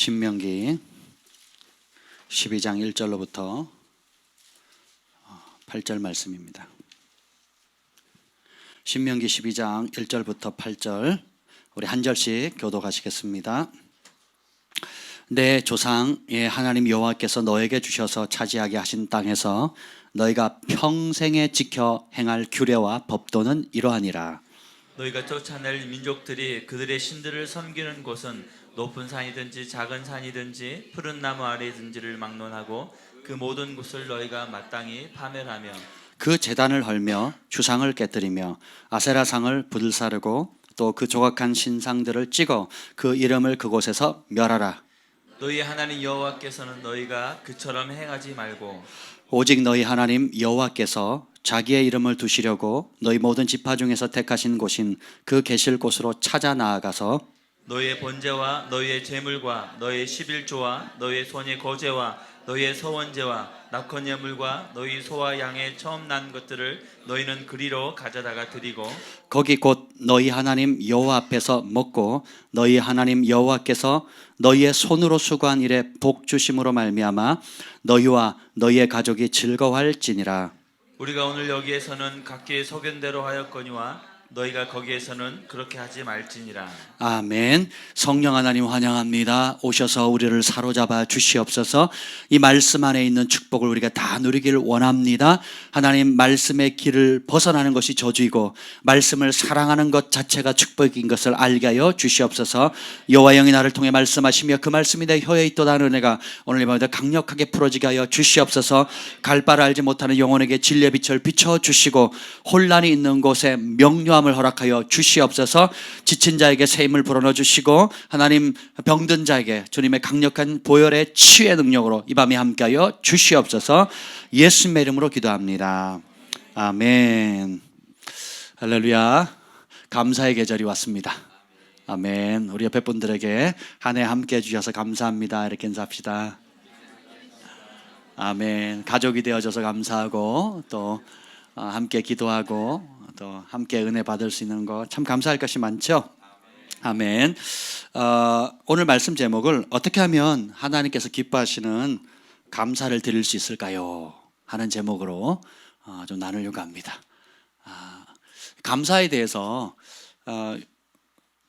신명기 12장 1절로부터 8절 말씀입니다. 신명기 12장 1절부터 8절 우리 한 절씩 교독하시겠습니다. 내 조상의 하나님 여호와께서 너에게 주셔서 차지하게 하신 땅에서 너희가 평생에 지켜 행할 규례와 법도는 이러하니라. 너희가 쫓아낼 민족들이 그들의 신들을 섬기는 곳은 높은 산이든지 작은 산이든지 푸른 나무 아래든지를 막론하고 그 모든 곳을 너희가 마땅히 파멸하며 그 제단을 헐며 주상을 깨뜨리며 아세라상을 불사르고 또 그 조각한 신상들을 찍어 그 이름을 그곳에서 멸하라. 너희 하나님 여호와께서는 너희가 그처럼 행하지 말고 오직 너희 하나님 여호와께서 자기의 이름을 두시려고 너희 모든 지파 중에서 택하신 곳인 그 계실 곳으로 찾아 나아가서 너희의 번제와 너희의 제물과 너희의 11조와 너희의 손의 거제와 너희의 서원제와 낙헌 예물과 너희 소와 양의 처음 난 것들을 너희는 그리로 가져다가 드리고 거기 곧 너희 하나님 여호와 앞에서 먹고 너희 하나님 여호와께서 너희의 손으로 수고한 일에 복 주심으로 말미암아 너희와 너희의 가족이 즐거워할지니라. 우리가 오늘 여기에서는 각기의 소견대로 하였거니와 너희가 거기에서는 그렇게 하지 말지니라. 아멘. 성령 하나님 환영합니다. 오셔서 우리를 사로잡아 주시옵소서. 이 말씀 안에 있는 축복을 우리가 다 누리기를 원합니다. 하나님 말씀의 길을 벗어나는 것이 저주이고 말씀을 사랑하는 것 자체가 축복인 것을 알게 하여 주시옵소서. 여호와 영이 나를 통해 말씀하시며 그 말씀이 내 혀에 있도다는 은혜가 오늘 이 밤에도 강력하게 풀어지게 하여 주시옵소서. 갈 바를 알지 못하는 영혼에게 진리의 빛을 비춰주시고 혼란이 있는 곳에 명료함 을 허락하여 주시옵소서. 지친 자에게 새 힘을 불어넣어 주시고 하나님 병든 자에게 주님의 강력한 보혈의 치유의 능력으로 이 밤에 함께하여 주시옵소서. 예수님의 이름으로 기도합니다. 아멘. 할렐루야. 감사의 계절이 왔습니다. 아멘. 우리 옆에 분들에게 한 해 함께해 주셔서 감사합니다 이렇게 인사합시다. 아멘. 가족이 되어줘서 감사하고 또 함께 기도하고 또 함께 은혜 받을 수 있는 거 참 감사할 것이 많죠. 아멘. 오늘 말씀 제목을 어떻게 하면 하나님께서 기뻐하시는 감사를 드릴 수 있을까요? 하는 제목으로 좀 나누려고 합니다. 감사에 대해서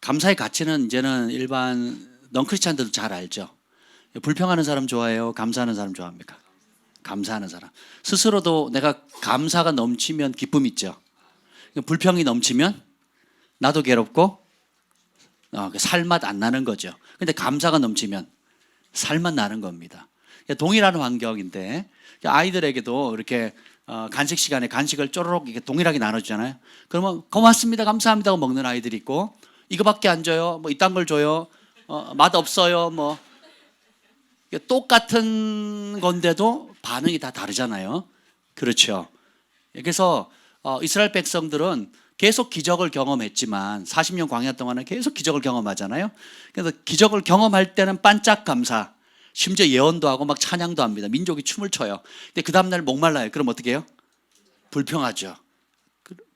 감사의 가치는 이제는 일반 넌크리스찬들도 잘 알죠. 불평하는 사람 좋아해요? 감사하는 사람 좋아합니까? 감사하는 사람. 스스로도 내가 감사가 넘치면 기쁨 있죠. 불평이 넘치면 나도 괴롭고 살맛 안 나는 거죠. 근데 감사가 넘치면 살맛 나는 겁니다. 동일한 환경인데 아이들에게도 이렇게 간식 시간에 간식을 쪼르륵 이렇게 동일하게 나눠주잖아요. 그러면 고맙습니다, 감사합니다 하고 먹는 아이들이 있고 이거밖에 안 줘요, 뭐 이딴 걸 줘요, 맛 없어요, 뭐 똑같은 건데도 반응이 다 다르잖아요. 그렇죠. 그래서 이스라엘 백성들은 계속 기적을 경험했지만 40년 광야 동안은 계속 기적을 경험하잖아요. 그래서 기적을 경험할 때는 반짝 감사, 심지어 예언도 하고 막 찬양도 합니다. 민족이 춤을 춰요. 근데 그 다음날 목말라요. 그럼 어떻게 해요? 불평하죠.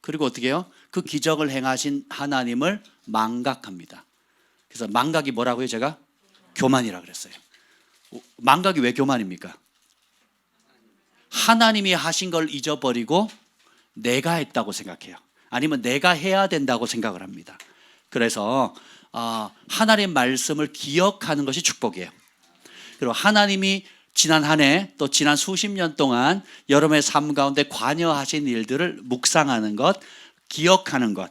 그리고 어떻게 해요? 그 기적을 행하신 하나님을 망각합니다. 그래서 망각이 뭐라고요? 제가 교만이라고 그랬어요. 망각이 왜 교만입니까? 하나님이 하신 걸 잊어버리고 내가 했다고 생각해요. 아니면 내가 해야 된다고 생각을 합니다. 그래서 하나님의 말씀을 기억하는 것이 축복이에요. 그리고 하나님이 지난 한 해 또 지난 수십 년 동안 여러분의 삶 가운데 관여하신 일들을 묵상하는 것, 기억하는 것,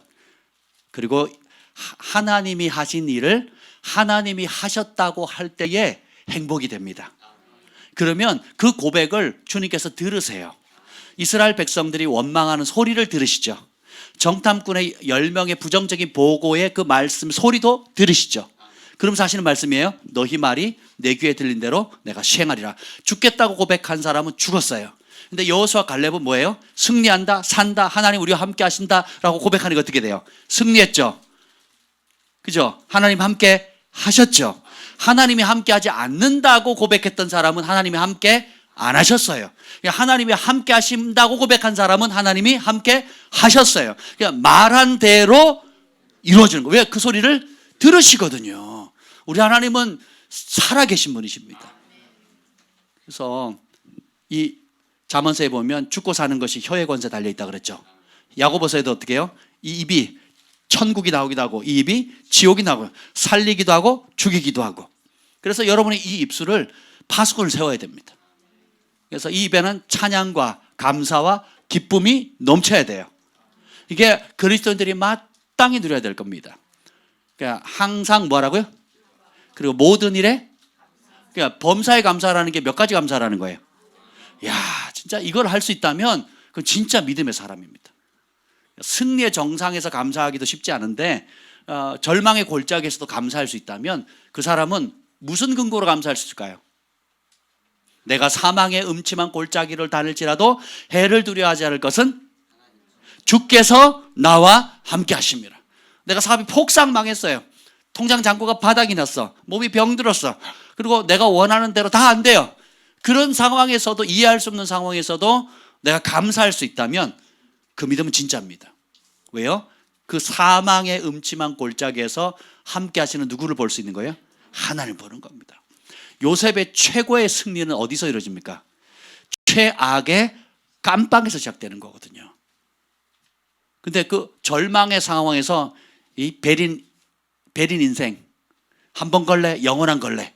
그리고 하나님이 하신 일을 하나님이 하셨다고 할 때에 행복이 됩니다. 그러면 그 고백을 주님께서 들으세요. 이스라엘 백성들이 원망하는 소리를 들으시죠. 정탐꾼의 10명의 부정적인 보고의 그 말씀 소리도 들으시죠. 그러면서 하시는 말씀이에요. 너희 말이 내 귀에 들린 대로 내가 시행하리라. 죽겠다고 고백한 사람은 죽었어요. 근데 여호수아 갈렙은 뭐예요? 승리한다, 산다, 하나님 우리와 함께 하신다라고 고백하는 게 어떻게 돼요? 승리했죠. 그죠? 하나님 함께 하셨죠. 하나님이 함께 하지 않는다고 고백했던 사람은 하나님이 함께 안 하셨어요. 하나님이 함께 하신다고 고백한 사람은 하나님이 함께 하셨어요. 그냥 말한 대로 이루어지는 거예요. 왜? 그 소리를 들으시거든요. 우리 하나님은 살아계신 분이십니다. 그래서 이 잠언서에 보면 죽고 사는 것이 혀의 권세 달려있다 그랬죠. 야고보서에도 어떻게 해요? 이 입이 천국이 나오기도 하고 이 입이 지옥이 나오고 살리기도 하고 죽이기도 하고. 그래서 여러분이 이 입술을 파수꾼을 세워야 됩니다. 그래서 이 입에는 찬양과 감사와 기쁨이 넘쳐야 돼요. 이게 그리스도인들이 마땅히 누려야 될 겁니다. 그러니까 항상 뭐라고요? 그리고 모든 일에, 그러니까 범사에 감사라는 게 몇 가지 감사라는 거예요. 야, 진짜 이걸 할 수 있다면 그건 진짜 믿음의 사람입니다. 승리의 정상에서 감사하기도 쉽지 않은데 절망의 골짜기에서도 감사할 수 있다면 그 사람은 무슨 근거로 감사할 수 있을까요? 내가 사망의 음침한 골짜기를 다닐지라도 해를 두려워하지 않을 것은 주께서 나와 함께 하십니다. 내가 사업이 폭삭 망했어요. 통장 잔고가 바닥이 났어. 몸이 병들었어. 그리고 내가 원하는 대로 다 안 돼요. 그런 상황에서도, 이해할 수 없는 상황에서도 내가 감사할 수 있다면 그 믿음은 진짜입니다. 왜요? 그 사망의 음침한 골짜기에서 함께 하시는 누구를 볼 수 있는 거예요? 하나님을 보는 겁니다. 요셉의 최고의 승리는 어디서 이루어집니까? 최악의 깜빵에서 시작되는 거거든요. 근데 그 절망의 상황에서 이 베린 인생, 한 번 걸래, 영원한 걸래.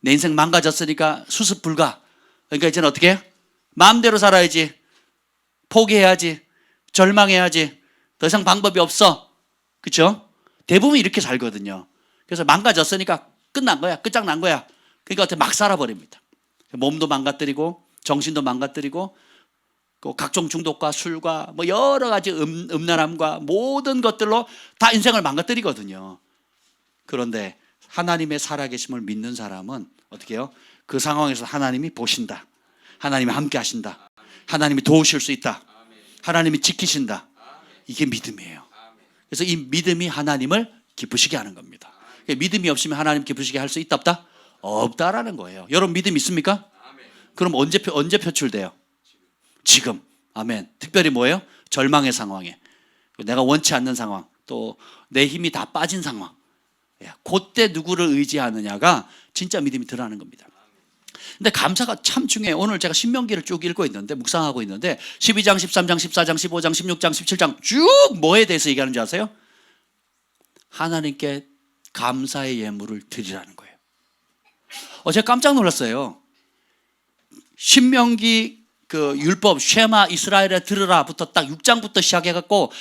내 인생 망가졌으니까 수습 불가. 그러니까 이제는 어떻게 해? 마음대로 살아야지. 포기해야지. 절망해야지. 더 이상 방법이 없어. 그렇죠? 대부분 이렇게 살거든요. 그래서 망가졌으니까 끝난 거야. 끝장난 거야. 그러니까 어떻게 막 살아버립니다. 몸도 망가뜨리고 정신도 망가뜨리고 각종 중독과 술과 뭐 여러 가지 음란함과 모든 것들로 다 인생을 망가뜨리거든요. 그런데 하나님의 살아계심을 믿는 사람은 어떻게 해요? 그 상황에서 하나님이 보신다. 하나님이 함께 하신다. 하나님이 도우실 수 있다. 하나님이 지키신다. 이게 믿음이에요. 그래서 이 믿음이 하나님을 기쁘시게 하는 겁니다. 믿음이 없으면 하나님 기쁘시게 할 수 있다 없다? 없다라는 거예요. 여러분 믿음 있습니까? 그럼 언제 표출돼요? 지금. 아멘. 특별히 뭐예요? 절망의 상황에, 내가 원치 않는 상황, 또 내 힘이 다 빠진 상황, 그때 누구를 의지하느냐가 진짜 믿음이 드러나는 겁니다. 근데 감사가 참 중요해요. 오늘 제가 신명기를 쭉 읽고 있는데, 묵상하고 있는데 12장, 13장, 14장, 15장, 16장, 17장 쭉 뭐에 대해서 얘기하는 줄 아세요? 하나님께 감사의 예물을 드리라는 거예요. 제가 깜짝 놀랐어요. 신명기 그 율법 쉐마 이스라엘에 들으라부터 딱 6장부터 시작해갖고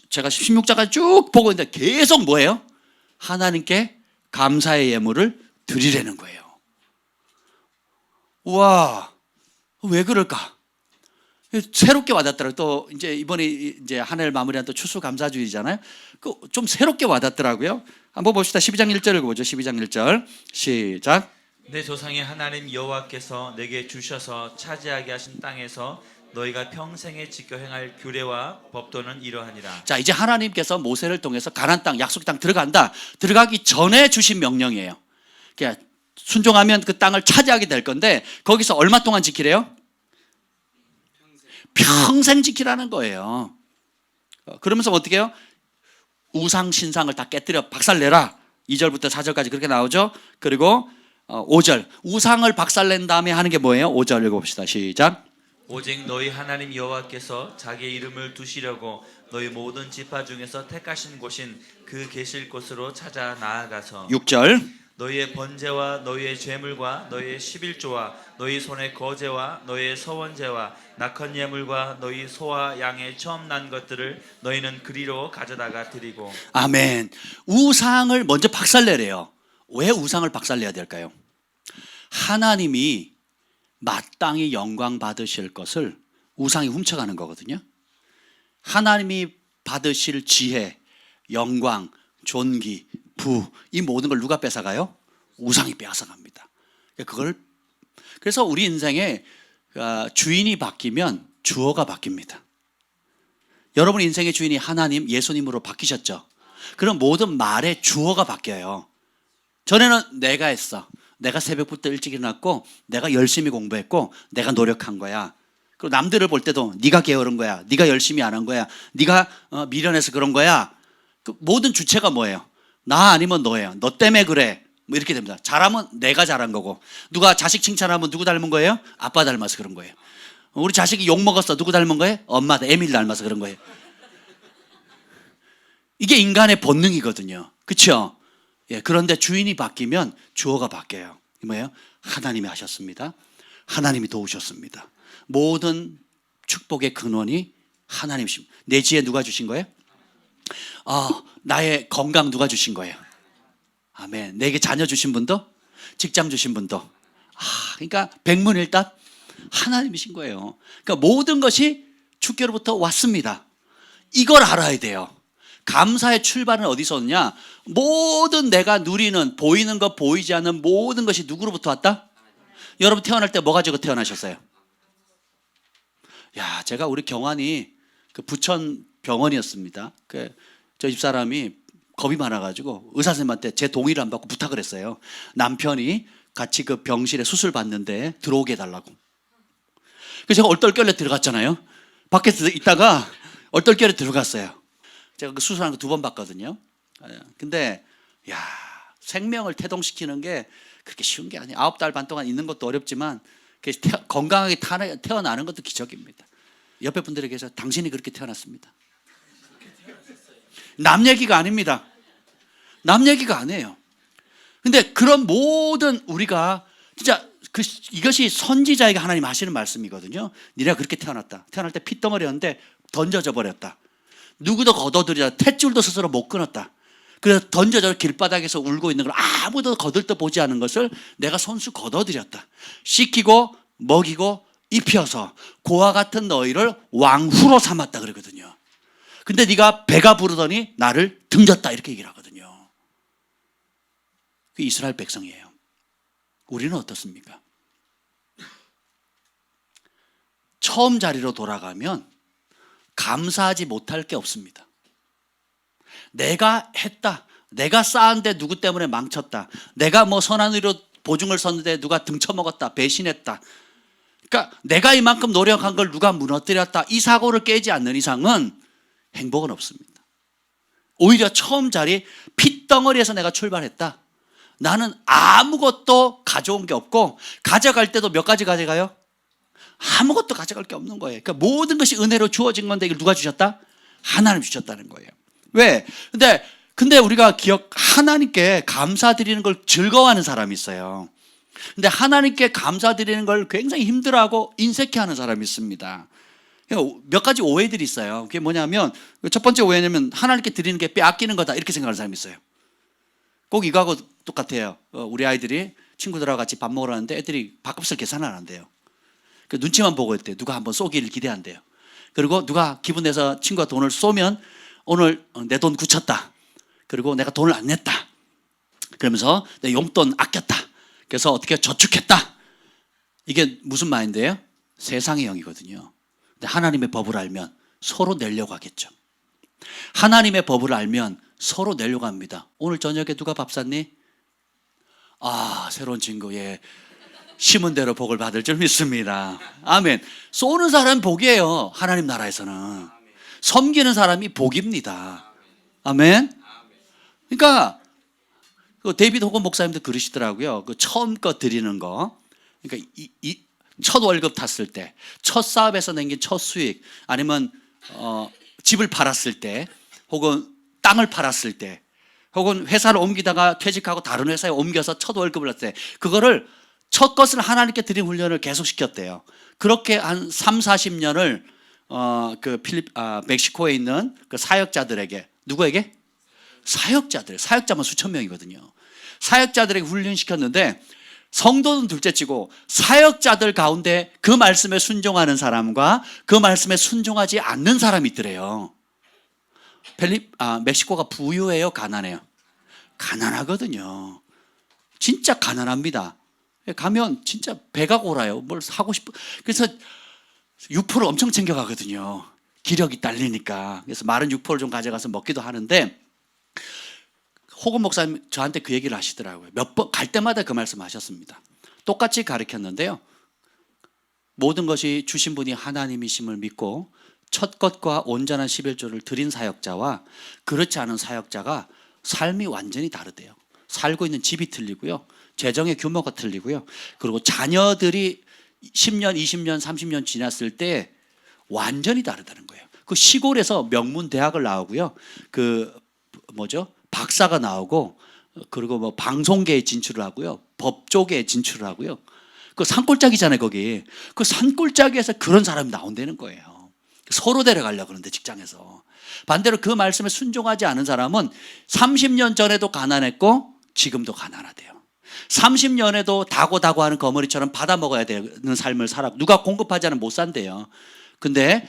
제가 16장까지 쭉 보고 있는데 계속 뭐예요? 하나님께 감사의 예물을 드리라는 거예요. 우와, 왜 그럴까? 새롭게 와닿더라고요. 또 이제 이번에 이제 한 해를 마무리한 또 추수감사주의잖아요. 좀 새롭게 와닿더라고요. 한번 봅시다. 12장 1절 읽어보죠. 12장 1절 시작. 내 조상의 하나님 여호와께서 내게 주셔서 차지하게 하신 땅에서 너희가 평생에 지켜 행할 규례와 법도는 이러하니라. 자, 이제 하나님께서 모세를 통해서 가나안 땅, 약속의 땅 들어간다. 들어가기 전에 주신 명령이에요. 그러니까 순종하면 그 땅을 차지하게 될 건데 거기서 얼마 동안 지키래요? 평생 지키라는 거예요. 그러면서 어떻게 해요? 우상 신상을 다 깨뜨려 박살내라. 2절부터 4절까지 그렇게 나오죠. 그리고 5절 우상을 박살낸 다음에 하는 게 뭐예요? 5절 읽어봅시다. 시작. 오직 너희 하나님 여호와께서 자기의 이름을 두시려고 너희 모든 지파 중에서 택하신 곳인 그 계실 곳으로 찾아 나아가서 6절 너희의 번제와 너희의 제물과 너희의 11조와 너희 손의 거제와 너희의 서원제와 낙헌 예물과 너희 소와 양의 처음 난 것들을 너희는 그리로 가져다가 드리고. 아멘. 우상을 먼저 박살내래요. 왜 우상을 박살내야 될까요? 하나님이 마땅히 영광 받으실 것을 우상이 훔쳐가는 거거든요. 하나님이 받으실 지혜, 영광, 존귀, 부, 이 모든 걸 누가 뺏어가요? 우상이 빼앗아갑니다. 그래서 우리 인생에 주인이 바뀌면 주어가 바뀝니다. 여러분 인생의 주인이 하나님, 예수님으로 바뀌셨죠? 그럼 모든 말의 주어가 바뀌어요. 전에는 내가 했어. 내가 새벽부터 일찍 일어났고 내가 열심히 공부했고 내가 노력한 거야. 그리고 남들을 볼 때도 네가 게으른 거야. 네가 열심히 안 한 거야. 네가 미련해서 그런 거야. 그 모든 주체가 뭐예요? 나 아니면 너예요. 너 때문에 그래. 뭐 이렇게 됩니다. 잘하면 내가 잘한 거고, 누가 자식 칭찬하면 누구 닮은 거예요? 아빠 닮아서 그런 거예요. 우리 자식이 욕 먹었어. 누구 닮은 거예요? 엄마, 에밀 닮아서 그런 거예요. 이게 인간의 본능이거든요. 그렇죠? 예, 그런데 주인이 바뀌면 주어가 바뀌어요. 이 뭐예요? 하나님이 하셨습니다. 하나님이 도우셨습니다. 모든 축복의 근원이 하나님이십니다. 내 지혜 누가 주신 거예요? 나의 건강 누가 주신 거예요? 아멘. 내게 자녀 주신 분도, 직장 주신 분도. 그러니까 백문일답 하나님이신 거예요. 그러니까 모든 것이 주께로부터 왔습니다. 이걸 알아야 돼요. 감사의 출발은 어디서 오느냐? 모든 내가 누리는, 보이는 것, 보이지 않는 모든 것이 누구로부터 왔다? 여러분 태어날 때 뭐 가지고 태어나셨어요? 야, 제가 우리 경환이 그 부천 병원이었습니다. 저 집사람이 겁이 많아가지고 의사 선생님한테 제 동의를 안 받고 부탁을 했어요. 남편이 같이 그 병실에 수술 받는데 들어오게 해달라고. 그래서 제가 얼떨결에 들어갔잖아요. 밖에서 있다가 얼떨결에 들어갔어요. 제가 그 수술하는 거 2번 봤거든요. 근데 야, 생명을 태동시키는 게 그렇게 쉬운 게 아니에요. 9달 반 동안 있는 것도 어렵지만 건강하게 태어나는 것도 기적입니다. 옆에 분들에게서 당신이 그렇게 태어났습니다. 남 얘기가 아닙니다. 남 얘기가 아니에요. 근데 그런 모든 우리가 진짜 이것이 선지자에게 하나님 하시는 말씀이거든요. 니네가 그렇게 태어났다. 태어날 때 핏덩어리였는데 던져져 버렸다. 누구도 걷어들이자 탯줄도 스스로 못 끊었다. 그래서 던져져 길바닥에서 울고 있는 걸 아무도 거들떠 보지 않은 것을 내가 손수 걷어들였다. 씻기고 먹이고 입혀서 고와 같은 너희를 왕후로 삼았다 그러거든요. 근데 네가 배가 부르더니 나를 등졌다 이렇게 얘기를 하거든요. 그게 이스라엘 백성이에요. 우리는 어떻습니까? 처음 자리로 돌아가면 감사하지 못할 게 없습니다. 내가 했다. 내가 쌓은데 누구 때문에 망쳤다. 내가 뭐 선한 의로 보증을 섰는데 누가 등쳐먹었다. 배신했다. 그러니까 내가 이만큼 노력한 걸 누가 무너뜨렸다. 이 사고를 깨지 않는 이상은 행복은 없습니다. 오히려 처음 자리 핏덩어리에서 내가 출발했다. 나는 아무것도 가져온 게 없고 가져갈 때도 몇 가지 가져가요? 아무것도 가져갈 게 없는 거예요. 그러니까 모든 것이 은혜로 주어진 건데 이걸 누가 주셨다? 하나님 주셨다는 거예요. 왜? 근데 우리가 하나님께 감사드리는 걸 즐거워하는 사람이 있어요. 근데 하나님께 감사드리는 걸 굉장히 힘들어하고 인색해하는 사람이 있습니다. 몇 가지 오해들이 있어요. 그게 뭐냐면 첫 번째 오해냐면 하나님께 드리는 게 빼앗기는 거다 이렇게 생각하는 사람이 있어요. 꼭 이거하고 똑같아요. 우리 아이들이 친구들하고 같이 밥 먹으러 가는데 애들이 밥값을 계산을 안 한대요. 그 눈치만 보고 있대요. 누가 한번 쏘기를 기대한대요. 그리고 누가 기분 내서 친구가 돈을 쏘면 오늘 내 돈 굳혔다. 그리고 내가 돈을 안 냈다. 그러면서 내 용돈 아꼈다. 그래서 어떻게 저축했다. 이게 무슨 마인드예요? 세상의 영이거든요. 근데 하나님의 법을 알면 서로 내려고 하겠죠. 하나님의 법을 알면 서로 내려고 합니다. 오늘 저녁에 누가 밥 샀니? 새로운 친구. 예. 심은 대로 복을 받을 줄 믿습니다. 아멘. 쏘는 사람은 복이에요. 하나님 나라에서는. 섬기는 사람이 복입니다. 아멘. 그러니까 데이비드 호건 목사님도 그러시더라고요. 그 처음 거 드리는 거. 그러니까 첫 월급 탔을 때, 첫 사업에서 남긴 첫 수익, 아니면 집을 팔았을 때, 혹은 땅을 팔았을 때, 혹은 회사를 옮기다가 퇴직하고 다른 회사에 옮겨서 첫 월급을 냈을 때, 그거를 첫 것을 하나님께 드린 훈련을 계속 시켰대요. 그렇게 한 30-40년을 멕시코에 있는 그 사역자들에게, 누구에게? 사역자만 수천 명이거든요. 사역자들에게 훈련시켰는데 성도는 둘째치고 사역자들 가운데 그 말씀에 순종하는 사람과 그 말씀에 순종하지 않는 사람이 있더래요. 멕시코가 부유해요, 가난해요? 가난하거든요. 진짜 가난합니다. 가면 진짜 배가 골아요. 뭘 사고 싶어. 그래서 육포를 엄청 챙겨가거든요. 기력이 딸리니까. 그래서 마른 육포를 좀 가져가서 먹기도 하는데, 호건 목사님 저한테 그 얘기를 하시더라고요. 몇 번 갈 때마다 그 말씀 하셨습니다. 똑같이 가르쳤는데요. 모든 것이 주신 분이 하나님이심을 믿고 첫 것과 온전한 11조를 드린 사역자와 그렇지 않은 사역자가 삶이 완전히 다르대요. 살고 있는 집이 틀리고요. 재정의 규모가 틀리고요. 그리고 자녀들이 10년, 20년, 30년 지났을 때 완전히 다르다는 거예요. 그 시골에서 명문 대학을 나오고요. 그 뭐죠? 박사가 나오고 그리고 뭐 방송계에 진출을 하고요. 법조계에 진출을 하고요. 그 산골짜기잖아요, 거기. 그 산골짜기에서 그런 사람이 나온다는 거예요. 서로 데려가려고 그러는데 직장에서. 반대로 그 말씀에 순종하지 않은 사람은 30년 전에도 가난했고 지금도 가난하대요. 30년에도 다고다고 하는 거머리처럼 받아 먹어야 되는 삶을 살아. 누가 공급하지 않으면 못 산대요. 근데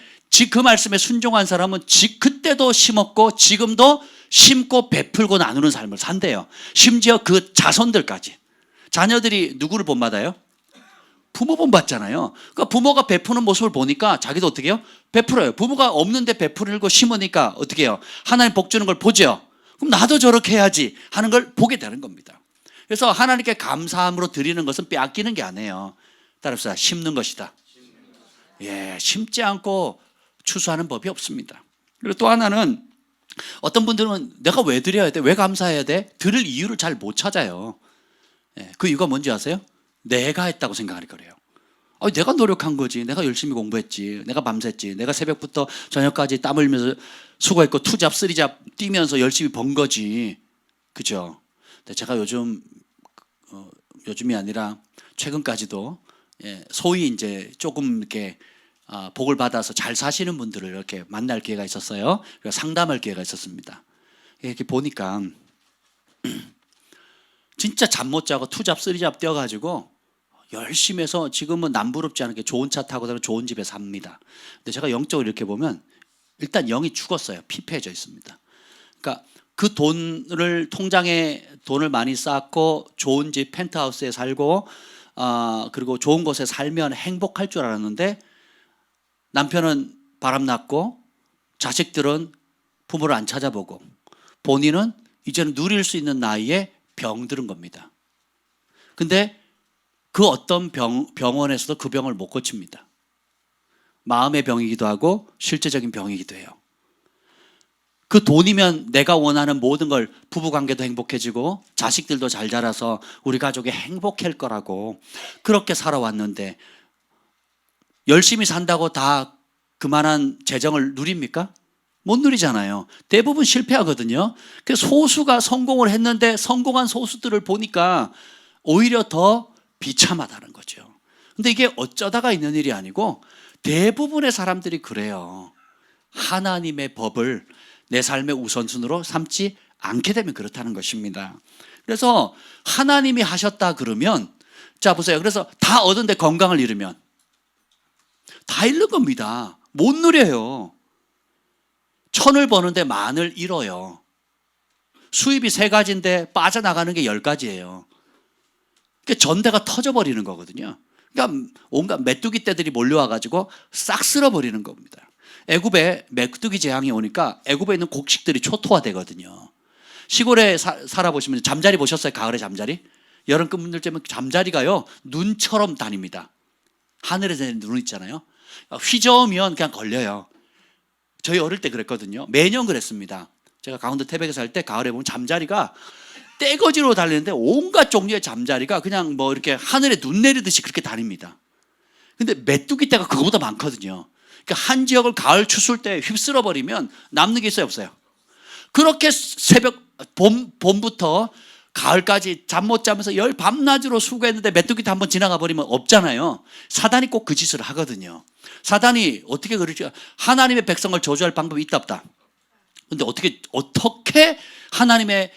그 말씀에 순종한 사람은 그때도 심었고 지금도 심고 베풀고 나누는 삶을 산대요. 심지어 그 자손들까지. 자녀들이 누구를 본받아요? 부모 본받잖아요. 그러니까 부모가 베푸는 모습을 보니까 자기도 어떻게 해요? 베풀어요. 부모가 없는데 베풀고 심으니까 어떻게 해요? 하나님 복 주는 걸 보죠. 그럼 나도 저렇게 해야지 하는 걸 보게 되는 겁니다. 그래서 하나님께 감사함으로 드리는 것은 빼앗기는 게 아니에요. 따라서 심는 것이다. 예, 심지 않고 추수하는 법이 없습니다. 그리고 또 하나는 어떤 분들은 내가 왜 드려야 돼? 왜 감사해야 돼? 드릴 이유를 잘 못 찾아요. 예, 그 이유가 뭔지 아세요? 내가 했다고 생각할 거래요. 내가 노력한 거지. 내가 열심히 공부했지. 내가 밤샜지. 내가 새벽부터 저녁까지 땀 흘리면서 수고했고 투잡, 쓰리잡 뛰면서 열심히 번 거지. 그죠? 근데 제가 요즘이 아니라 최근까지도 소위 이제 조금 이렇게 복을 받아서 잘 사시는 분들을 이렇게 만날 기회가 있었어요. 상담할 기회가 있었습니다. 이렇게 보니까 진짜 잠 못 자고 투잡, 쓰리잡 뛰어가지고 열심히 해서 지금은 남부럽지 않게 좋은 차 타고 다니고 좋은 집에 삽니다. 근데 제가 영적으로 이렇게 보면 일단 영이 죽었어요. 피폐해져 있습니다. 그러니까 그 돈을 통장에 돈을 많이 쌓고 좋은 집 펜트하우스에 살고 그리고 좋은 곳에 살면 행복할 줄 알았는데 남편은 바람났고 자식들은 부모를 안 찾아보고 본인은 이제는 누릴 수 있는 나이에 병들은 겁니다. 근데 그 어떤 병원에서도 그 병을 못 고칩니다. 마음의 병이기도 하고 실제적인 병이기도 해요. 그 돈이면 내가 원하는 모든 걸 부부관계도 행복해지고 자식들도 잘 자라서 우리 가족이 행복할 거라고 그렇게 살아왔는데 열심히 산다고 다 그만한 재정을 누립니까? 못 누리잖아요. 대부분 실패하거든요. 그래서 소수가 성공을 했는데 성공한 소수들을 보니까 오히려 더 비참하다는 거죠. 근데 이게 어쩌다가 있는 일이 아니고 대부분의 사람들이 그래요. 하나님의 법을 내 삶의 우선순위로 삼지 않게 되면 그렇다는 것입니다. 그래서 하나님이 하셨다 그러면 자 보세요. 그래서 다 얻은데 건강을 잃으면 다 잃는 겁니다. 못 누려요. 1,000을 버는데 10,000을 잃어요. 수입이 3가지인데 빠져나가는 게 10가지예요. 그러니까 전대가 터져버리는 거거든요. 그러니까 온갖 메뚜기 떼들이 몰려와가지고 싹 쓸어버리는 겁니다. 애굽에 메뚜기 재앙이 오니까 애굽에 있는 곡식들이 초토화되거든요. 시골에 살아보시면 잠자리 보셨어요? 가을에 잠자리? 여름 끝물쯤에 잠자리가요 눈처럼 다닙니다. 하늘에 눈 있잖아요. 휘저으면 그냥 걸려요. 저희 어릴 때 그랬거든요. 매년 그랬습니다. 제가 강원도 태백에 살 때 가을에 보면 잠자리가 떼거지로 달리는데 온갖 종류의 잠자리가 그냥 뭐 이렇게 하늘에 눈 내리듯이 그렇게 다닙니다. 근데 메뚜기 떼가 그거보다 많거든요. 그러니까 한 지역을 가을 추수일 때 휩쓸어 버리면 남는 게 있어요, 없어요? 그렇게 봄부터 가을까지 잠 못 자면서 열 밤낮으로 수고했는데 메뚜기 떼 한번 지나가 버리면 없잖아요. 사단이 꼭 그 짓을 하거든요. 사단이 어떻게 그러죠? 하나님의 백성을 저주할 방법이 있다 없다. 근데 어떻게 하나님의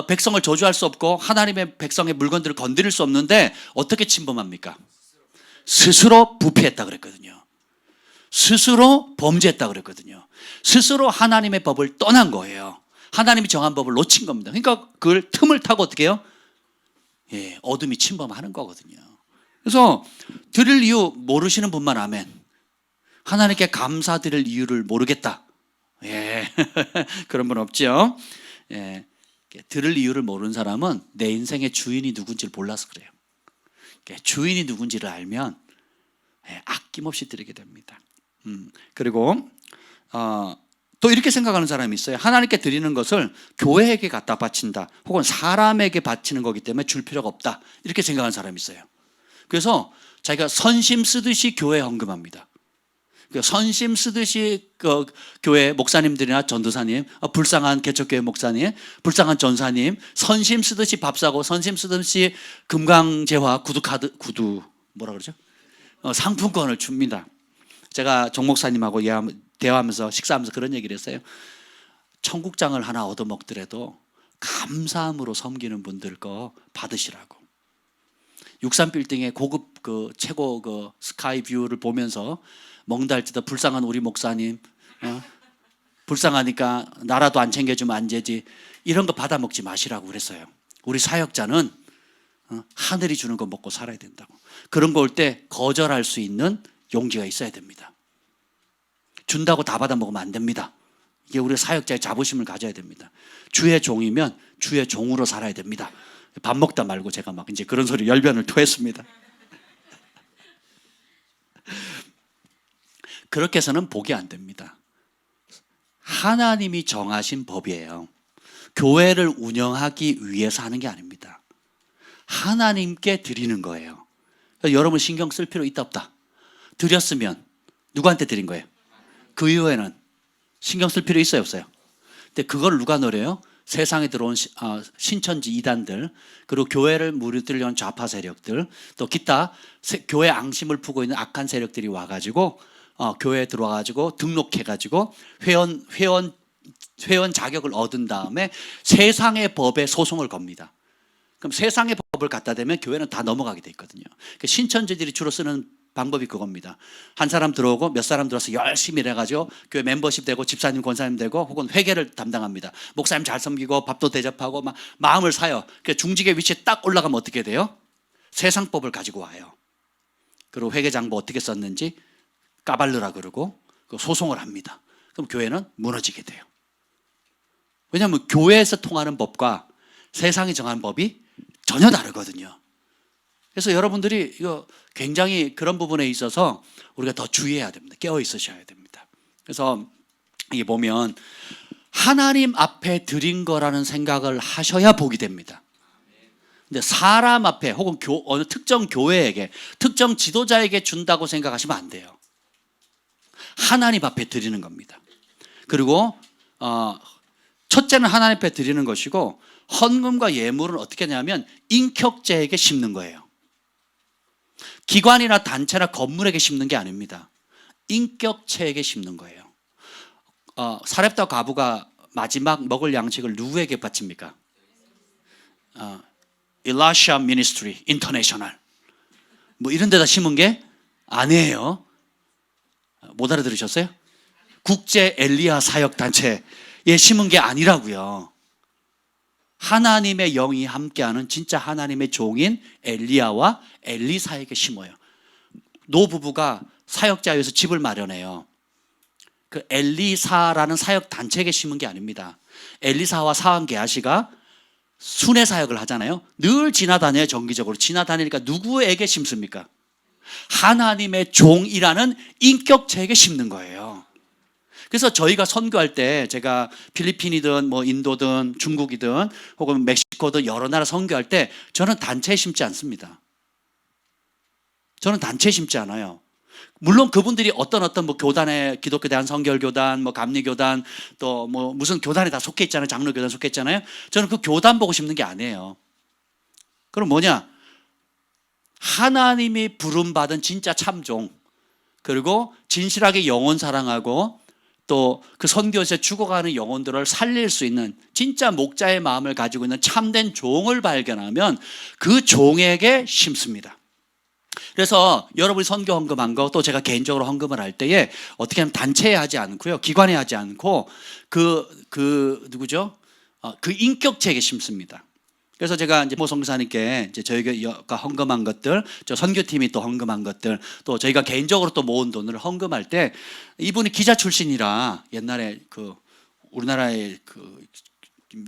백성을 저주할 수 없고 하나님의 백성의 물건들을 건드릴 수 없는데 어떻게 침범합니까? 스스로 부패했다 그랬거든요. 스스로 범죄했다 그랬거든요. 스스로 하나님의 법을 떠난 거예요. 하나님이 정한 법을 놓친 겁니다. 그러니까 그걸 틈을 타고 어떻게 해요? 어둠이 침범하는 거거든요. 그래서 드릴 이유 모르시는 분만 아멘. 하나님께 감사드릴 이유를 모르겠다. 그런 분 없죠? 들을 이유를 모르는 사람은 내 인생의 주인이 누군지를 몰라서 그래요. 주인이 누군지를 알면 아낌없이 드리게 됩니다. 그리고 또 이렇게 생각하는 사람이 있어요. 하나님께 드리는 것을 교회에게 갖다 바친다, 혹은 사람에게 바치는 거기 때문에 줄 필요가 없다, 이렇게 생각하는 사람이 있어요. 그래서 자기가 선심 쓰듯이 교회에 헌금합니다. 선심 쓰듯이 그 교회 목사님들이나 전도사님, 불쌍한 개척교회 목사님, 불쌍한 전사님, 선심 쓰듯이 밥 사고, 선심 쓰듯이 금강제화 구두 뭐라 그러죠? 상품권을 줍니다. 제가 정 목사님하고 대화하면서 식사하면서 그런 얘기를 했어요. 청국장을 하나 얻어먹더라도 감사함으로 섬기는 분들 거 받으시라고. 63빌딩의 고급 그 최고 그 스카이 뷰를 보면서 먹다 할 때도 불쌍한 우리 목사님, 불쌍하니까 나라도 안 챙겨주면 안 되지, 이런 거 받아 먹지 마시라고 그랬어요. 우리 사역자는 하늘이 주는 거 먹고 살아야 된다고. 그런 거 올 때 거절할 수 있는 용기가 있어야 됩니다. 준다고 다 받아 먹으면 안 됩니다. 이게 우리 사역자의 자부심을 가져야 됩니다. 주의 종이면 주의 종으로 살아야 됩니다. 밥 먹다 말고 제가 막 이제 그런 소리 열변을 토했습니다. 그렇게 해서는 복이 안 됩니다. 하나님이 정하신 법이에요. 교회를 운영하기 위해서 하는 게 아닙니다. 하나님께 드리는 거예요. 여러분 신경 쓸 필요 있다 없다? 드렸으면 누구한테 드린 거예요? 그 이후에는 신경 쓸 필요 있어요 없어요? 근데 그걸 누가 노려요? 세상에 들어온 신천지 이단들, 그리고 교회를 무너뜨리려는 좌파 세력들, 또 기타 교회 앙심을 품고 있는 악한 세력들이 와가지고 교회에 들어와가지고 등록해가지고 회원 자격을 얻은 다음에 세상의 법에 소송을 겁니다. 그럼 세상의 법을 갖다 대면 교회는 다 넘어가게 돼 있거든요. 신천지들이 주로 쓰는 방법이 그겁니다. 한 사람 들어오고 몇 사람 들어서 열심히 일해가지고 교회 멤버십 되고 집사님 권사님 되고 혹은 회계를 담당합니다. 목사님 잘 섬기고 밥도 대접하고 막 마음을 사요. 중직의 위치에 딱 올라가면 어떻게 돼요? 세상법을 가지고 와요. 그리고 회계장부 어떻게 썼는지 까발르라 그러고 소송을 합니다. 그럼 교회는 무너지게 돼요. 왜냐하면 교회에서 통하는 법과 세상이 정하는 법이 전혀 다르거든요. 그래서 여러분들이 이거 굉장히 그런 부분에 있어서 우리가 더 주의해야 됩니다. 깨어 있으셔야 됩니다. 그래서 이게 보면 하나님 앞에 드린 거라는 생각을 하셔야 복이 됩니다. 근데 사람 앞에 혹은 어느 특정 교회에게, 특정 지도자에게 준다고 생각하시면 안 돼요. 하나님 앞에 드리는 겁니다. 그리고 첫째는 하나님 앞에 드리는 것이고, 헌금과 예물은 어떻게 하냐면 인격체에게 심는 거예요. 기관이나 단체나 건물에게 심는 게 아닙니다. 인격체에게 심는 거예요. 사렙다 과부가 마지막 먹을 양식을 누구에게 바칩니까? 일라샤 미니스트리 인터내셔널 뭐 이런 데다 심은 게 아니에요. 못 알아들으셨어요? 국제 엘리야 사역 단체에 심은 게 아니라고요. 하나님의 영이 함께하는 진짜 하나님의 종인 엘리야와 엘리사에게 심어요. 노부부가 사역자에 의해서 집을 마련해요. 그 엘리사라는 사역 단체에게 심은 게 아닙니다. 엘리사와 사왕 게하시가 순회 사역을 하잖아요. 늘 지나다녀요. 정기적으로 지나다니니까 누구에게 심습니까? 하나님의 종이라는 인격체에게 심는 거예요. 그래서 저희가 선교할 때, 제가 필리핀이든 뭐 인도든 중국이든 혹은 멕시코든 여러 나라 선교할 때 저는 단체에 심지 않습니다. 저는 단체에 심지 않아요. 물론 그분들이 어떤 뭐 교단에, 기독교 대한성결교단, 뭐 감리교단, 또 뭐 무슨 교단에 다 속해 있잖아요. 장로교단 속해 있잖아요. 저는 그 교단 보고 심는 게 아니에요. 그럼 뭐냐? 하나님이 부름받은 진짜 참종, 그리고 진실하게 영혼 사랑하고 또 그 선교에서 죽어가는 영혼들을 살릴 수 있는 진짜 목자의 마음을 가지고 있는 참된 종을 발견하면 그 종에게 심습니다. 그래서 여러분이 선교 헌금한 거, 또 제가 개인적으로 헌금을 할 때에 어떻게 하면 단체에 하지 않고요, 기관에 하지 않고 누구죠? 그 인격체에게 심습니다. 그래서 제가 이제 모 선교사님께 이제 저희가 헌금한 것들, 저 선교팀이 또 헌금한 것들, 또 저희가 개인적으로 또 모은 돈을 헌금할 때, 이분이 기자 출신이라 옛날에 그 우리나라의 그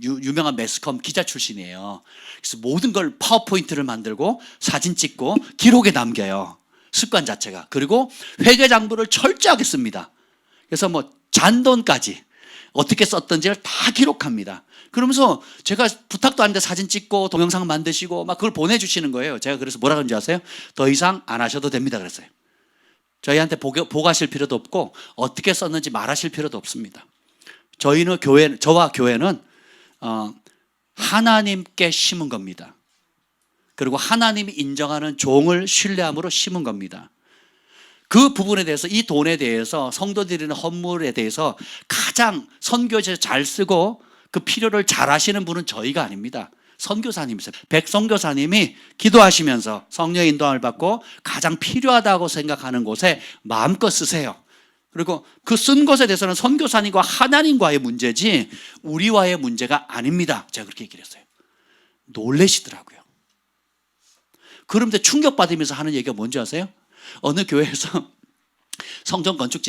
유명한 매스컴 기자 출신이에요. 그래서 모든 걸 파워포인트를 만들고 사진 찍고 기록에 남겨요. 습관 자체가. 그리고 회계장부를 철저하게 씁니다. 그래서 뭐 잔돈까지 어떻게 썼던지를 다 기록합니다. 그러면서 제가 부탁도 안 했는데 사진 찍고 동영상 만드시고 막 그걸 보내주시는 거예요. 제가 그래서 뭐라 그런지 아세요? 더 이상 안 하셔도 됩니다 그랬어요. 저희한테 보고하실 필요도 없고 어떻게 썼는지 말하실 필요도 없습니다. 저와 교회는 하나님께 심은 겁니다. 그리고 하나님이 인정하는 종을 신뢰함으로 심은 겁니다. 그 부분에 대해서, 이 돈에 대해서, 성도 드리는 헌물에 대해서 가장 선교지에서 잘 쓰고 그 필요를 잘 하시는 분은 저희가 아닙니다. 선교사님이세요. 백선교사님이 기도하시면서 성령의 인도함을 받고 가장 필요하다고 생각하는 곳에 마음껏 쓰세요. 그리고 그 쓴 것에 대해서는 선교사님과 하나님과의 문제지 우리와의 문제가 아닙니다. 제가 그렇게 얘기를 했어요. 놀라시더라고요. 그런데 충격받으면서 하는 얘기가 뭔지 아세요? 어느 교회에서 성전 건축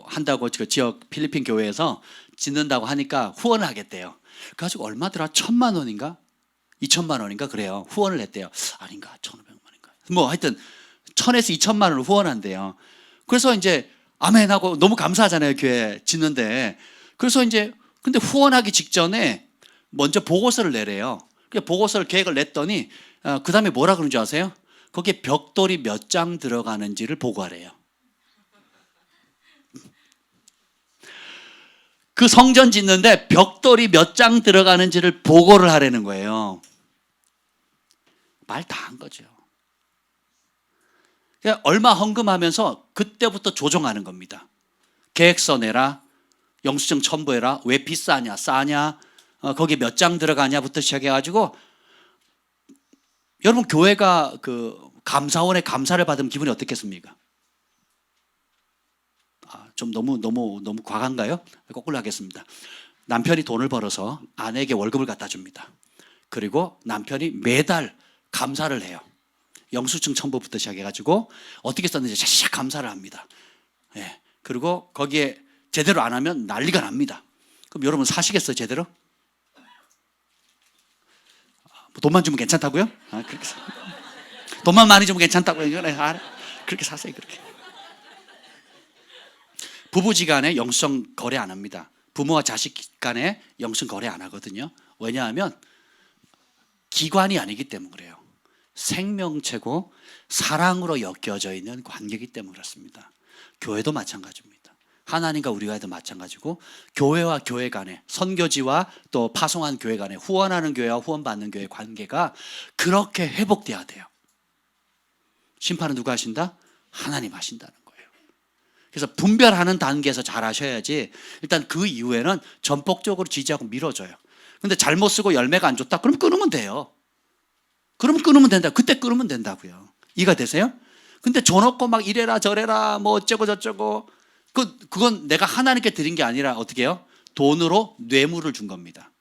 한다고 그 지역 필리핀 교회에서 짓는다고 하니까 후원을 하겠대요. 그래가지고 얼마더라? 1,000만 원인가? 2,000만 원인가? 그래요. 후원을 했대요. 아닌가? 1,500만 원인가? 뭐 하여튼 1,000에서 2,000만 원을 후원한대요. 그래서 이제 아멘하고 너무 감사하잖아요. 교회 짓는데. 그래서 이제 근데 후원하기 직전에 먼저 보고서를 내래요. 그 보고서를 계획을 냈더니 그 다음에 뭐라 그런지 아세요? 거기에 벽돌이 몇 장 들어가는지를 보고하래요. 그 성전 짓는데 벽돌이 몇 장 들어가는지를 보고를 하라는 거예요. 말 다 한 거죠. 그러니까 얼마 헌금하면서 그때부터 조정하는 겁니다. 계획서 내라, 영수증 첨부해라, 왜 비싸냐, 싸냐, 거기에 몇 장 들어가냐부터 시작해가지고 여러분 교회가 그 감사원의 감사를 받으면 기분이 어떻겠습니까? 좀 너무 과한가요? 거꾸로 하겠습니다. 남편이 돈을 벌어서 아내에게 월급을 갖다 줍니다. 그리고 남편이 매달 감사를 해요. 영수증 첨부부터 시작해가지고 어떻게 썼는지 샥 감사를 합니다. 예. 그리고 거기에 제대로 안 하면 난리가 납니다. 그럼 여러분 사시겠어요, 제대로? 돈만 주면 괜찮다고요? 그렇게 돈만 많이 주면 괜찮다고요? 그렇게 사세요, 그렇게. 부부지간에 영성 거래 안 합니다. 부모와 자식 간에 영성 거래 안 하거든요. 왜냐하면 기관이 아니기 때문에 그래요. 생명체고 사랑으로 엮여져 있는 관계이기 때문에 그렇습니다. 교회도 마찬가지입니다. 하나님과 우리와도 마찬가지고 교회와 교회 간에, 선교지와 또 파송한 교회 간에, 후원하는 교회와 후원받는 교회의 관계가 그렇게 회복돼야 돼요. 심판은 누가 하신다? 하나님 하신다는 거예요. 그래서 분별하는 단계에서 잘 하셔야지 일단 그 이후에는 전폭적으로 지지하고 밀어줘요. 근데 잘못 쓰고 열매가 안 좋다? 그럼 끊으면 돼요. 그러면 끊으면 된다. 그때 끊으면 된다고요. 이해가 되세요? 근데 줘놓고 막 이래라 저래라 뭐 어쩌고 저쩌고 그건 내가 하나님께 드린 게 아니라 어떻게 해요? 돈으로 뇌물을 준 겁니다.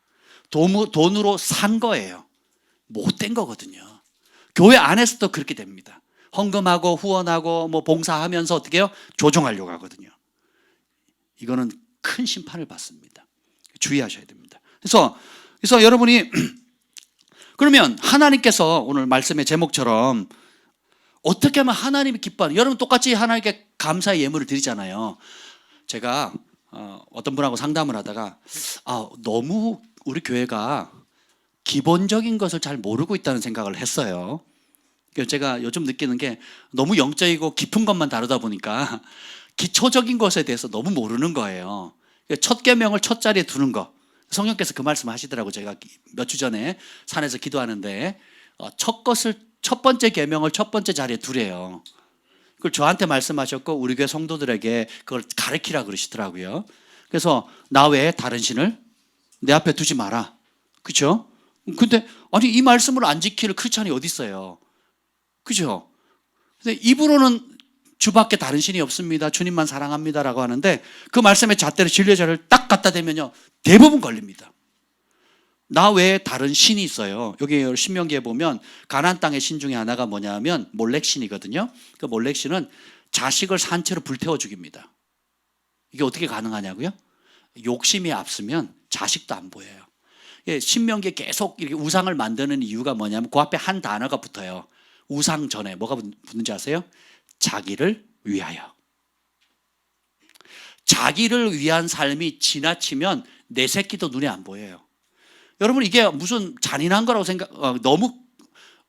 돈으로 산 거예요. 못된 거거든요. 교회 안에서도 그렇게 됩니다. 헌금하고 후원하고 뭐 봉사하면서 어떻게 해요? 조종하려고 하거든요. 이거는 큰 심판을 받습니다. 주의하셔야 됩니다. 그래서 여러분이 그러면 하나님께서 오늘 말씀의 제목처럼 어떻게 하면 하나님이 기뻐하는, 여러분 똑같이 하나님께 감사의 예물을 드리잖아요. 제가 어떤 분하고 상담을 하다가 너무 우리 교회가 기본적인 것을 잘 모르고 있다는 생각을 했어요. 그래서 제가 요즘 느끼는 게 너무 영적이고 깊은 것만 다루다 보니까 기초적인 것에 대해서 너무 모르는 거예요. 첫 계명을 첫 자리에 두는 거. 성령께서 그 말씀 하시더라고요. 제가 몇 주 전에 산에서 기도하는데 첫 번째 계명을 첫 번째 자리에 두래요. 그걸 저한테 말씀하셨고 우리 교회 성도들에게 그걸 가르치라 그러시더라고요. 그래서 나 외에 다른 신을 내 앞에 두지 마라. 그렇죠? 근데 아니 이 말씀을 안 지킬 크리스찬이 어디 있어요? 그죠? 근데 입으로는 주밖에 다른 신이 없습니다. 주님만 사랑합니다라고 하는데 그 말씀의 잣대로 진리의 자를 딱 갖다 대면요 대부분 걸립니다. 나 외에 다른 신이 있어요. 여기 신명기에 보면 가나안 땅의 신 중에 하나가 뭐냐면 몰렉신이거든요. 그 몰렉신은 자식을 산채로 불태워 죽입니다. 이게 어떻게 가능하냐고요? 욕심이 앞서면 자식도 안 보여요. 신명기에 계속 이렇게 우상을 만드는 이유가 뭐냐면 그 앞에 한 단어가 붙어요. 우상 전에 뭐가 붙는지 아세요? 자기를 위하여. 자기를 위한 삶이 지나치면 내 새끼도 눈에 안 보여요. 여러분 이게 무슨 잔인한 거라고 너무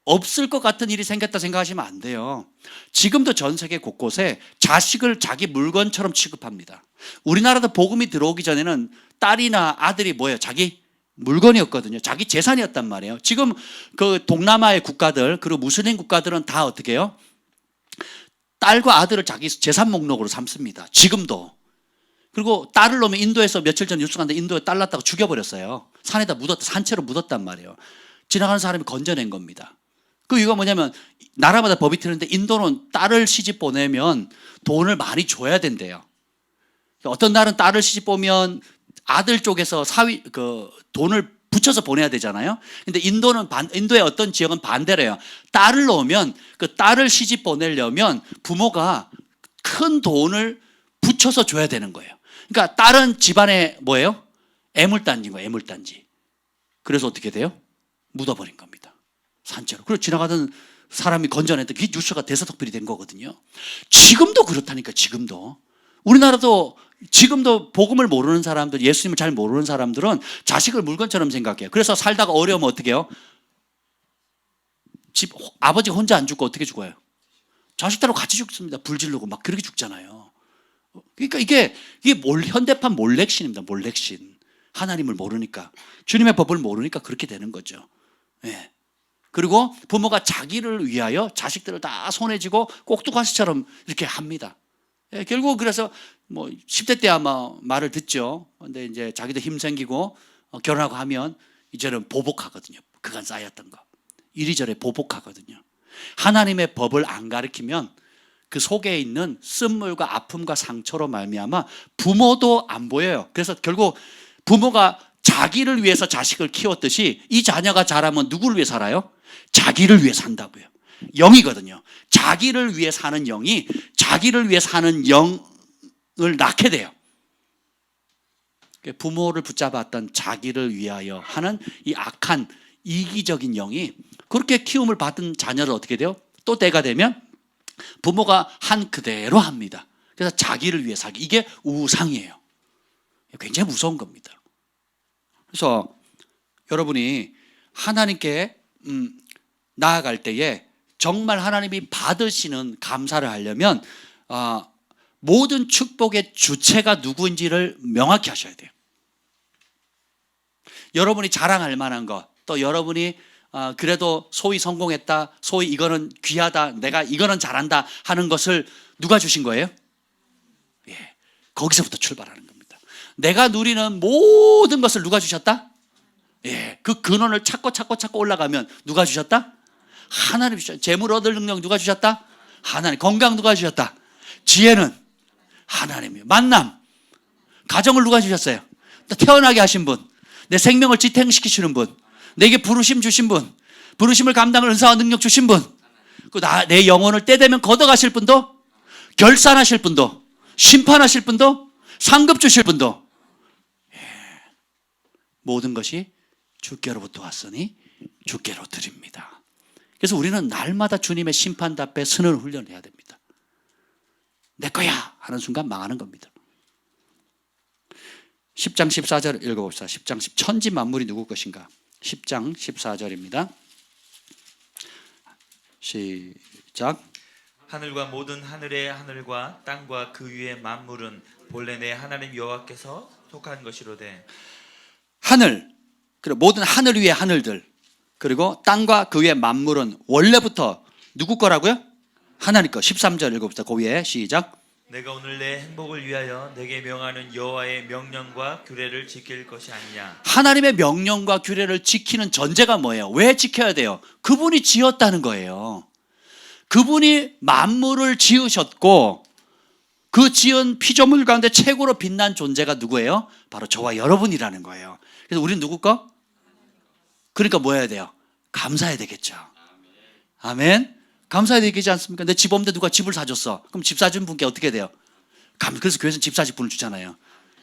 없을 것 같은 일이 생겼다 생각하시면 안 돼요. 지금도 전 세계 곳곳에 자식을 자기 물건처럼 취급합니다. 우리나라도 복음이 들어오기 전에는 딸이나 아들이 뭐예요? 자기 물건이었거든요. 자기 재산이었단 말이에요. 지금 그 동남아의 국가들 그리고 무슬림 국가들은 다 어떻게 해요? 딸과 아들을 자기 재산 목록으로 삼습니다. 지금도. 그리고 딸을 놓으면 인도에서 며칠 전 뉴스 갔는데 인도에 딸 낳았다고 죽여버렸어요. 산에다 묻었다, 산채로 묻었단 말이에요. 지나가는 사람이 건져낸 겁니다. 그 이유가 뭐냐면 나라마다 법이 틀린데 인도는 딸을 시집 보내면 돈을 많이 줘야 된대요. 어떤 날은 딸을 시집 보면 아들 쪽에서 돈을 붙여서 보내야 되잖아요. 근데 인도의 어떤 지역은 반대래요. 딸을 놓으면 그 딸을 시집 보내려면 부모가 큰 돈을 붙여서 줘야 되는 거예요. 그러니까 딸은 집안에 뭐예요? 애물단지인 거예요. 애물단지. 그래서 어떻게 돼요? 묻어버린 겁니다. 산채로. 그리고 지나가던 사람이 건져냈던 그게 뉴스가 대서특필이 된 거거든요. 지금도 그렇다니까. 지금도. 우리나라도 지금도 복음을 모르는 사람들, 예수님을 잘 모르는 사람들은 자식을 물건처럼 생각해요. 그래서 살다가 어려우면 어떻게 해요? 아버지가 혼자 안 죽고 어떻게 죽어요? 자식들하고 같이 죽습니다. 불 지르고 막 그렇게 죽잖아요. 그러니까 이게 현대판 몰렉신입니다. 몰렉신. 하나님을 모르니까, 주님의 법을 모르니까 그렇게 되는 거죠. 예. 그리고 부모가 자기를 위하여 자식들을 다 손에 쥐고 꼭두가시처럼 이렇게 합니다. 예, 결국 그래서 뭐 10대 때 아마 말을 듣죠. 근데 이제 자기도 힘 생기고 결혼하고 하면 이제는 보복하거든요. 그간 쌓였던 거. 이리저리 보복하거든요. 하나님의 법을 안 가르치면 그 속에 있는 쓴물과 아픔과 상처로 말미암아 부모도 안 보여요. 그래서 결국 부모가 자기를 위해서 자식을 키웠듯이 이 자녀가 자라면 누구를 위해 살아요? 자기를 위해 산다고요. 영이거든요. 자기를 위해 사는 영이 자기를 위해 사는 영을 낳게 돼요. 부모를 붙잡았던 자기를 위하여 하는 이 악한 이기적인 영이 그렇게 키움을 받은 자녀를 어떻게 돼요? 또 때가 되면 부모가 한 그대로 합니다. 그래서 자기를 위해 살기. 이게 우상이에요. 굉장히 무서운 겁니다. 그래서 여러분이 하나님께 나아갈 때에 정말 하나님이 받으시는 감사를 하려면 모든 축복의 주체가 누구인지를 명확히 하셔야 돼요. 여러분이 자랑할 만한 것, 또 여러분이 그래도 소위 성공했다, 소위 이거는 귀하다, 내가 이거는 잘한다 하는 것을 누가 주신 거예요? 예, 거기서부터 출발하는 겁니다. 내가 누리는 모든 것을 누가 주셨다? 예, 그 근원을 찾고 올라가면 누가 주셨다? 하나님 주셨다. 재물 얻을 능력 누가 주셨다? 하나님. 건강 누가 주셨다? 지혜는 하나님이에요. 만남, 가정을 누가 주셨어요? 태어나게 하신 분, 내 생명을 지탱시키시는 분, 내게 부르심 주신 분, 부르심을 감당할 은사와 능력 주신 분, 내 영혼을 때 되면 걷어가실 분도, 결산하실 분도, 심판하실 분도, 상급 주실 분도, 모든 것이 주께로부터 왔으니 주께로 드립니다. 그래서 우리는 날마다 주님의 심판대 앞에 서는 훈련을 해야 됩니다. 내 거야 하는 순간 망하는 겁니다. 10장 14절 읽어봅시다. 10장 10 천지 만물이 누구 것인가? 10장 14절입니다. 시작. 하늘과 모든 하늘의 하늘과 땅과 그 위의 만물은 본래 내 하나님 여호와께서 속한 것이로되. 하늘, 그리고 모든 하늘 위의 하늘들, 그리고 땅과 그 위의 만물은 원래부터 누구 거라고요? 하나님 거. 13절 읽어봅시다. 그 위에 시작. 내가 오늘 내 행복을 위하여 내게 명하는 여호와의 명령과 규례를 지킬 것이 아니냐. 하나님의 명령과 규례를 지키는 전제가 뭐예요? 왜 지켜야 돼요? 그분이 지었다는 거예요. 그분이 만물을 지으셨고 그 지은 피조물 가운데 최고로 빛난 존재가 누구예요? 바로 저와 여러분이라는 거예요. 그래서 우리는 누구 거? 그러니까 뭐 해야 돼요? 감사해야 되겠죠. 아멘. 감사해야 되겠지 않습니까? 내 집 없는데 누가 집을 사줬어. 그럼 집 사준 분께 어떻게 돼요? 그래서 교회에서는 집 사실 분을 주잖아요.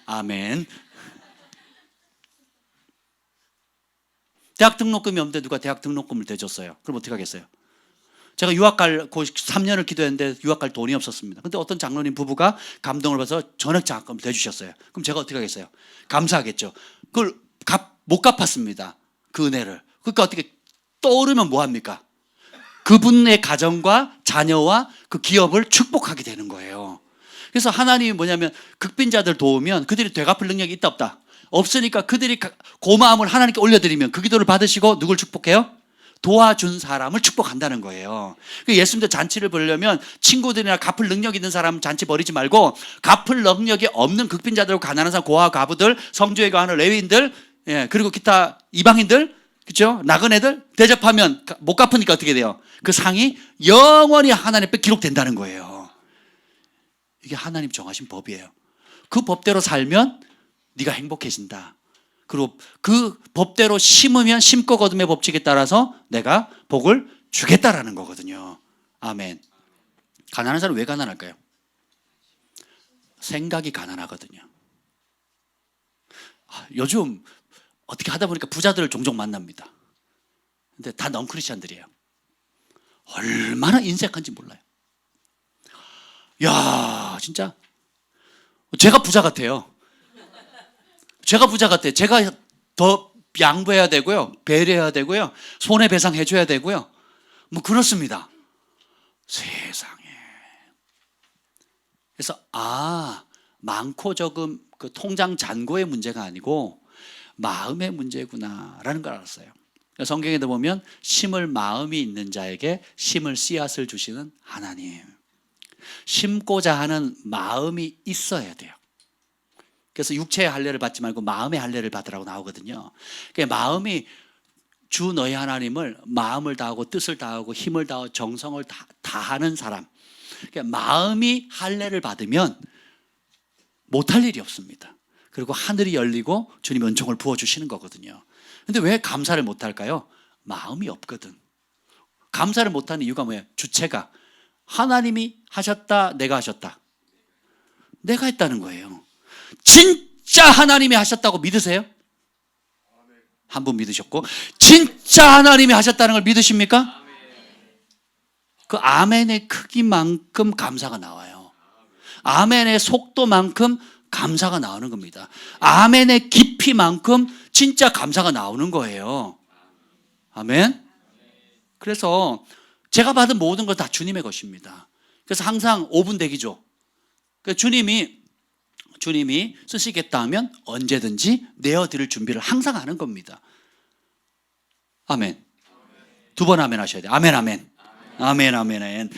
아멘. 대학 등록금이 없는데 누가 대학 등록금을 대줬어요. 그럼 어떻게 하겠어요? 제가 유학 갈 3년을 기도했는데 유학 갈 돈이 없었습니다. 근데 어떤 장로님 부부가 감동을 받아서 전액 장학금을 대주셨어요. 그럼 제가 어떻게 하겠어요? 감사하겠죠. 그걸 못 갚았습니다. 그 은혜를. 그러니까 어떻게 떠오르면 뭐합니까? 그분의 가정과 자녀와 그 기업을 축복하게 되는 거예요. 그래서 하나님이 뭐냐면 극빈자들 도우면 그들이 되갚을 능력이 있다 없다? 없으니까 그들이 고마움을 하나님께 올려드리면 그 기도를 받으시고 누굴 축복해요? 도와준 사람을 축복한다는 거예요. 예수님도 잔치를 벌려면 친구들이나 갚을 능력 있는 사람 잔치 벌이지 말고 갚을 능력이 없는 극빈자들, 가난한 사람, 고아 과부들, 성주에 거하는 레위인들, 예, 그리고 기타 이방인들, 그렇죠? 나그네들 대접하면 못 갚으니까 어떻게 돼요? 그 상이 영원히 하나님 앞에 기록된다는 거예요. 이게 하나님 정하신 법이에요. 그 법대로 살면 네가 행복해진다. 그리고 그 법대로 심으면 심고 거둠의 법칙에 따라서 내가 복을 주겠다라는 거거든요. 아멘. 가난한 사람은 왜 가난할까요? 생각이 가난하거든요. 요즘 어떻게 하다 보니까 부자들을 종종 만납니다. 근데 다 넌크리스천들이에요. 얼마나 인색한지 몰라요. 야, 진짜 제가 부자 같아요. 제가 부자 같아요. 제가 더 양보해야 되고요, 배려해야 되고요, 손해배상 해줘야 되고요. 뭐 그렇습니다. 세상에. 그래서 많고 적음 그 통장 잔고의 문제가 아니고 마음의 문제구나라는 걸 알았어요. 성경에도 보면 심을 마음이 있는 자에게 심을 씨앗을 주시는 하나님. 심고자 하는 마음이 있어야 돼요. 그래서 육체의 할례를 받지 말고 마음의 할례를 받으라고 나오거든요. 그러니까 마음이 주 너희 하나님을 마음을 다하고 뜻을 다하고 힘을 다하고 정성을 다하는 사람. 그러니까 마음이 할례를 받으면 못할 일이 없습니다. 그리고 하늘이 열리고 주님 은총을 부어주시는 거거든요. 근데 왜 감사를 못할까요? 마음이 없거든. 감사를 못하는 이유가 뭐예요? 주체가 하나님이 하셨다, 내가 하셨다. 내가 했다는 거예요. 진짜 하나님이 하셨다고 믿으세요? 한 분 믿으셨고, 진짜 하나님이 하셨다는 걸 믿으십니까? 그 아멘의 크기만큼 감사가 나와요. 아멘의 속도만큼 감사가 나오는 겁니다. 아멘의 깊이만큼 진짜 감사가 나오는 거예요. 아멘. 그래서 제가 받은 모든 것 다 주님의 것입니다. 그래서 항상 5분 대기죠. 그래서 주님이 쓰시겠다 하면 언제든지 내어드릴 준비를 항상 하는 겁니다. 아멘. 두 번 아멘 하셔야 돼요. 아멘, 아멘. 아멘, 아멘, 아멘.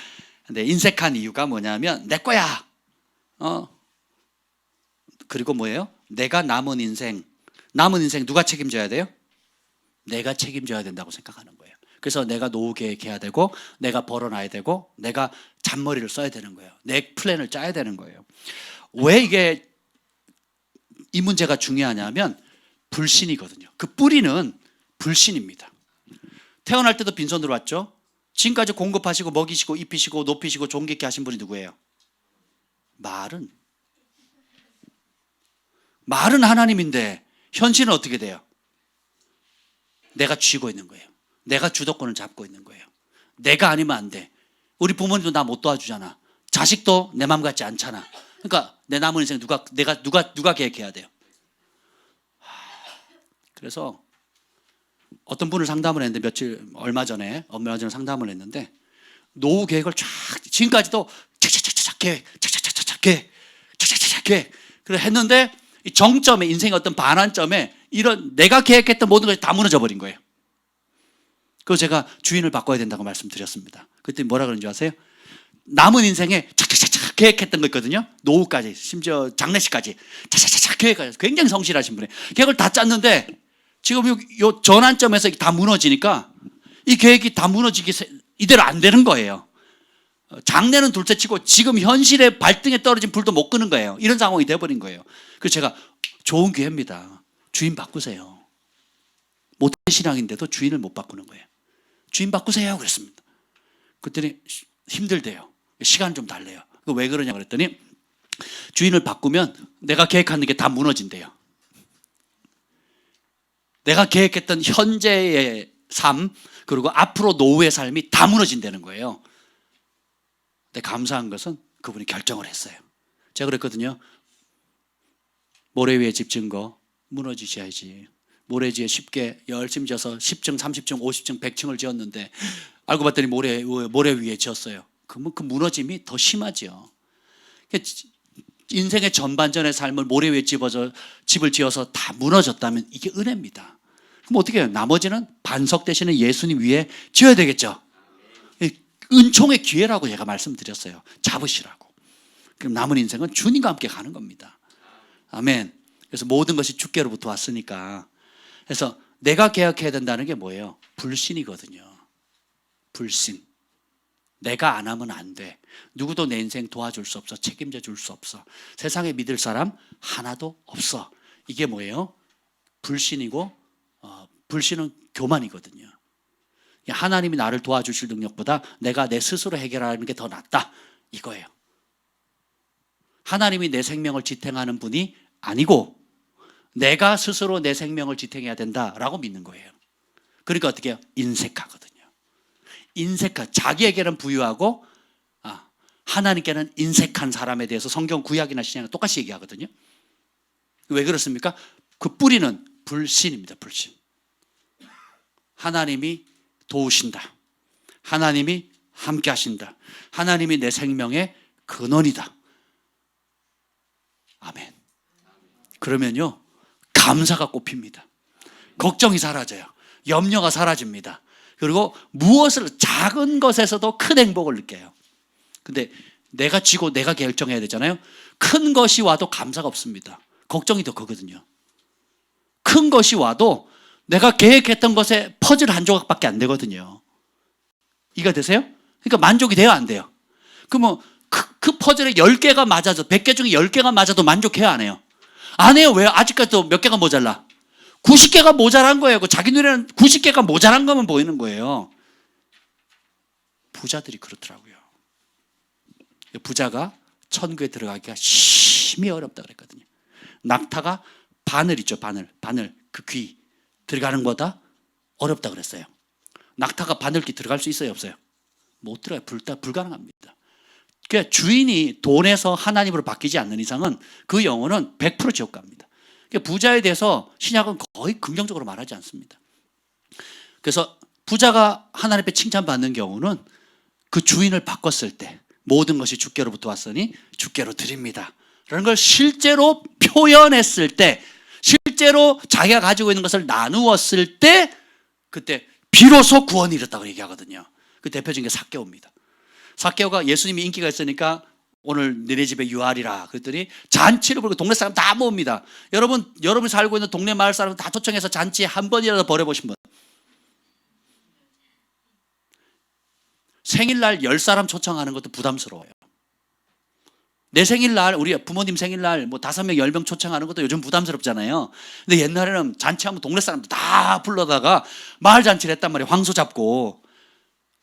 근데 인색한 이유가 뭐냐면 내 거야. 그리고 뭐예요? 내가 남은 인생 누가 책임져야 돼요? 내가 책임져야 된다고 생각하는 거예요. 그래서 내가 노후 계획해야 되고 내가 벌어놔야 되고 내가 잔머리를 써야 되는 거예요. 내 플랜을 짜야 되는 거예요. 왜 이게 이 문제가 중요하냐면 불신이거든요. 그 뿌리는 불신입니다. 태어날 때도 빈손으로 왔죠. 지금까지 공급하시고 먹이시고 입히시고 높이시고 존귀케 하신 분이 누구예요? 말은 하나님인데 현실은 어떻게 돼요? 내가 쥐고 있는 거예요. 내가 주도권을 잡고 있는 거예요. 내가 아니면 안 돼. 우리 부모님도 나 못 도와주잖아. 자식도 내 마음 같지 않잖아. 그러니까 내 남은 인생 누가 계획해야 돼요? 그래서 어떤 분을 상담을 했는데 얼마 전에 상담을 했는데 노후 계획을 쫙 지금까지도 착착착착 계획 그래 했는데 이 정점에 인생의 어떤 반환점에 이런 내가 계획했던 모든 것이 다 무너져 버린 거예요. 그래서 제가 주인을 바꿔야 된다고 말씀드렸습니다. 그때 뭐라 그런지 아세요? 남은 인생에 착착착착 계획했던 거 있거든요. 노후까지 심지어 장례식까지 착착착착 계획하셨어요. 굉장히 성실하신 분이에요. 계획을 다 짰는데 지금 요 전환점에서 다 무너지니까 이 계획이 다 무너지기 이대로 안 되는 거예요. 장래는 둘째치고 지금 현실의 발등에 떨어진 불도 못 끄는 거예요. 이런 상황이 돼버린 거예요. 그래서 제가 좋은 기회입니다. 주인 바꾸세요. 못된 신앙인데도 주인을 못 바꾸는 거예요. 주인 바꾸세요 그랬습니다. 그랬더니 힘들대요. 시간 좀 달래요. 왜 그러냐 그랬더니 주인을 바꾸면 내가 계획하는 게 다 무너진대요. 내가 계획했던 현재의 삶, 그리고 앞으로 노후의 삶이 다 무너진다는 거예요. 근데 감사한 것은 그분이 결정을 했어요. 제가 그랬거든요. 모래 위에 집 지은 거 무너지셔야지. 모래 위에 쉽게 열심히 지어서 10층, 30층, 50층, 100층을 지었는데 알고 봤더니 모래 위에 지었어요. 그러면 그 무너짐이 더 심하죠. 인생의 전반전의 삶을 모래 위에 집을 지어서 다 무너졌다면 이게 은혜입니다. 그럼 어떻게 해요? 나머지는 반석 대신에 예수님 위에 지어야 되겠죠. 은총의 기회라고 제가 말씀드렸어요. 잡으시라고. 그럼 남은 인생은 주님과 함께 가는 겁니다. 아멘. 그래서 모든 것이 주께로부터 왔으니까. 그래서 내가 계약해야 된다는 게 뭐예요? 불신이거든요. 불신. 내가 안 하면 안 돼. 누구도 내 인생 도와줄 수 없어. 책임져 줄 수 없어. 세상에 믿을 사람 하나도 없어. 이게 뭐예요? 불신이고 불신은 교만이거든요. 하나님이 나를 도와주실 능력보다 내가 내 스스로 해결하는 게 더 낫다. 이거예요. 하나님이 내 생명을 지탱하는 분이 아니고 내가 스스로 내 생명을 지탱해야 된다라고 믿는 거예요. 그러니까 어떻게 해요? 인색하거든요. 인색한, 자기에게는 부유하고 하나님께는 인색한 사람에 대해서 성경 구약이나 신약은 똑같이 얘기하거든요. 왜 그렇습니까? 그 뿌리는 불신입니다. 불신. 하나님이 도우신다. 하나님이 함께 하신다. 하나님이 내 생명의 근원이다. 아멘. 그러면요, 감사가 꼽힙니다. 걱정이 사라져요. 염려가 사라집니다. 그리고 무엇을 작은 것에서도 큰 행복을 느껴요. 근데 내가 지고 내가 결정해야 되잖아요. 큰 것이 와도 감사가 없습니다. 걱정이 더 크거든요. 큰 것이 와도 내가 계획했던 것에 퍼즐 한 조각밖에 안 되거든요. 이해가 되세요? 그러니까 만족이 돼요, 안 돼요? 그러면 그 퍼즐에 10개가 맞아도 100개 중에 10개가 맞아도 만족해요, 안 해요? 안 해요. 왜? 아직까지도 몇 개가 모자라? 90개가 모자란 거예요. 자기 눈에는 90개가 모자란 것만 보이는 거예요. 부자들이 그렇더라고요. 부자가 천국에 들어가기가 심히 어렵다 그랬거든요. 낙타가 바늘 있죠, 바늘 그 귀 들어가는 것보다 어렵다 그랬어요. 낙타가 바늘귀 들어갈 수 있어요, 없어요? 못 들어가요. 불가능합니다. 그러니까 주인이 돈에서 하나님으로 바뀌지 않는 이상은 그 영혼은 100% 지옥 갑니다. 그러니까 부자에 대해서 신약은 거의 긍정적으로 말하지 않습니다. 그래서 부자가 하나님 앞에 칭찬받는 경우는 그 주인을 바꿨을 때 모든 것이 주께로부터 왔으니 주께로 드립니다 라는 걸 실제로 표현했을 때, 실제로 자기가 가지고 있는 것을 나누었을 때, 그때 비로소 구원이 이뤘다고 얘기하거든요. 그 대표적인 게 삭개오입니다. 삭개오가 예수님이 인기가 있으니까 오늘 너네 집에 유알이라 그랬더니 잔치를 벌고 동네 사람 다 모읍니다. 여러분 살고 있는 동네 마을 사람 다 초청해서 잔치에 한 번이라도 벌여보신 분. 생일날 10사람 초청하는 것도 부담스러워요. 내 생일날, 우리 부모님 생일날 뭐 5명, 10명 초청하는 것도 요즘 부담스럽잖아요. 근데 옛날에는 잔치하면 동네 사람들 다 불러다가 마을 잔치를 했단 말이에요. 황소 잡고.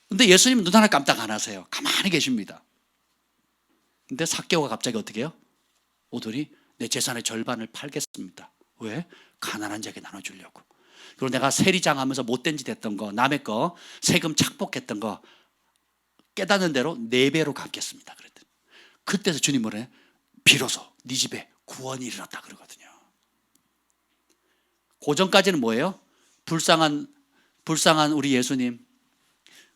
근데 예수님은 눈 하나 깜짝 안 하세요. 가만히 계십니다. 근데 삭개오가 갑자기 어떻게 해요? 오더니 내 재산의 절반을 팔겠습니다. 왜? 가난한 자에게 나눠주려고. 그리고 내가 세리장 하면서 못된 짓 했던 거, 남의 거, 세금 착복했던 거 깨닫는 대로 4배로 갚겠습니다. 그랬더니 그때서 주님 뭐래? 비로소 네 집에 구원이 일어났다 그러거든요. 고전까지는 뭐예요? 불쌍한 우리 예수님,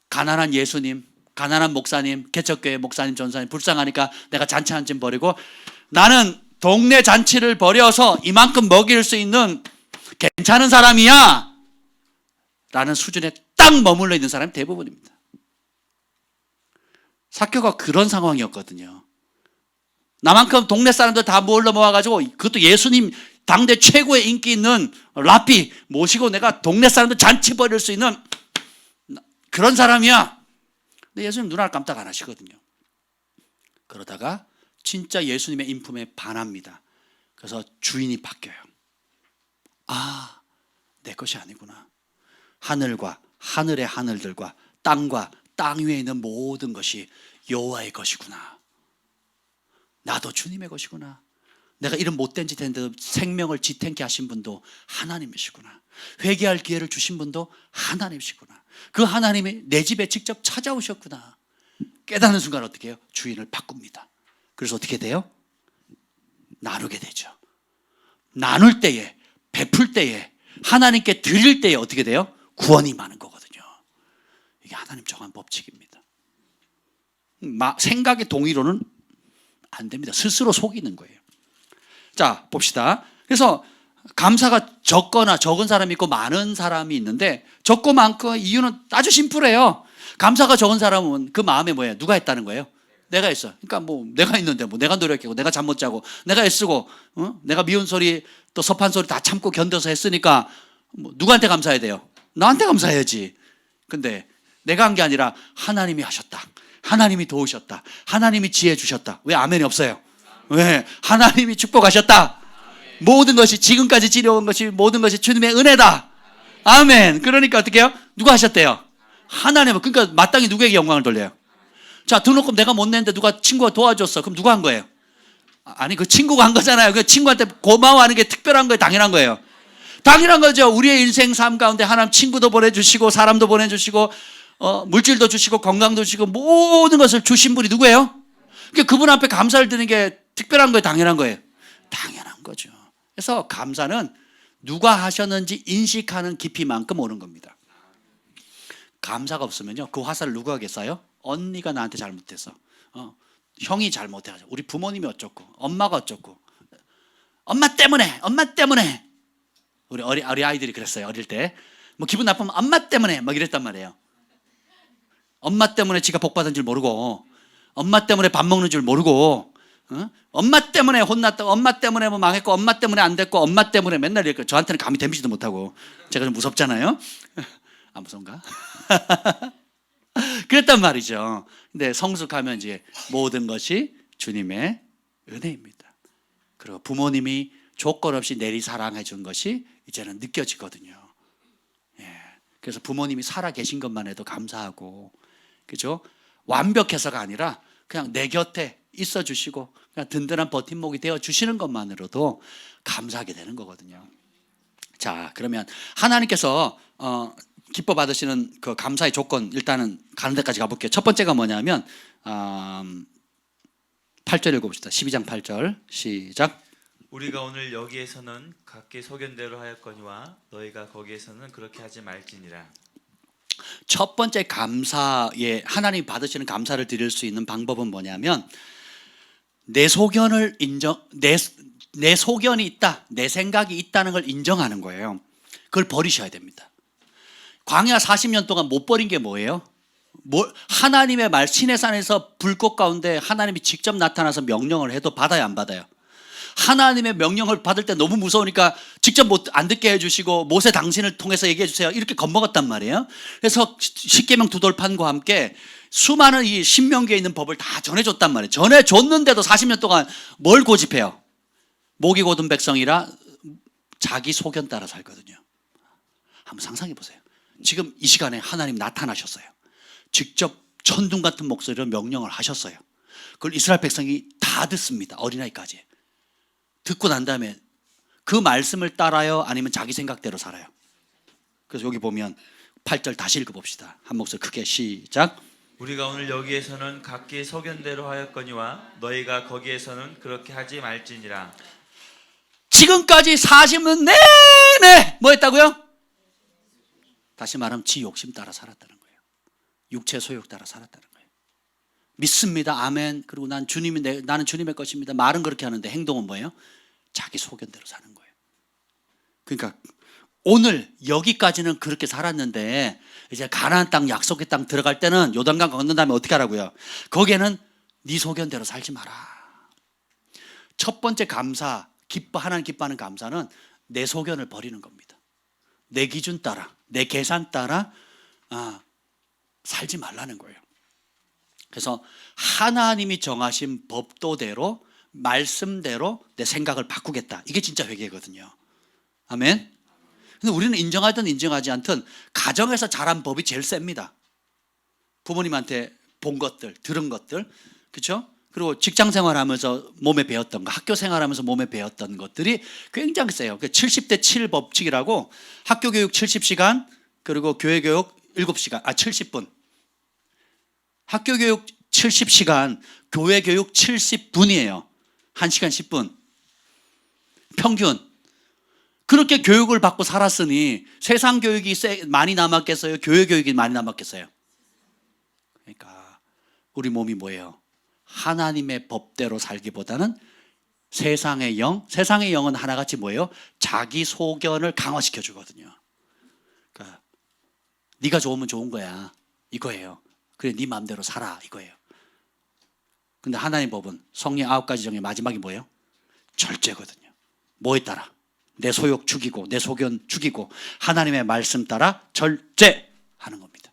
가난한 예수님, 가난한 목사님, 개척교회 목사님, 전사님 불쌍하니까 내가 잔치 한 쯤 버리고 나는 동네 잔치를 벌여서 이만큼 먹일 수 있는 괜찮은 사람이야 라는 수준에 딱 머물러 있는 사람이 대부분입니다. 삭개오가 그런 상황이었거든요. 나만큼 동네 사람들 다 몰러 모아가지고 그것도 예수님 당대 최고의 인기 있는 랍비 모시고 내가 동네 사람들 잔치 벌일 수 있는 그런 사람이야. 근데 예수님 눈알 깜짝 안 하시거든요. 그러다가 진짜 예수님의 인품에 반합니다. 그래서 주인이 바뀌어요. 아, 내 것이 아니구나. 하늘과 하늘의 하늘들과 땅과 땅 위에 있는 모든 것이 여호와의 것이구나. 나도 주님의 것이구나. 내가 이런 못된 짓 했는데 생명을 지탱케 하신 분도 하나님이시구나. 회개할 기회를 주신 분도 하나님이시구나. 그 하나님이 내 집에 직접 찾아오셨구나. 깨닫는 순간 어떻게 해요? 주인을 바꿉니다. 그래서 어떻게 돼요? 나누게 되죠. 나눌 때에, 베풀 때에, 하나님께 드릴 때에 어떻게 돼요? 구원이 많은 거거든요. 이게 하나님 정한 법칙입니다. 생각의 동의로는 안 됩니다. 스스로 속이는 거예요. 자, 봅시다. 그래서 감사가 적거나 적은 사람이 있고 많은 사람이 있는데, 적고 많고 이유는 아주 심플해요. 감사가 적은 사람은 그 마음에 뭐예요? 누가 했다는 거예요? 내가 했어. 그러니까 뭐 내가 있는데 뭐 내가 노력했고 내가 잠 못 자고 내가 애쓰고 내가 미운 소리 또 섭한 소리 다 참고 견뎌서 했으니까 뭐 누구한테 감사해야 돼요? 나한테 감사해야지. 근데 내가 한 게 아니라 하나님이 하셨다. 하나님이 도우셨다. 하나님이 지혜 주셨다. 왜 아멘이 없어요? 왜? 하나님이 축복하셨다. 모든 것이 지금까지 지려온 것이 모든 것이 주님의 은혜다. 아멘. 그러니까 어떻게 해요? 누가 하셨대요? 하나님. 그러니까 마땅히 누구에게 영광을 돌려요? 자, 등록금 내가 못 냈는데 누가 친구가 도와줬어. 그럼 누가 한 거예요? 아니, 그 친구가 한 거잖아요. 그 친구한테 고마워하는 게 특별한 거예요? 당연한 거예요? 당연한 거죠. 우리의 인생 삶 가운데 하나님 친구도 보내주시고 사람도 보내주시고 물질도 주시고 건강도 주시고 모든 것을 주신 분이 누구예요? 그러니까 그분 앞에 감사를 드리는 게 특별한 거예요? 당연한 거예요? 당연한 거죠. 그래서 감사는 누가 하셨는지 인식하는 깊이만큼 오는 겁니다. 감사가 없으면요, 그 화살을 누가 하겠어요? 언니가 나한테 잘못해서, 형이 잘못해가지고, 우리 부모님이 어쩌고, 엄마가 어쩌고, 엄마 때문에. 우리 어리 아이들이 그랬어요. 어릴 때 뭐 기분 나쁘면 엄마 때문에 막 이랬단 말이에요. 엄마 때문에 지가 복 받은 줄 모르고, 엄마 때문에 밥 먹는 줄 모르고, 엄마 때문에 혼났다, 엄마 때문에 뭐 망했고, 엄마 때문에 안 됐고, 엄마 때문에 맨날 이렇게 저한테는 감히 댐비지도 못하고 제가 좀 무섭잖아요. 안 무서운가? 그랬단 말이죠. 근데 성숙하면 이제 모든 것이 주님의 은혜입니다. 그리고 부모님이 조건 없이 내리 사랑해 준 것이 이제는 느껴지거든요. 예. 그래서 부모님이 살아 계신 것만 해도 감사하고, 그죠? 완벽해서가 아니라 그냥 내 곁에 있어 주시고 그냥 든든한 버팀목이 되어 주시는 것만으로도 감사하게 되는 거거든요. 자, 그러면 하나님께서 기뻐 받으시는 그 감사의 조건, 일단은 가는 데까지 가볼게요. 첫 번째가 뭐냐면 8절 읽어봅시다. 12장 8절 시작. 우리가 오늘 여기에서는 각기 소견대로 하였거니와 너희가 거기에서는 그렇게 하지 말지니라. 첫 번째 감사에, 하나님 받으시는 감사를 드릴 수 있는 방법은 뭐냐면 내 소견을 내 소견이 있다, 내 생각이 있다는 걸 인정하는 거예요. 그걸 버리셔야 됩니다. 광야 40년 동안 못 버린 게 뭐예요? 하나님의 말, 시내산에서 불꽃 가운데 하나님이 직접 나타나서 명령을 해도 받아요, 안 받아요? 하나님의 명령을 받을 때 너무 무서우니까 직접 안 듣게 해주시고, 모세 당신을 통해서 얘기해 주세요, 이렇게 겁먹었단 말이에요. 그래서 십계명 두 돌판과 함께 수많은 이 신명기에 있는 법을 다 전해줬단 말이에요. 전해줬는데도 40년 동안 뭘 고집해요? 목이 곧은 백성이라 자기 소견 따라 살거든요. 한번 상상해 보세요. 지금 이 시간에 하나님 나타나셨어요. 직접 천둥 같은 목소리로 명령을 하셨어요. 그걸 이스라엘 백성이 다 듣습니다. 어린아이까지. 듣고 난 다음에 그 말씀을 따라요? 아니면 자기 생각대로 살아요? 그래서 여기 보면 8절 다시 읽어봅시다. 한 목소리 크게 시작. 우리가 오늘 여기에서는 각기 소견대로 하였거니와 너희가 거기에서는 그렇게 하지 말지니라. 지금까지 40년 내내 뭐 했다고요? 다시 말하면 지 욕심 따라 살았다는 거예요. 육체 소욕 따라 살았다는 거예요. 믿습니다. 아멘. 그리고 나는 주님의 것입니다. 말은 그렇게 하는데 행동은 뭐예요? 자기 소견대로 사는 거예요. 그러니까 오늘 여기까지는 그렇게 살았는데 이제 가나안 땅, 약속의 땅 들어갈 때는 요단강 건넌 다음에 어떻게 하라고요? 거기에는 네 소견대로 살지 마라. 첫 번째 감사, 하나님 기뻐하는 감사는 내 소견을 버리는 겁니다. 내 기준 따라, 내 계산 따라 살지 말라는 거예요. 그래서 하나님이 정하신 법도대로, 말씀대로 내 생각을 바꾸겠다. 이게 진짜 회개거든요. 아멘. 근데 우리는 인정하든 인정하지 않든 가정에서 자란 법이 제일 셉니다. 부모님한테 본 것들, 들은 것들, 그렇죠? 그리고 직장 생활하면서 몸에 배웠던 거, 학교 생활하면서 몸에 배웠던 것들이 굉장히 세요. 70대 7 법칙이라고 학교 교육 70시간, 그리고 교회 교육 7시간, 70분. 학교 교육 70시간, 교회 교육 70분이에요. 1시간 10분. 평균. 그렇게 교육을 받고 살았으니 세상 교육이 많이 남았겠어요? 교회 교육이 많이 남았겠어요? 그러니까 우리 몸이 뭐예요? 하나님의 법대로 살기보다는 세상의 영은 하나같이 뭐예요? 자기 소견을 강화시켜 주거든요. 그러니까 네가 좋으면 좋은 거야, 이거예요. 그래, 네 마음대로 살아, 이거예요. 근데 하나님 법은 성령 9가지 중에 마지막이 뭐예요? 절제거든요. 뭐에 따라? 내 소욕 죽이고 내 소견 죽이고 하나님의 말씀 따라 절제하는 겁니다.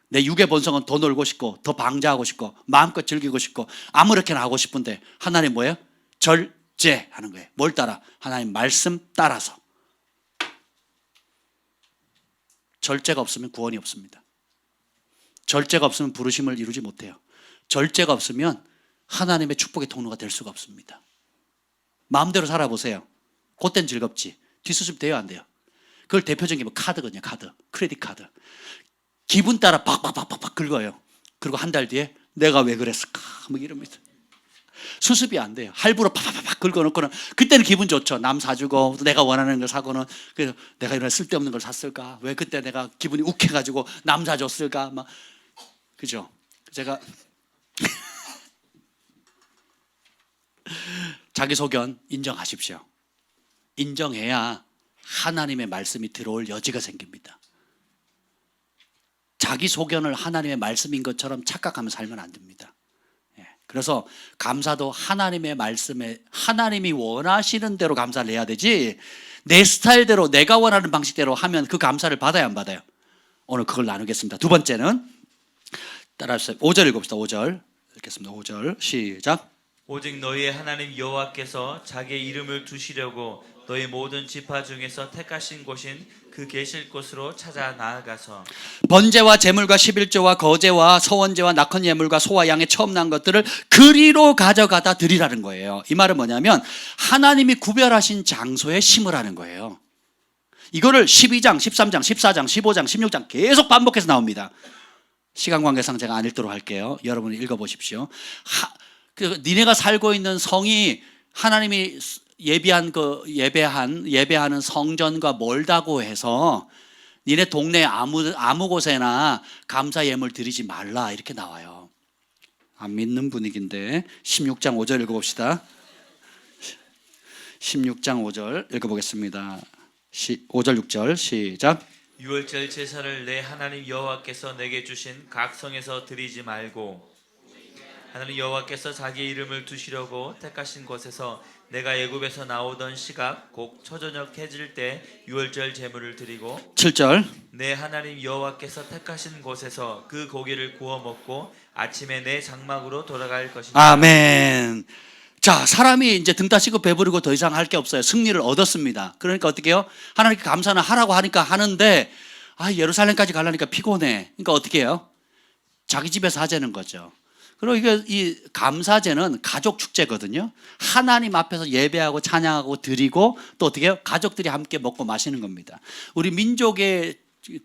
내 육의 본성은 더 놀고 싶고 더 방자하고 싶고 마음껏 즐기고 싶고 아무렇게나 하고 싶은데 하나님 뭐예요? 절제하는 거예요. 뭘 따라? 하나님 말씀 따라서. 절제가 없으면 구원이 없습니다. 절제가 없으면 부르심을 이루지 못해요. 절제가 없으면 하나님의 축복의 통로가 될 수가 없습니다. 마음대로 살아보세요. 그땐 즐겁지. 뒷수습 돼요, 안 돼요? 그걸 대표적인 게 뭐 카드거든요. 카드, 크레딧 카드. 기분 따라 팍팍팍팍 긁어요. 그리고 한 달 뒤에 내가 왜 그랬을까 뭐 이럽니다. 수습이 안 돼요. 할부로 팍팍팍 긁어놓고는 그때는 기분 좋죠. 남 사주고 내가 원하는 걸 사고는, 그래서 내가 이런 쓸데없는 걸 샀을까? 왜 그때 내가 기분이 욱해가지고 남 사줬을까? 막 그죠? 제가 자기 소견 인정하십시오. 인정해야 하나님의 말씀이 들어올 여지가 생깁니다. 자기 소견을 하나님의 말씀인 것처럼 착각하며 살면 안 됩니다. 그래서 감사도 하나님의 말씀에 하나님이 원하시는 대로 감사를 해야 되지, 내 스타일대로 내가 원하는 방식대로 하면 그 감사를 받아야 안 받아요? 오늘 그걸 나누겠습니다. 두 번째는 따라하세요. 5절 읽읍시다. 5절 읽겠습니다. 5절 시작. 오직 너희의 하나님 여호와께서 자기의 이름을 두시려고 너희 모든 지파 중에서 택하신 곳인 그 계실 곳으로 찾아 나아가서 번제와 제물과 11조와 거제와 서원제와 낙헌 예물과 소와 양의 처음 난 것들을 그리로 가져가다 드리라는 거예요. 이 말은 뭐냐면 하나님이 구별하신 장소에 심으라는 거예요. 이거를 12장, 13장, 14장, 15장, 16장 계속 반복해서 나옵니다. 시간 관계상 제가 안 읽도록 할게요. 여러분이 읽어보십시오. 니네가 살고 있는 성이 하나님이 예배하는 성전과 멀다고 해서 니네 동네 아무 곳에나 감사 예물 드리지 말라, 이렇게 나와요. 안 믿는 분위기인데 16장 5절 읽어봅시다. 16장 5절 읽어보겠습니다. 5절 6절 시작. 유월절 제사를 내 하나님 여호와께서 내게 주신 각 성에서 드리지 말고 하나님 여호와께서 자기의 이름을 두시려고 택하신 곳에서 내가 애굽에서 나오던 시각 곧 초저녁 해질 때 유월절 제물을 드리고 7절 내 하나님 여호와께서 택하신 곳에서 그 고기를 구워 먹고 아침에 내 장막으로 돌아갈 것이다. 아멘. 자, 사람이 이제 등 따시고 배부르고 더 이상 할 게 없어요. 승리를 얻었습니다. 그러니까 어떻게 해요? 하나님께 감사는 하라고 하니까 하는데 예루살렘까지 가려니까 피곤해. 그러니까 어떻게 해요? 자기 집에서 하자는 거죠. 그리고 이 감사제는 가족 축제거든요. 하나님 앞에서 예배하고 찬양하고 드리고 또 어떻게 해요? 가족들이 함께 먹고 마시는 겁니다. 우리 민족의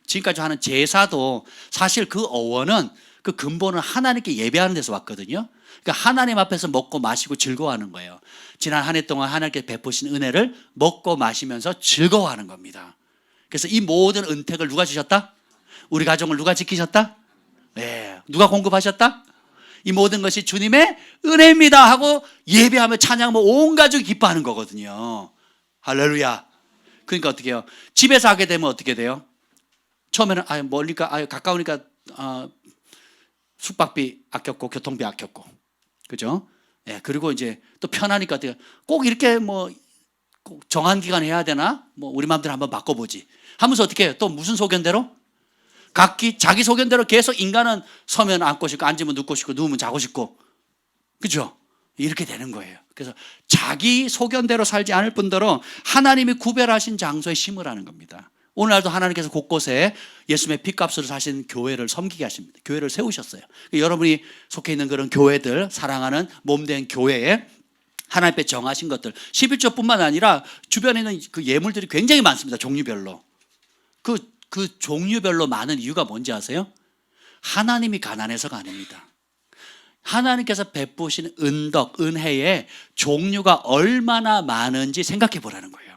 지금까지 하는 제사도 사실 그 어원은, 그 근본은 하나님께 예배하는 데서 왔거든요. 그러니까 하나님 앞에서 먹고 마시고 즐거워하는 거예요. 지난 한 해 동안 하나님께 베푸신 은혜를 먹고 마시면서 즐거워하는 겁니다. 그래서 이 모든 은택을 누가 주셨다? 우리 가정을 누가 지키셨다? 네. 누가 공급하셨다? 이 모든 것이 주님의 은혜입니다 하고 예배하며 찬양하며 온 가족이 기뻐하는 거거든요. 할렐루야. 그러니까 어떻게 해요? 집에서 하게 되면 어떻게 돼요? 처음에는 멀리까 가까우니까 숙박비 아꼈고 교통비 아꼈고, 그죠? 예, 그리고 이제 또 편하니까 어떻게 꼭 이렇게 꼭 정한 기간 해야 되나? 우리 마음대로 한번 바꿔보지 하면서 어떻게 해요? 또 무슨 소견대로? 각기 자기 소견대로 계속 인간은 서면 앉고 싶고 앉으면 눕고 싶고 누우면 자고 싶고, 그죠? 이렇게 되는 거예요. 그래서 자기 소견대로 살지 않을 뿐더러 하나님이 구별하신 장소에 심으라는 겁니다. 오늘날도 하나님께서 곳곳에 예수님의 피값으로 사신 교회를 섬기게 하십니다. 교회를 세우셨어요. 여러분이 속해 있는 그런 교회들, 사랑하는 몸된 교회에 하나님 앞에 정하신 것들, 11조뿐만 아니라 주변에 있는 그 예물들이 굉장히 많습니다. 종류별로. 그 종류별로 많은 이유가 뭔지 아세요? 하나님이 가난해서가 아닙니다. 하나님께서 베푸신 은덕, 은혜의 종류가 얼마나 많은지 생각해 보라는 거예요.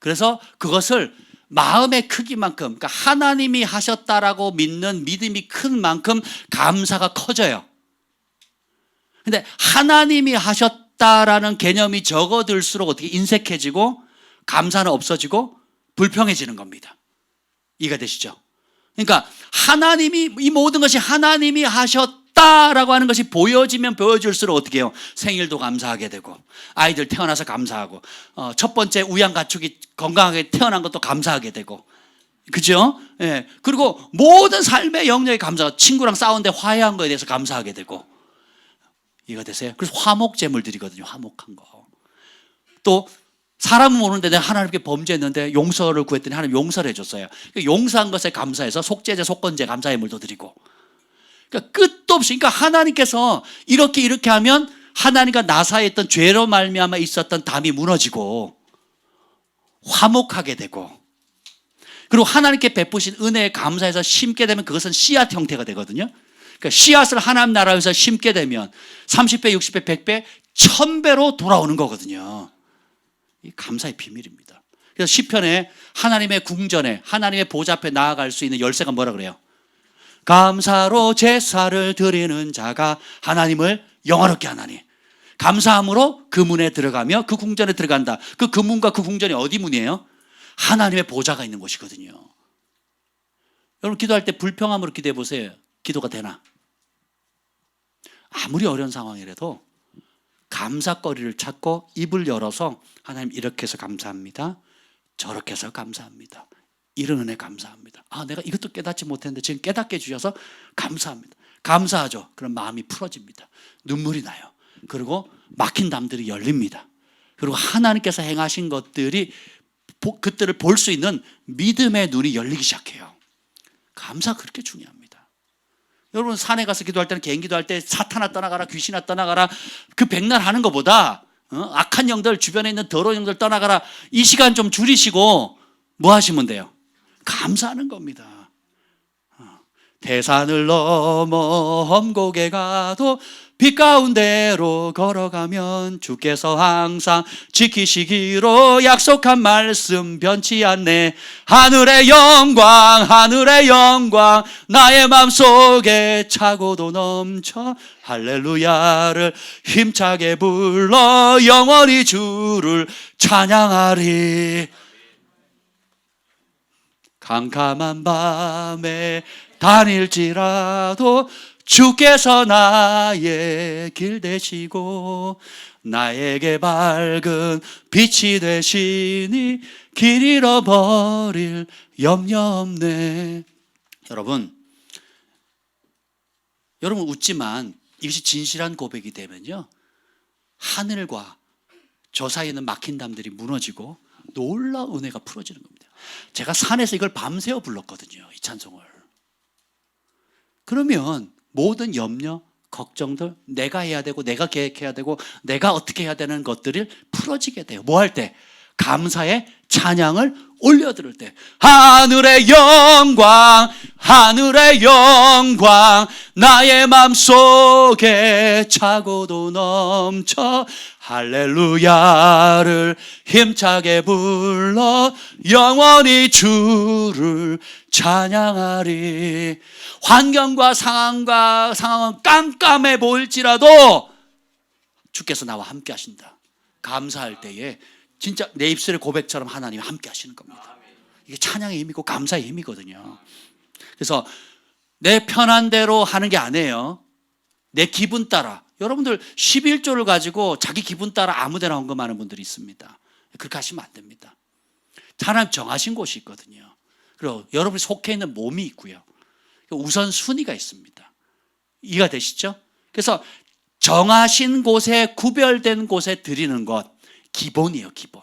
그래서 그것을 마음의 크기만큼, 그러니까 하나님이 하셨다라고 믿는 믿음이 큰 만큼 감사가 커져요. 근데 하나님이 하셨다라는 개념이 적어들수록 어떻게 인색해지고 감사는 없어지고 불평해지는 겁니다. 이해가 되시죠? 그러니까 하나님이, 이 모든 것이 하나님이 하셨다라고 하는 것이 보여지면 보여질수록 어떻게 해요? 생일도 감사하게 되고, 아이들 태어나서 감사하고, 첫 번째 우양가축이 건강하게 태어난 것도 감사하게 되고, 그죠? 예. 그리고 모든 삶의 영역에 감사하고, 친구랑 싸우는데 화해한 거에 대해서 감사하게 되고, 이해가 되세요? 그래서 화목제물 드리거든요. 화목한 거. 또 사람은 모르는데 내가 하나님께 범죄했는데 용서를 구했더니 하나님 용서를 해줬어요. 용서한 것에 감사해서 속죄제, 속건제, 감사의 물도 드리고. 그러니까 끝도 없이, 그러니까 하나님께서 이렇게 하면 하나님과 나 사이에 있던 죄로 말미암아 있었던 담이 무너지고 화목하게 되고, 그리고 하나님께 베푸신 은혜에 감사해서 심게 되면 그것은 씨앗 형태가 되거든요. 그러니까 씨앗을 하나님 나라에서 심게 되면 30배, 60배, 100배, 1000배로 돌아오는 거거든요. 이 감사의 비밀입니다. 그래서 시편에 하나님의 궁전에, 하나님의 보좌 앞에 나아갈 수 있는 열쇠가 뭐라 그래요? 감사로 제사를 드리는 자가 하나님을 영화롭게 하나니. 감사함으로 그 문에 들어가며 그 궁전에 들어간다. 그 문과 그 궁전이 어디 문이에요? 하나님의 보좌가 있는 곳이거든요. 여러분 기도할 때 불평함으로 기도해 보세요. 기도가 되나? 아무리 어려운 상황이라도 감사거리를 찾고 입을 열어서 하나님 이렇게 해서 감사합니다. 저렇게 해서 감사합니다. 이런 은혜 감사합니다. 아, 내가 이것도 깨닫지 못했는데 지금 깨닫게 해주셔서 감사합니다. 감사하죠. 그럼 마음이 풀어집니다. 눈물이 나요. 그리고 막힌 담들이 열립니다. 그리고 하나님께서 행하신 것들이 그들을 볼 수 있는 믿음의 눈이 열리기 시작해요. 감사가 그렇게 중요합니다. 여러분 산에 가서 기도할 때는, 개인 기도할 때 사탄아 떠나가라, 귀신아 떠나가라, 그 백날 하는 것보다 악한 영들, 주변에 있는 더러운 영들 떠나가라, 이 시간 좀 줄이시고 뭐 하시면 돼요? 감사하는 겁니다. 대산을 넘어 험곡에 가도 빛 가운데로 걸어가면 주께서 항상 지키시기로 약속한 말씀 변치 않네. 하늘의 영광, 하늘의 영광, 나의 마음속에 차고도 넘쳐 할렐루야를 힘차게 불러 영원히 주를 찬양하리. 캄캄한 밤에 다닐지라도 주께서 나의 길 되시고 나에게 밝은 빛이 되시니 길 잃어버릴 염려 없네. 여러분 웃지만 이것이 진실한 고백이 되면요, 하늘과 저 사이에 있는 막힌 담들이 무너지고 놀라운 은혜가 풀어지는 겁니다. 제가 산에서 이걸 밤새워 불렀거든요, 이 찬송을. 그러면 모든 염려, 걱정들, 내가 해야 되고 내가 계획해야 되고 내가 어떻게 해야 되는 것들을 풀어지게 돼요. 뭐 할 때? 감사의 찬양을 올려드릴 때. 하늘의 영광, 하늘의 영광, 나의 맘속에 차고도 넘쳐 할렐루야를 힘차게 불러 영원히 주를 찬양하리. 환경과 상황은 깜깜해 보일지라도 주께서 나와 함께 하신다. 감사할 때에 진짜 내 입술의 고백처럼 하나님이 함께 하시는 겁니다. 이게 찬양의 힘이고 감사의 힘이거든요. 그래서 내 편한 대로 하는 게 아니에요. 내 기분 따라. 여러분들 11조를 가지고 자기 기분 따라 아무 데나 헌금하는 분들이 있습니다. 그렇게 하시면 안 됩니다. 하나님 정하신 곳이 있거든요. 그리고 여러분이 속해 있는 몸이 있고요, 우선순위가 있습니다. 이해가 되시죠? 그래서 정하신 곳에, 구별된 곳에 드리는 것 기본이에요. 기본.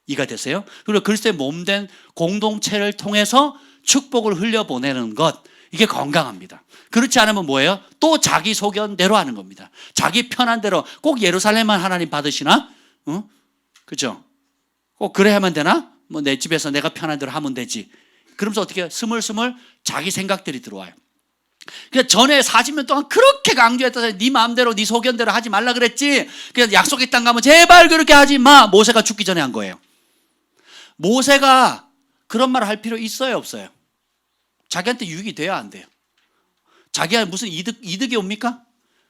이해가 되세요? 그리고 그리스도의 몸된 공동체를 통해서 축복을 흘려보내는 것, 이게 건강합니다. 그렇지 않으면 뭐예요? 또 자기 소견대로 하는 겁니다. 자기 편한 대로. 꼭 예루살렘만 하나님 받으시나? 그죠? 꼭 그래야만 되나? 뭐 내 집에서 내가 편한 대로 하면 되지. 그러면서 어떻게 해요? 스물스물 자기 생각들이 들어와요. 그러니까 전에 40년 동안 그렇게 강조했다. 네 마음대로 네 소견대로 하지 말라 그랬지. 그냥 약속의 땅 가면 제발 그렇게 하지 마. 모세가 죽기 전에 한 거예요. 모세가 그런 말을 할 필요 있어요, 없어요? 자기한테 유익이 돼야 안 돼요? 자기한테 무슨 이득이 옵니까?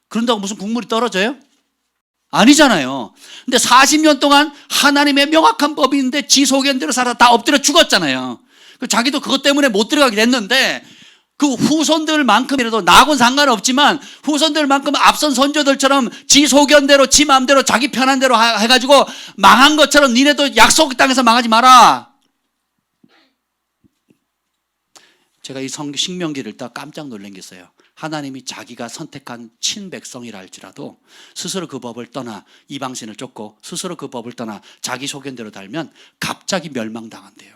그런다고 무슨 국물이 떨어져요? 아니잖아요. 근데 40년 동안 하나님의 명확한 법이 있는데 지 소견대로 살아 다 엎드려 죽었잖아요. 자기도 그것 때문에 못 들어가게 됐는데 그 후손들만큼이라도 나하고는 상관없지만 후손들만큼 앞선 선조들처럼 지 소견대로 지 마음대로 자기 편한 대로 해가지고 망한 것처럼 니네도 약속 땅에서 망하지 마라. 제가 이 신명기를 읽다 깜짝 놀란 게 있어요. 하나님이 자기가 선택한 친백성이라 할지라도 스스로 그 법을 떠나 이방신을 쫓고 스스로 그 법을 떠나 자기 소견대로 달면 갑자기 멸망당한대요.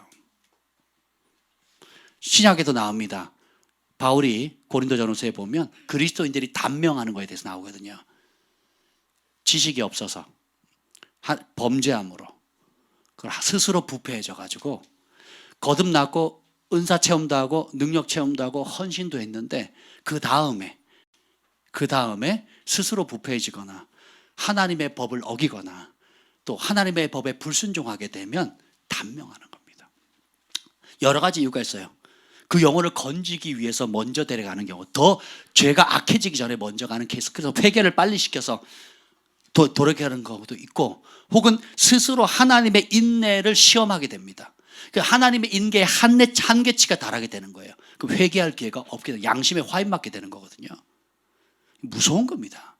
신약에도 나옵니다. 바울이 고린도전서에 보면 그리스도인들이 단명하는 거에 대해서 나오거든요. 지식이 없어서 범죄함으로 스스로 부패해져 가지고 거듭났고 은사 체험도 하고 능력 체험도 하고 헌신도 했는데 그 다음에 스스로 부패해지거나 하나님의 법을 어기거나 또 하나님의 법에 불순종하게 되면 단명하는 겁니다. 여러 가지 이유가 있어요. 그 영혼을 건지기 위해서 먼저 데려가는 경우, 더 죄가 악해지기 전에 먼저 가는 케이스, 그래서 회개를 빨리 시켜서 돌이켜가는 경우도 있고, 혹은 스스로 하나님의 인내를 시험하게 됩니다. 그 하나님의 인계의 한계치가 달하게 되는 거예요. 그 회개할 기회가 없게 되고 양심에 화인 맞게 되는 거거든요. 무서운 겁니다.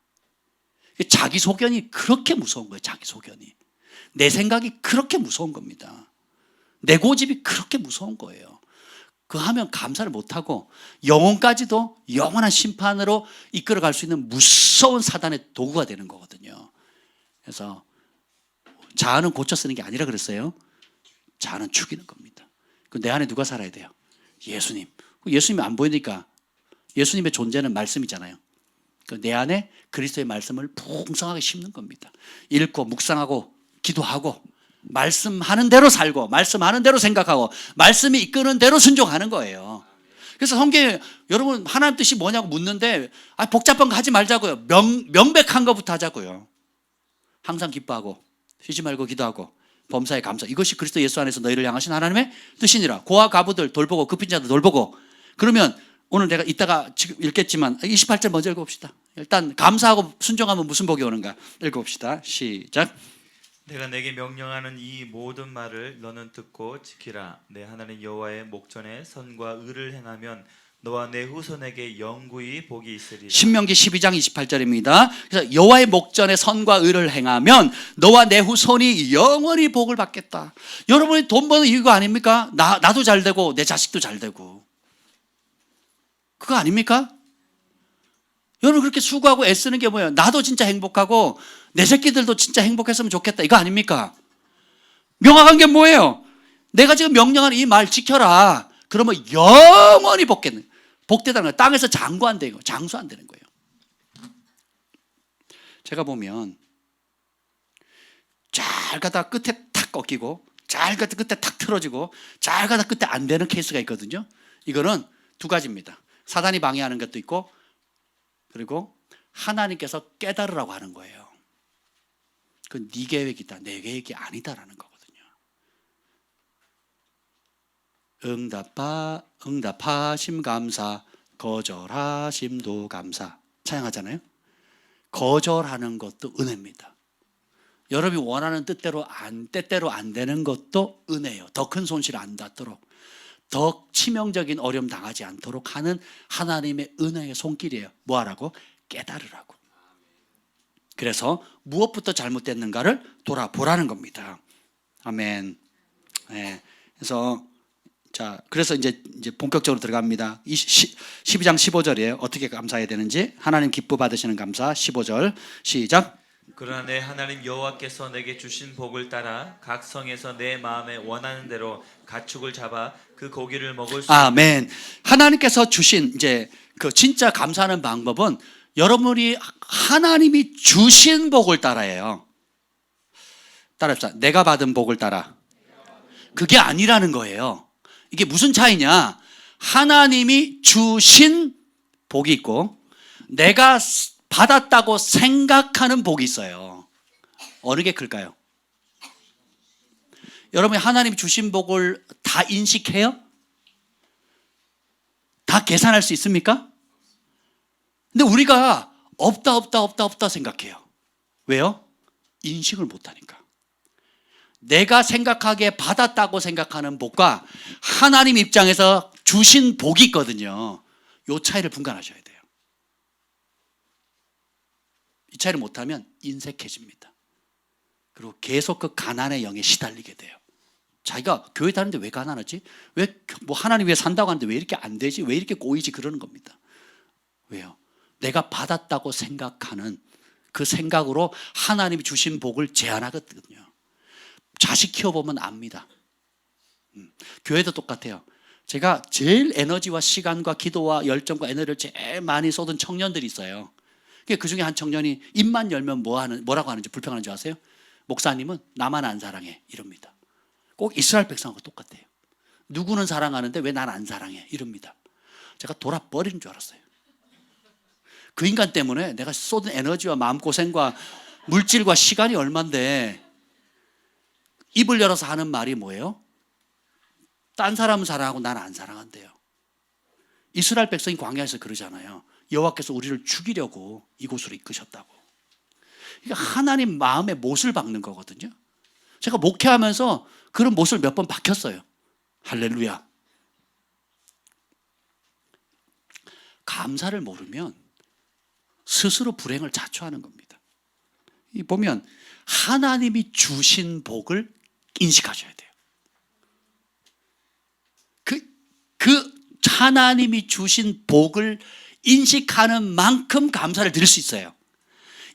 자기 소견이 그렇게 무서운 거예요. 자기 소견이. 내 생각이 그렇게 무서운 겁니다. 내 고집이 그렇게 무서운 거예요. 그거 하면 감사를 못하고 영혼까지도 영원한 심판으로 이끌어갈 수 있는 무서운 사단의 도구가 되는 거거든요. 그래서 자아는 고쳐 쓰는 게 아니라 그랬어요. 자아는 죽이는 겁니다. 내 안에 누가 살아야 돼요? 예수님. 예수님이 안 보이니까 예수님의 존재는 말씀이잖아요. 내 안에 그리스도의 말씀을 풍성하게 심는 겁니다. 읽고 묵상하고 기도하고 말씀하는 대로 살고 말씀하는 대로 생각하고 말씀이 이끄는 대로 순종하는 거예요. 그래서 성경에 여러분 하나님 뜻이 뭐냐고 묻는데 복잡한 거 하지 말자고요. 명백한 것부터 하자고요. 항상 기뻐하고 쉬지 말고 기도하고 범사에 감사. 이것이 그리스도 예수 안에서 너희를 향하신 하나님의 뜻이니라. 고아 가부들 돌보고 급인 자들 돌보고. 그러면 오늘 내가 이따가 지금 읽겠지만 28절 먼저 읽어봅시다. 일단 감사하고 순종하면 무슨 복이 오는가 읽어봅시다. 시작. 내가 내게 명령하는 이 모든 말을 너는 듣고 지키라. 내 하나님 여호와의 목전에 선과 의를 행하면 너와 내 후손에게 영구히 복이 있으리라. 신명기 12장 28절입니다. 그래서 여호와의 목전에 선과 의를 행하면 너와 내 후손이 영원히 복을 받겠다. 여러분이 돈 버는 이유가 아닙니까? 나도 잘 되고 내 자식도 잘 되고. 그거 아닙니까? 여러분 그렇게 수고하고 애쓰는 게 뭐예요? 나도 진짜 행복하고 내 새끼들도 진짜 행복했으면 좋겠다. 이거 아닙니까? 명확한 게 뭐예요? 내가 지금 명령하는 이 말 지켜라. 그러면 영원히 복되다는 거예요. 땅에서 장구 안 되고 장수 안 되는 거예요. 제가 보면 잘 가다 끝에 탁 꺾이고 잘 가다 끝에 탁 틀어지고 잘 가다 끝에 안 되는 케이스가 있거든요. 이거는 두 가지입니다. 사단이 방해하는 것도 있고 그리고 하나님께서 깨달으라고 하는 거예요. 그건 네 계획이다, 내 계획이 아니다라는 거거든요. 응답하심 감사, 거절하심도 감사. 찬양하잖아요. 거절하는 것도 은혜입니다. 여러분이 원하는 때대로 안 되는 것도 은혜예요. 더 큰 손실 안 닿도록, 더 치명적인 어려움 당하지 않도록 하는 하나님의 은혜의 손길이에요. 뭐 하라고? 깨달으라고. 그래서 무엇부터 잘못됐는가를 돌아보라는 겁니다. 아멘. 네. 그래서 이제 본격적으로 들어갑니다. 12장 15절이에요. 어떻게 감사해야 되는지. 하나님 기뻐 받으시는 감사. 15절 시작. 그러나 내 하나님 여호와께서 내게 주신 복을 따라 각 성에서 내 마음에 원하는 대로 가축을 잡아 그 고기를 먹을 수 아멘. 하나님께서 주신 이제 그 진짜 감사하는 방법은 여러분이 하나님이 주신 복을 따라해요. 따라합시다. 내가 받은 복을 따라. 그게 아니라는 거예요. 이게 무슨 차이냐? 하나님이 주신 복이 있고 내가 받았다고 생각하는 복이 있어요. 어느 게 클까요? 여러분이 하나님이 주신 복을 다 인식해요? 다 계산할 수 있습니까? 근데 우리가 없다 생각해요. 왜요? 인식을 못하니까. 내가 생각하기에 받았다고 생각하는 복과 하나님 입장에서 주신 복이 있거든요. 이 차이를 분간하셔야 돼요. 이 차이를 못하면 인색해집니다. 그리고 계속 그 가난의 영에 시달리게 돼요. 자기가 교회 다니는데 왜 가난하지? 왜 뭐 하나님 위해 산다고 하는데 왜 이렇게 안 되지? 왜 이렇게 꼬이지? 그러는 겁니다. 왜요? 내가 받았다고 생각하는 그 생각으로 하나님이 주신 복을 제한하거든요. 자식 키워보면 압니다. 교회도 똑같아요. 제가 제일 에너지와 시간과 기도와 열정과 에너지를 제일 많이 쏟은 청년들이 있어요. 그 중에 한 청년이 입만 열면 뭐라고 하는지 불평하는지 아세요? 목사님은 나만 안 사랑해 이럽니다. 꼭 이스라엘 백성하고 똑같아요. 누구는 사랑하는데 왜 난 안 사랑해 이럽니다. 제가 돌아버리는 줄 알았어요. 그 인간 때문에 내가 쏟은 에너지와 마음고생과 물질과 시간이 얼만데 입을 열어서 하는 말이 뭐예요? 딴 사람은 사랑하고 난 안 사랑한대요. 이스라엘 백성이 광야에서 그러잖아요. 여호와께서 우리를 죽이려고 이곳으로 이끄셨다고. 그러니까 하나님 마음에 못을 박는 거거든요. 제가 목회하면서 그런 못을 몇 번 박혔어요. 할렐루야. 감사를 모르면 스스로 불행을 자초하는 겁니다. 보면 하나님이 주신 복을 인식하셔야 돼요. 그 하나님이 주신 복을 인식하는 만큼 감사를 드릴 수 있어요.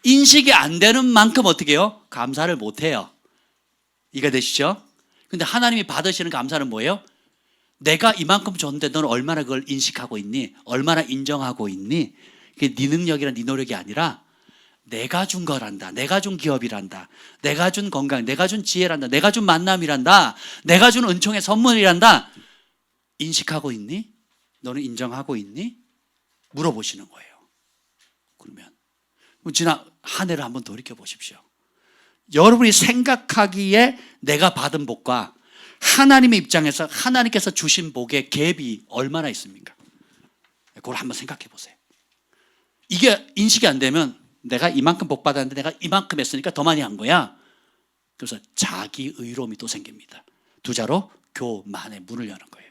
인식이 안 되는 만큼 어떻게 해요? 감사를 못 해요. 이해가 되시죠? 근데 하나님이 받으시는 감사는 뭐예요? 내가 이만큼 줬는데 너는 얼마나 그걸 인식하고 있니? 얼마나 인정하고 있니? 그게 네 능력이란 네 노력이 아니라 내가 준 거란다. 내가 준 기업이란다. 내가 준 건강, 내가 준 지혜란다. 내가 준 만남이란다. 내가 준 은총의 선물이란다. 인식하고 있니? 너는 인정하고 있니? 물어보시는 거예요. 그러면 지난 한 해를 한번 돌이켜 보십시오. 여러분이 생각하기에 내가 받은 복과 하나님의 입장에서 하나님께서 주신 복의 갭이 얼마나 있습니까? 그걸 한번 생각해 보세요. 이게 인식이 안 되면 내가 이만큼 복 받았는데 내가 이만큼 했으니까 더 많이 한 거야. 그래서 자기 의로움이 또 생깁니다. 두 자로 교만의 문을 여는 거예요.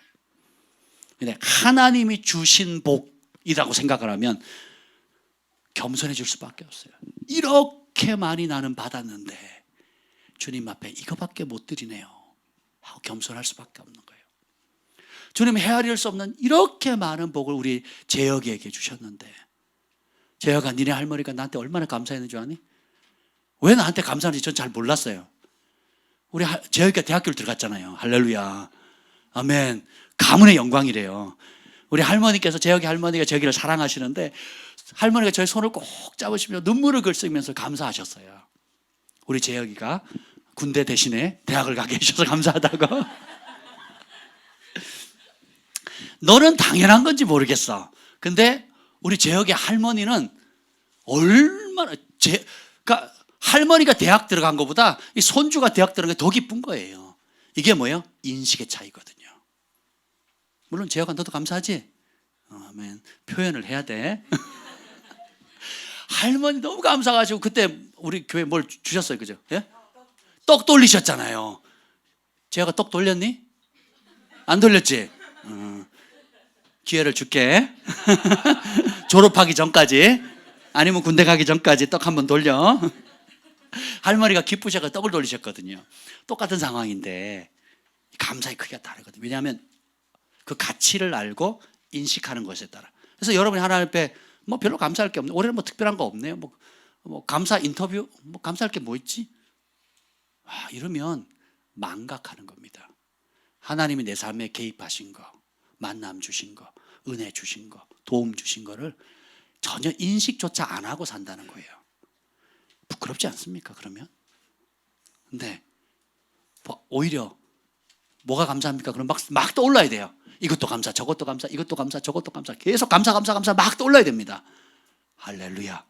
근데 하나님이 주신 복이라고 생각을 하면 겸손해질 수밖에 없어요. 이렇게 많이 나는 받았는데 주님 앞에 이거밖에 못 드리네요 하고 겸손할 수밖에 없는 거예요. 주님 헤아릴 수 없는 이렇게 많은 복을 우리 재혁이에게 주셨는데 재혁아 니네 할머니가 나한테 얼마나 감사했는 줄 아니? 왜 나한테 감사하는지 전 잘 몰랐어요. 우리 재혁이가 대학교를 들어갔잖아요. 할렐루야 아멘. 가문의 영광이래요. 우리 할머니께서 재혁이 할머니가 재혁이를 사랑하시는데 할머니가 저의 손을 꼭 잡으시며 눈물을 글쓰면서 감사하셨어요. 우리 재혁이가 군대 대신에 대학을 가게 해주셔서 감사하다고. 너는 당연한 건지 모르겠어. 근데 우리 재혁의 할머니는 얼마나 그러니까 할머니가 대학 들어간 것보다 이 손주가 대학 들어간 게 더 기쁜 거예요. 이게 뭐예요? 인식의 차이거든요. 물론 재혁아 너도 감사하지? 아멘. 표현을 해야 돼. 할머니 너무 감사하시고 그때 우리 교회 뭘 주셨어요, 그죠? 예? 떡 돌리셨잖아요. 재혁아 떡 돌렸니? 안 돌렸지? 기회를 줄게. 졸업하기 전까지 아니면 군대 가기 전까지 떡 한번 돌려. 할머니가 기쁘셔서 떡을 돌리셨거든요. 똑같은 상황인데 감사의 크기가 다르거든요. 왜냐하면 그 가치를 알고 인식하는 것에 따라. 그래서 여러분이 하나님 앞에 뭐 별로 감사할 게 없네. 올해는 뭐 특별한 거 없네요. 뭐 뭐 감사 인터뷰, 뭐 감사할 게 뭐 있지? 이러면 망각하는 겁니다. 하나님이 내 삶에 개입하신 거, 만남 주신 거, 은혜 주신 거, 도움 주신 거를 전혀 인식조차 안 하고 산다는 거예요. 부끄럽지 않습니까? 그러면? 근데 오히려 뭐가 감사합니까? 그럼 막 떠올라야 돼요. 이것도 감사, 저것도 감사, 이것도 감사, 저것도 감사. 계속 감사 막 떠올라야 됩니다. 할렐루야.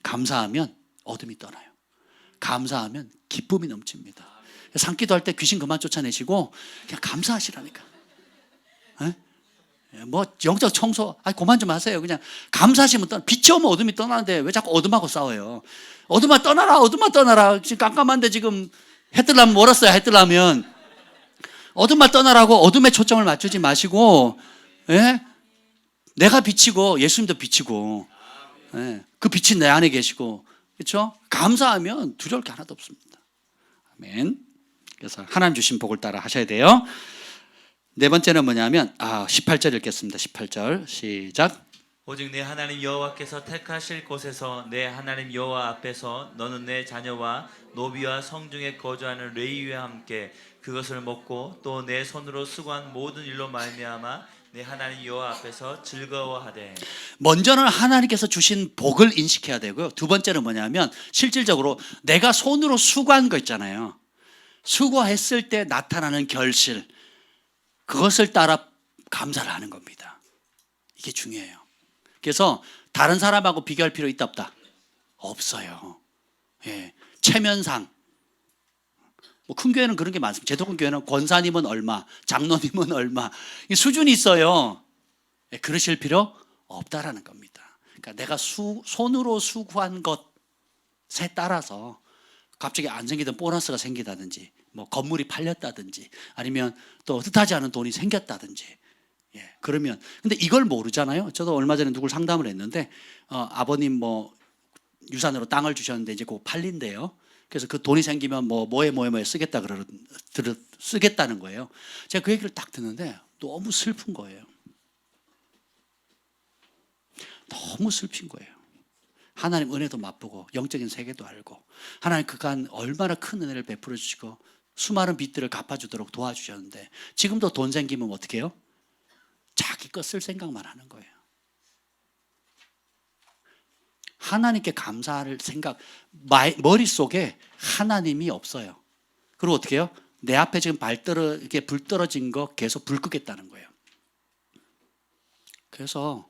감사하면 어둠이 떠나요. 감사하면 기쁨이 넘칩니다. 산기도 할 때 귀신 그만 쫓아내시고 그냥 감사하시라니까. 뭐 영적 청소 그만 좀 하세요. 그냥 감사하시면 빛이 오면 어둠이 떠나는데 왜 자꾸 어둠하고 싸워요? 어둠아 떠나라. 지금 깜깜한데 지금 해 뜨려면 멀었어요. 해 뜨려면 어둠만 떠나라고 어둠에 초점을 맞추지 마시고, 내가 빛이고 예수님도 빛이고, 그 빛이 내 안에 계시고, 그렇죠? 감사하면 두려울 게 하나도 없습니다. 아멘. 그래서 하나님 주신 복을 따라 하셔야 돼요. 네 번째는 뭐냐면 18절 읽겠습니다. 18절 시작. 오직 내 하나님 여호와께서 택하실 곳에서 내 하나님 여호와 앞에서 너는 내 자녀와 노비와 성중에 거주하는 레위와 함께 그것을 먹고 또 내 손으로 수고한 모든 일로 말미암아 내 하나님 여호와 앞에서 즐거워하되. 먼저는 하나님께서 주신 복을 인식해야 되고요. 두 번째는 뭐냐면 실질적으로 내가 손으로 수고한 거 있잖아요. 수고했을 때 나타나는 결실, 그것을 따라 감사를 하는 겁니다. 이게 중요해요. 그래서 다른 사람하고 비교할 필요 있다 없다? 없어요. 체면상 뭐 큰 교회는 그런 게 많습니다. 제도권 교회는 권사님은 얼마, 장로님은 얼마, 이 수준이 있어요. 그러실 필요 없다라는 겁니다. 그러니까 내가 손으로 수고한 것에 따라서 갑자기 안 생기던 보너스가 생기다든지, 뭐 건물이 팔렸다든지, 아니면 또 뜻하지 않은 돈이 생겼다든지. 그러면 근데 이걸 모르잖아요. 저도 얼마 전에 누굴 상담을 했는데 아버님 뭐 유산으로 땅을 주셨는데 이제 그거 팔린대요. 그래서 그 돈이 생기면 뭐에 쓰겠다는 거예요. 제가 그 얘기를 딱 듣는데 너무 슬픈 거예요. 너무 슬픈 거예요. 하나님 은혜도 맛보고 영적인 세계도 알고 하나님 그간 얼마나 큰 은혜를 베풀어 주시고 수많은 빚들을 갚아주도록 도와주셨는데 지금도 돈 생기면 어떻게 해요? 자기 거 쓸 생각만 하는 거예요. 하나님께 감사할 생각, 머릿속에 하나님이 없어요. 그리고 어떻게 해요? 내 앞에 지금 이렇게 불 떨어진 거 계속 불 끄겠다는 거예요. 그래서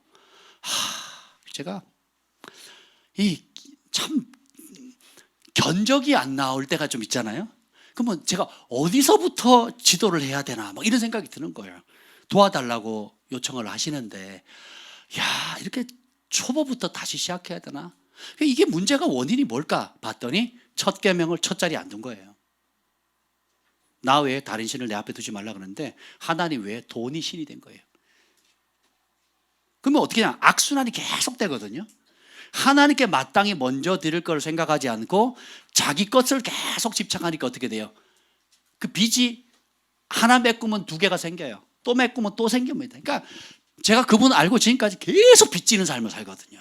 제가 참 견적이 안 나올 때가 좀 있잖아요. 그러면 제가 어디서부터 지도를 해야 되나 막 이런 생각이 드는 거예요. 도와달라고 요청을 하시는데 이렇게 초보부터 다시 시작해야 되나? 이게 문제가 원인이 뭘까 봤더니 첫 계명을 첫 자리에 안 둔 거예요. 나 외에 다른 신을 내 앞에 두지 말라 그러는데 하나님 외에 돈이 신이 된 거예요. 그러면 어떻게 하냐? 악순환이 계속 되거든요. 하나님께 마땅히 먼저 드릴 걸 생각하지 않고 자기 것을 계속 집착하니까 어떻게 돼요? 그 빚이 하나 메꾸면 두 개가 생겨요. 또 메꾸면 또 생깁니다. 그러니까 제가 그분 알고 지금까지 계속 빚지는 삶을 살거든요.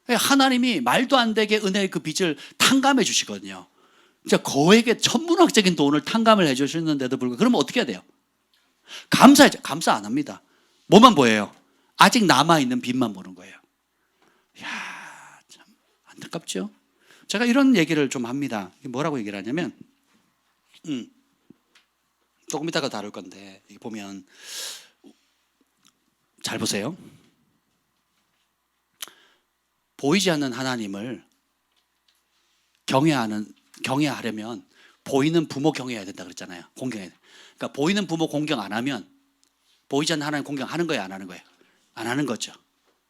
하나님이 말도 안 되게 은혜의 그 빚을 탕감해 주시거든요. 진짜 거액의 천문학적인 돈을 탕감을 해 주시는데도 불구하고 그러면 어떻게 해야 돼요? 감사하죠. 감사 안 합니다. 뭐만 보여요? 아직 남아있는 빚만 보는 거예요. 참 안타깝죠? 제가 이런 얘기를 좀 합니다. 뭐라고 얘기를 하냐면 조금 이따가 다룰 건데 보면 잘 보세요. 보이지 않는 하나님을 경외하려면 보이는 부모 경외해야 된다 그랬잖아요. 공경해야 돼. 그러니까 보이는 부모 공경 안 하면 보이지 않는 하나님 공경하는 거예요, 안 하는 거예요? 안 하는 거죠.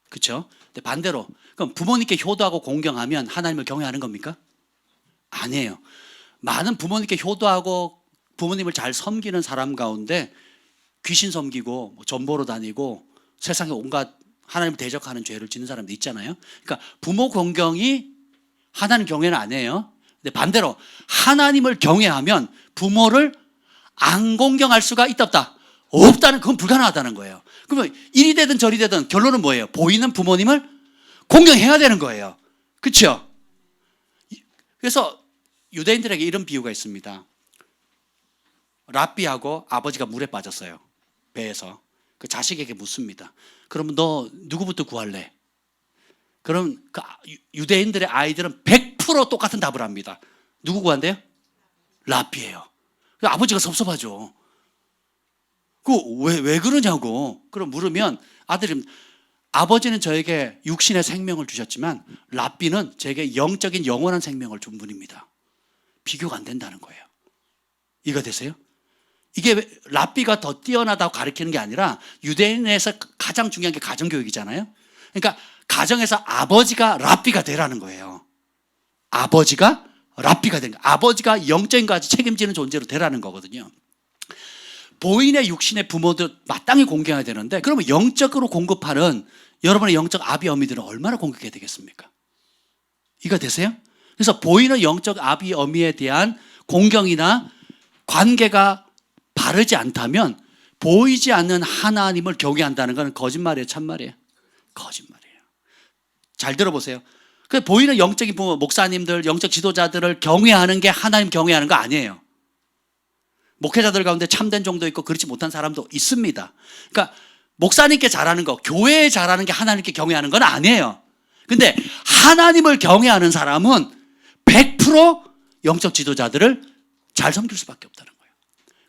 그렇죠? 근데 반대로 그럼 부모님께 효도하고 공경하면 하나님을 경외하는 겁니까? 아니에요. 많은 부모님께 효도하고 부모님을 잘 섬기는 사람 가운데 귀신 섬기고 전보로 다니고 세상에 온갖 하나님을 대적하는 죄를 짓는 사람도 있잖아요. 그러니까 부모 공경이 하나님 경외는 아니에요. 근데 반대로 하나님을 경외하면 부모를 안 공경할 수가 있다 없다? 없다는, 그건 불가능하다는 거예요. 그러면 이리 되든 저리 되든 결론은 뭐예요? 보이는 부모님을 공경해야 되는 거예요. 그렇죠? 그래서 유대인들에게 이런 비유가 있습니다. 랍비하고 아버지가 물에 빠졌어요. 배에서. 그 자식에게 묻습니다. 그러면 너 누구부터 구할래? 그럼 그 유대인들의 아이들은 100% 똑같은 답을 합니다. 누구 구한대요? 랍비예요. 아버지가 섭섭하죠. 왜 그러냐고. 그럼 물으면 아들이 아버지는 저에게 육신의 생명을 주셨지만 랍비는 저에게 영적인 영원한 생명을 준 분입니다. 비교가 안 된다는 거예요. 이해가 되세요? 이게 랍비가 더 뛰어나다고 가르치는 게 아니라 유대인에서 가장 중요한 게 가정교육이잖아요. 그러니까 가정에서 아버지가 랍비가 되라는 거예요. 아버지가 랍비가 되는 거예요. 아버지가 영적인 것까지 책임지는 존재로 되라는 거거든요. 보인의 육신의 부모들 마땅히 공경해야 되는데 그러면 영적으로 공급하는 여러분의 영적 아비 어미들은 얼마나 공격해야 되겠습니까? 이해가 되세요? 그래서 보이는 영적 아비 어미에 대한 공경이나 관계가 바르지 않다면 보이지 않는 하나님을 경외한다는 것은 거짓말이에요, 참말이에요? 거짓말이에요. 잘 들어보세요. 그 보이는 영적인 부모, 목사님들, 영적 지도자들을 경외하는 게 하나님 경외하는 거 아니에요. 목회자들 가운데 참된 종도 있고 그렇지 못한 사람도 있습니다. 그러니까 목사님께 잘하는 거, 교회에 잘하는 게 하나님께 경외하는 건 아니에요. 근데 하나님을 경외하는 사람은 100% 영적 지도자들을 잘 섬길 수밖에 없다는 거예요.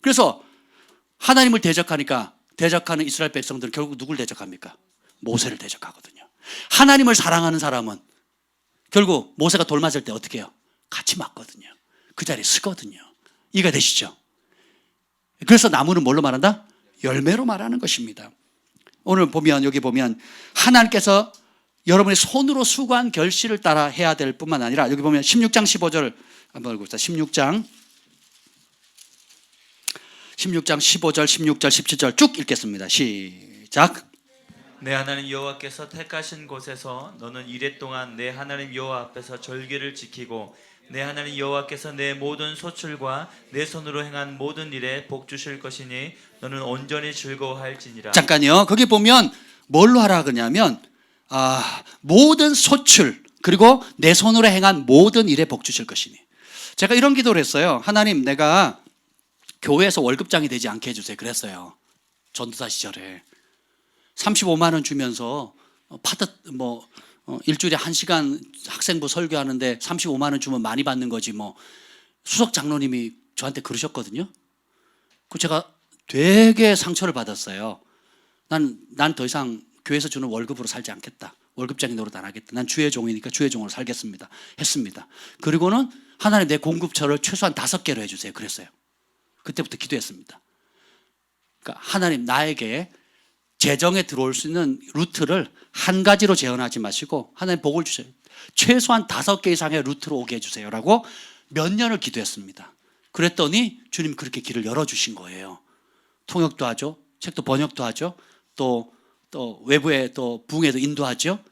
그래서 하나님을 대적하는 이스라엘 백성들은 결국 누굴 대적합니까? 모세를 대적하거든요. 하나님을 사랑하는 사람은 결국 모세가 돌 맞을 때 어떻게 해요? 같이 맞거든요. 그 자리에 서거든요. 이해가 되시죠? 그래서 나무는 뭘로 말한다? 열매로 말하는 것입니다. 오늘 보면 여기 보면 하나님께서 여러분의 손으로 수고한 결실을 따라 해야 될 뿐만 아니라 여기 보면 16장 15절 한번 읽읍시다. 16장 15절 16절 17절 쭉 읽겠습니다. 시작. 내 하나님 여호와께서 택하신 곳에서 너는 이레 동안 내 하나님 여호와 앞에서 절기를 지키고 내 하나님 여호와께서 내 모든 소출과 내 손으로 행한 모든 일에 복 주실 것이니 너는 온전히 즐거워할지니라. 잠깐요. 거기 보면 뭘로 하라 그러냐면 모든 소출 그리고 내 손으로 행한 모든 일에 복 주실 것이니. 제가 이런 기도를 했어요. 하나님, 내가 교회에서 월급장이 되지 않게 해주세요. 그랬어요. 전도사 시절에 35만 원 주면서 일주일에 1시간 학생부 설교하는데 35만 원 주면 많이 받는 거지 수석 장로님이 저한테 그러셨거든요. 그 제가 되게 상처를 받았어요. 난 더 이상 교회에서 주는 월급으로 살지 않겠다. 월급장이 노릇 안 하겠다. 난 주의 종이니까 주의 종으로 살겠습니다. 했습니다. 그리고는 하나님 내 공급처를 최소한 5개로 해주세요. 그랬어요. 그때부터 기도했습니다. 그러니까 하나님 나에게 재정에 들어올 수 있는 루트를 한 가지로 제한하지 마시고 하나님 복을 주세요. 최소한 5개 이상의 루트로 오게 해주세요 라고 몇 년을 기도했습니다. 그랬더니 주님 그렇게 길을 열어주신 거예요. 통역도 하죠. 책도 번역도 하죠. 또 외부에 또 부흥에도 인도하죠.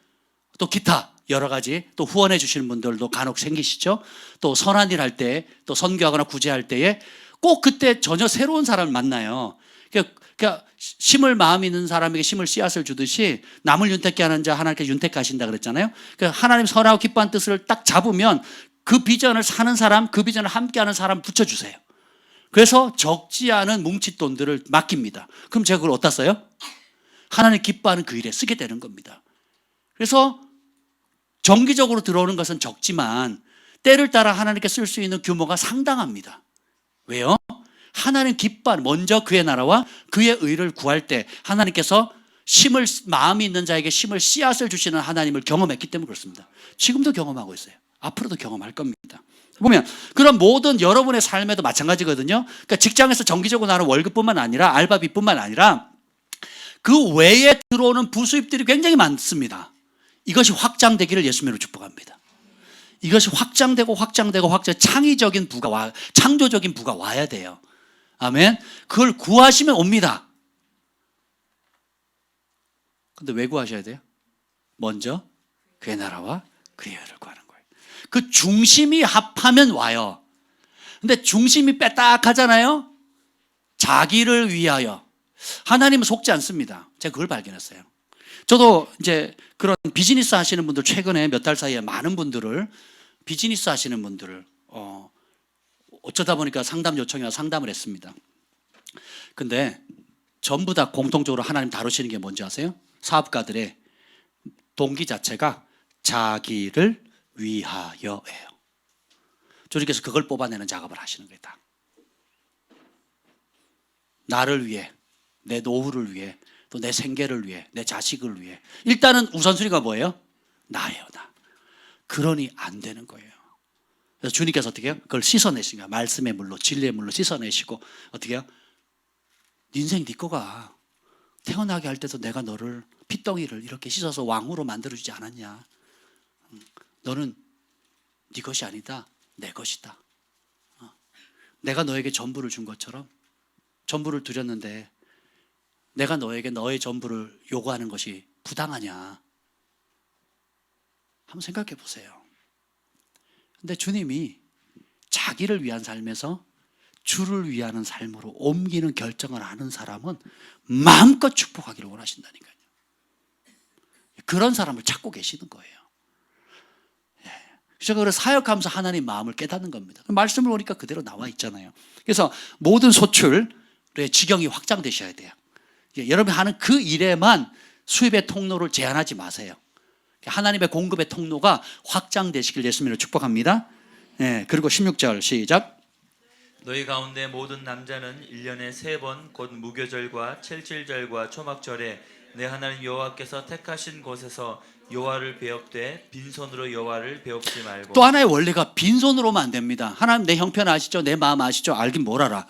또 기타 여러 가지 또 후원해 주시는 분들도 간혹 생기시죠. 또 선한 일 할 때 또 선교하거나 구제할 때에 꼭 그때 전혀 새로운 사람을 만나요. 그러니까 심을 마음 있는 사람에게 심을 씨앗을 주듯이 남을 윤택케 하는 자 하나님께 윤택하신다 그랬잖아요. 그러니까 하나님 선하고 기뻐한 뜻을 딱 잡으면 그 비전을 사는 사람, 그 비전을 함께하는 사람 붙여주세요. 그래서 적지 않은 뭉칫돈들을 맡깁니다. 그럼 제가 그걸 어디다 써요? 하나님 기뻐하는 그 일에 쓰게 되는 겁니다. 그래서 정기적으로 들어오는 것은 적지만 때를 따라 하나님께 쓸 수 있는 규모가 상당합니다. 왜요? 하나님 기뻐하는, 먼저 그의 나라와 그의 의를 구할 때 하나님께서 마음이 있는 자에게 심을 씨앗을 주시는 하나님을 경험했기 때문에 그렇습니다. 지금도 경험하고 있어요. 앞으로도 경험할 겁니다. 보면 그런 모든 여러분의 삶에도 마찬가지거든요. 그러니까 직장에서 정기적으로 나는 월급뿐만 아니라 알바비뿐만 아니라 그 외에 들어오는 부수입들이 굉장히 많습니다. 이것이 확장되기를 예수님으로 축복합니다. 이것이 확장되고 창의적인 부가 창조적인 부가 와야 돼요. 아멘. 그걸 구하시면 옵니다. 근데 왜 구하셔야 돼요? 먼저 그의 나라와 그의 의를 구하는 거예요. 그 중심이 합하면 와요. 근데 중심이 빼딱하잖아요. 자기를 위하여. 하나님은 속지 않습니다. 제가 그걸 발견했어요. 저도 이제 그런 비즈니스 하시는 분들 최근에 몇 달 사이에 많은 분들을 비즈니스 하시는 분들을 어쩌다 보니까 상담 요청이나 상담을 했습니다. 근데 전부 다 공통적으로 하나님 다루시는 게 뭔지 아세요? 사업가들의 동기 자체가 자기를 위하여예요. 주님께서 그걸 뽑아내는 작업을 하시는 거예요. 다. 나를 위해, 내 노후를 위해, 또 내 생계를 위해, 내 자식을 위해. 일단은 우선순위가 뭐예요? 나예요, 나. 그러니 안 되는 거예요. 그래서 주님께서 어떻게 해요? 그걸 씻어내신 거예요. 말씀의 물로, 진리의 물로 씻어내시고 어떻게 해요? 인생 네 거가. 태어나게 할 때도 내가 너를 핏덩이를 이렇게 씻어서 왕으로 만들어주지 않았냐. 너는 네 것이 아니다. 내 것이다. 내가 너에게 전부를 준 것처럼 전부를 드렸는데 내가 너에게 너의 전부를 요구하는 것이 부당하냐. 한번 생각해 보세요. 근데 주님이 자기를 위한 삶에서 주를 위하는 삶으로 옮기는 결정을 하는 사람은 마음껏 축복하기를 원하신다니까요. 그런 사람을 찾고 계시는 거예요. 제가 그래서 사역하면서 하나님 마음을 깨닫는 겁니다. 말씀을 보니까 그대로 나와 있잖아요. 그래서 모든 소출의 지경이 확장되셔야 돼요. 여러분이 하는 그 일에만 수입의 통로를 제한하지 마세요. 하나님의 공급의 통로가 확장되시길 예수님으로 축복합니다. 그리고 16절 시작. 너희 가운데 모든 남자는 1년에 3번 곧 무교절과 칠칠절과 초막절에 내 하나님 여호와께서 택하신 곳에서 여호와를 배웁되 빈손으로 여호와를 배웁지 말고. 또 하나의 원리가 빈손으로만 안 됩니다. 하나님 내 형편 아시죠? 내 마음 아시죠? 알긴 뭘 알아.